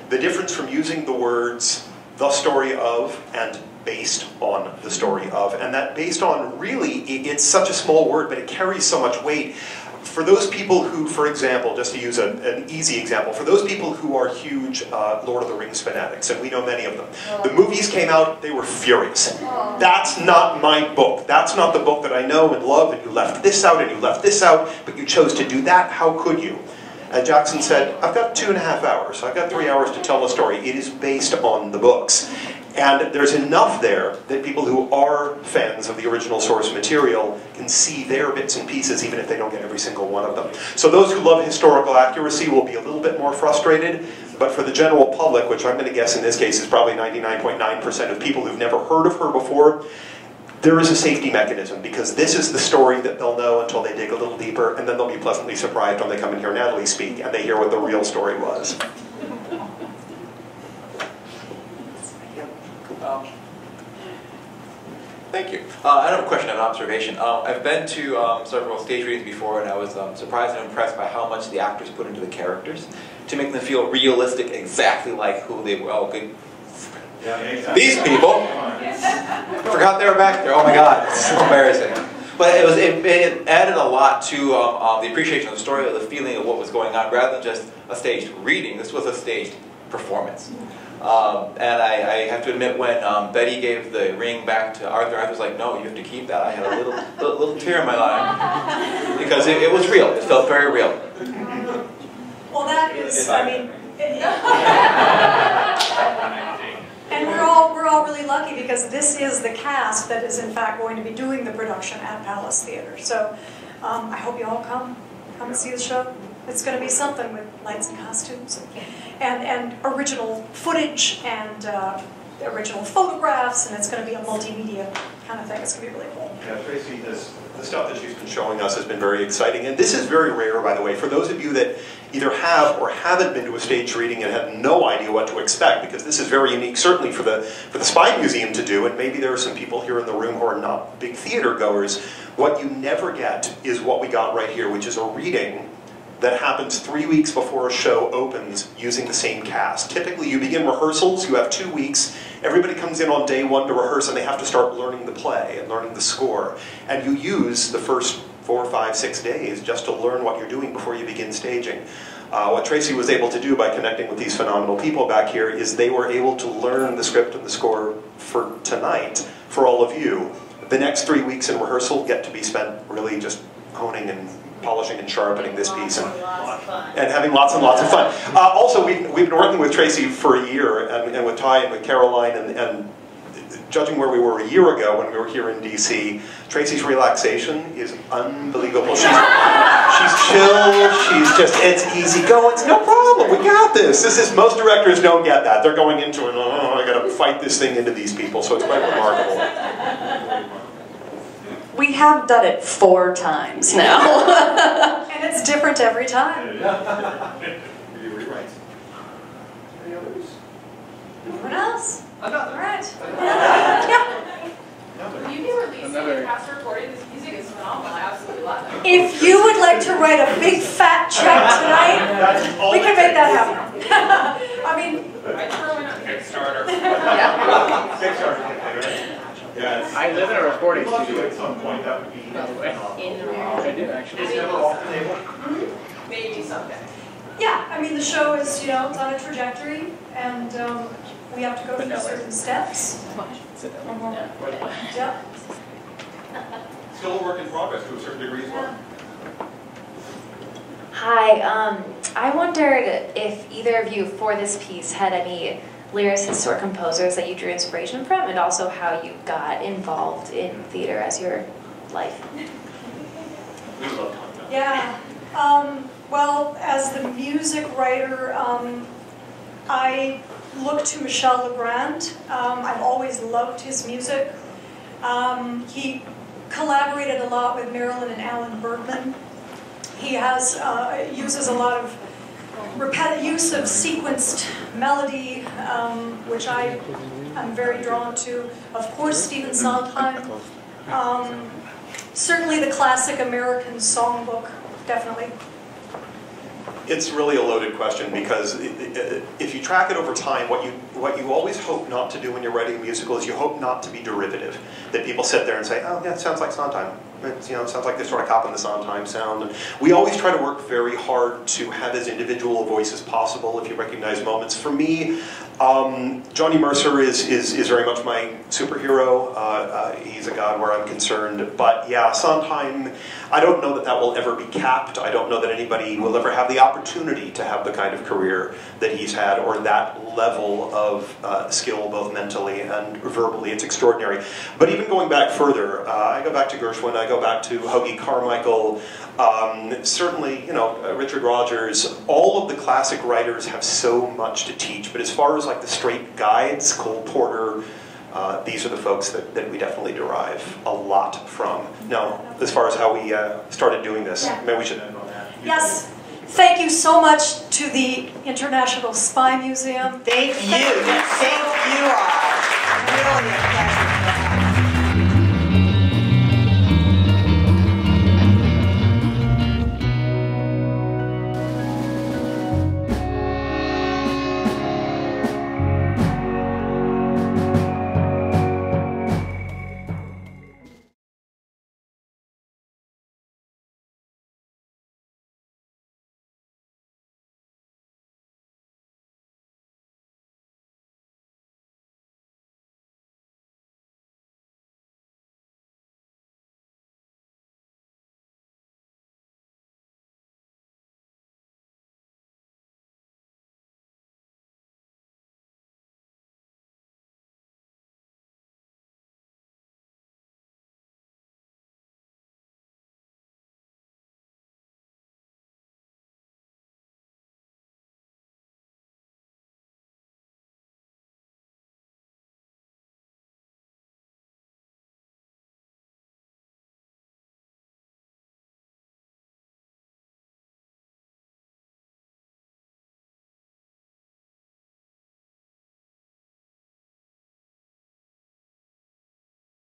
The difference from using the words "the story of" and "based on the story of," and that "based on," really, it's such a small word, but it carries so much weight. For those people who, for example, just to use an easy example, for those people who are huge Lord of the Rings fanatics, and we know many of them, the movies came out, they were furious. That's not my book. That's not the book that I know and love, and you left this out, and you left this out, but you chose to do that. How could you? And Jackson said, I've got 2.5 hours. I've got 3 hours to tell a story. It is based on the books. And there's enough there that people who are fans of the original source material can see their bits and pieces, even if they don't get every single one of them. So those who love historical accuracy will be a little bit more frustrated. But for the general public, which I'm going to guess in this case is probably 99.9% of people who've never heard of her before, there is a safety mechanism, because this is the story that they'll know until they dig a little deeper, and then they'll be pleasantly surprised when they come and hear Natalie speak, and they hear what the real story was. Thank you. I have a question, an observation. I've been to several stage readings before, and I was surprised and impressed by how much the actors put into the characters to make them feel realistic, exactly like who they were. Oh, good. Yeah, exactly. These people! Forgot they were back there. Oh my God, it's so embarrassing. But it added a lot to the appreciation of the story, of the feeling of what was going on, rather than just a staged reading. This was a staged performance. And I have to admit, when Betty gave the ring back to Arthur, I was like, no, you have to keep that. I had a little tear in my eye. Because it was real. It felt very real. Well, that is, I mean... And we're all really lucky, because this is the cast that is in fact going to be doing the production at Pallas Theatre. So I hope you all come and see the show. It's going to be something with lights and costumes and original footage and original photographs, and it's going to be a multimedia kind of thing. It's going to be really cool. Yeah, Tracy, the stuff that she's been showing us has been very exciting, and this is very rare, by the way. For those of you that either have or haven't been to a stage reading and have no idea what to expect, because this is very unique, certainly for the Spy Museum to do, and maybe there are some people here in the room who are not big theater goers. What you never get is what we got right here, which is a reading that happens 3 weeks before a show opens using the same cast. Typically, you begin rehearsals, you have 2 weeks, everybody comes in on day one to rehearse, and they have to start learning the play and learning the score. And you use the first 4, 5, 6 days just to learn what you're doing before you begin staging. What Tracy was able to do by connecting with these phenomenal people back here is they were able to learn the script and the score for tonight, for all of you. The next 3 weeks in rehearsal get to be spent really just honing and polishing and sharpening this piece and having lots and lots of fun. Also, we've been working with Tracy for a year, and with Ty and with Caroline, and judging where we were a year ago when we were here in DC, Tracy's relaxation is unbelievable. She's chill, it's easy going, it's no problem, we got this. Most directors don't get that. They're going into it, oh, I gotta fight this thing into these people, so it's quite remarkable. We have done it 4 times now. And it's different every time. Any rewrites? Any others? Anyone else? All right. Yeah. Will you be releasing your past recording? This music is phenomenal. I absolutely love it. If you would like to write a big fat check tonight, we can make that happen. I mean... Kickstarter. Kickstarter. Yes. I live in a recording studio. At some point, that would be. By the way. I do actually. Is it ever off the table? Maybe someday. Yeah, I mean the show is, it's on a trajectory, and we have to go through certain steps. Yeah. Still a work in progress to a certain degree as well. Hi, I wondered if either of you for this piece had any lyricists or composers that you drew inspiration from, and also how you got involved in theater as your life. We love talking about Yeah. Well, as the music writer, I look to Michel Legrand. I've always loved his music. He collaborated a lot with Marilyn and Alan Bergman. He has uses a lot of use of sequenced melody, which I'm very drawn to. Of course, Stephen Sondheim. Certainly the classic American songbook, definitely. It's really a loaded question, because if you track it over time, what you always hope not to do when you're writing a musical is you hope not to be derivative. That people sit there and say, oh yeah, it sounds like Sondheim. It sounds like they're sort of copying the Sondheim sound. And we always try to work very hard to have as individual a voice as possible if you recognize moments. For me, Johnny Mercer is very much my superhero. He's a god where I'm concerned. But yeah, Sondheim, I don't know that will ever be capped. I don't know that anybody will ever have the opportunity to have the kind of career that he's had, or that level of skill, both mentally and verbally. It's extraordinary. But even going back further, I go back to Gershwin, I go back to Hoagie Carmichael, certainly, you know, Richard Rogers, all of the classic writers have so much to teach, but as far as like the straight guides, Cole Porter, these are the folks that we definitely derive a lot from. Now, as far as how we started doing this, maybe we should end on that. Yes. Thank you so much to the International Spy Museum. Thank you. Thank you all. Really a pleasure.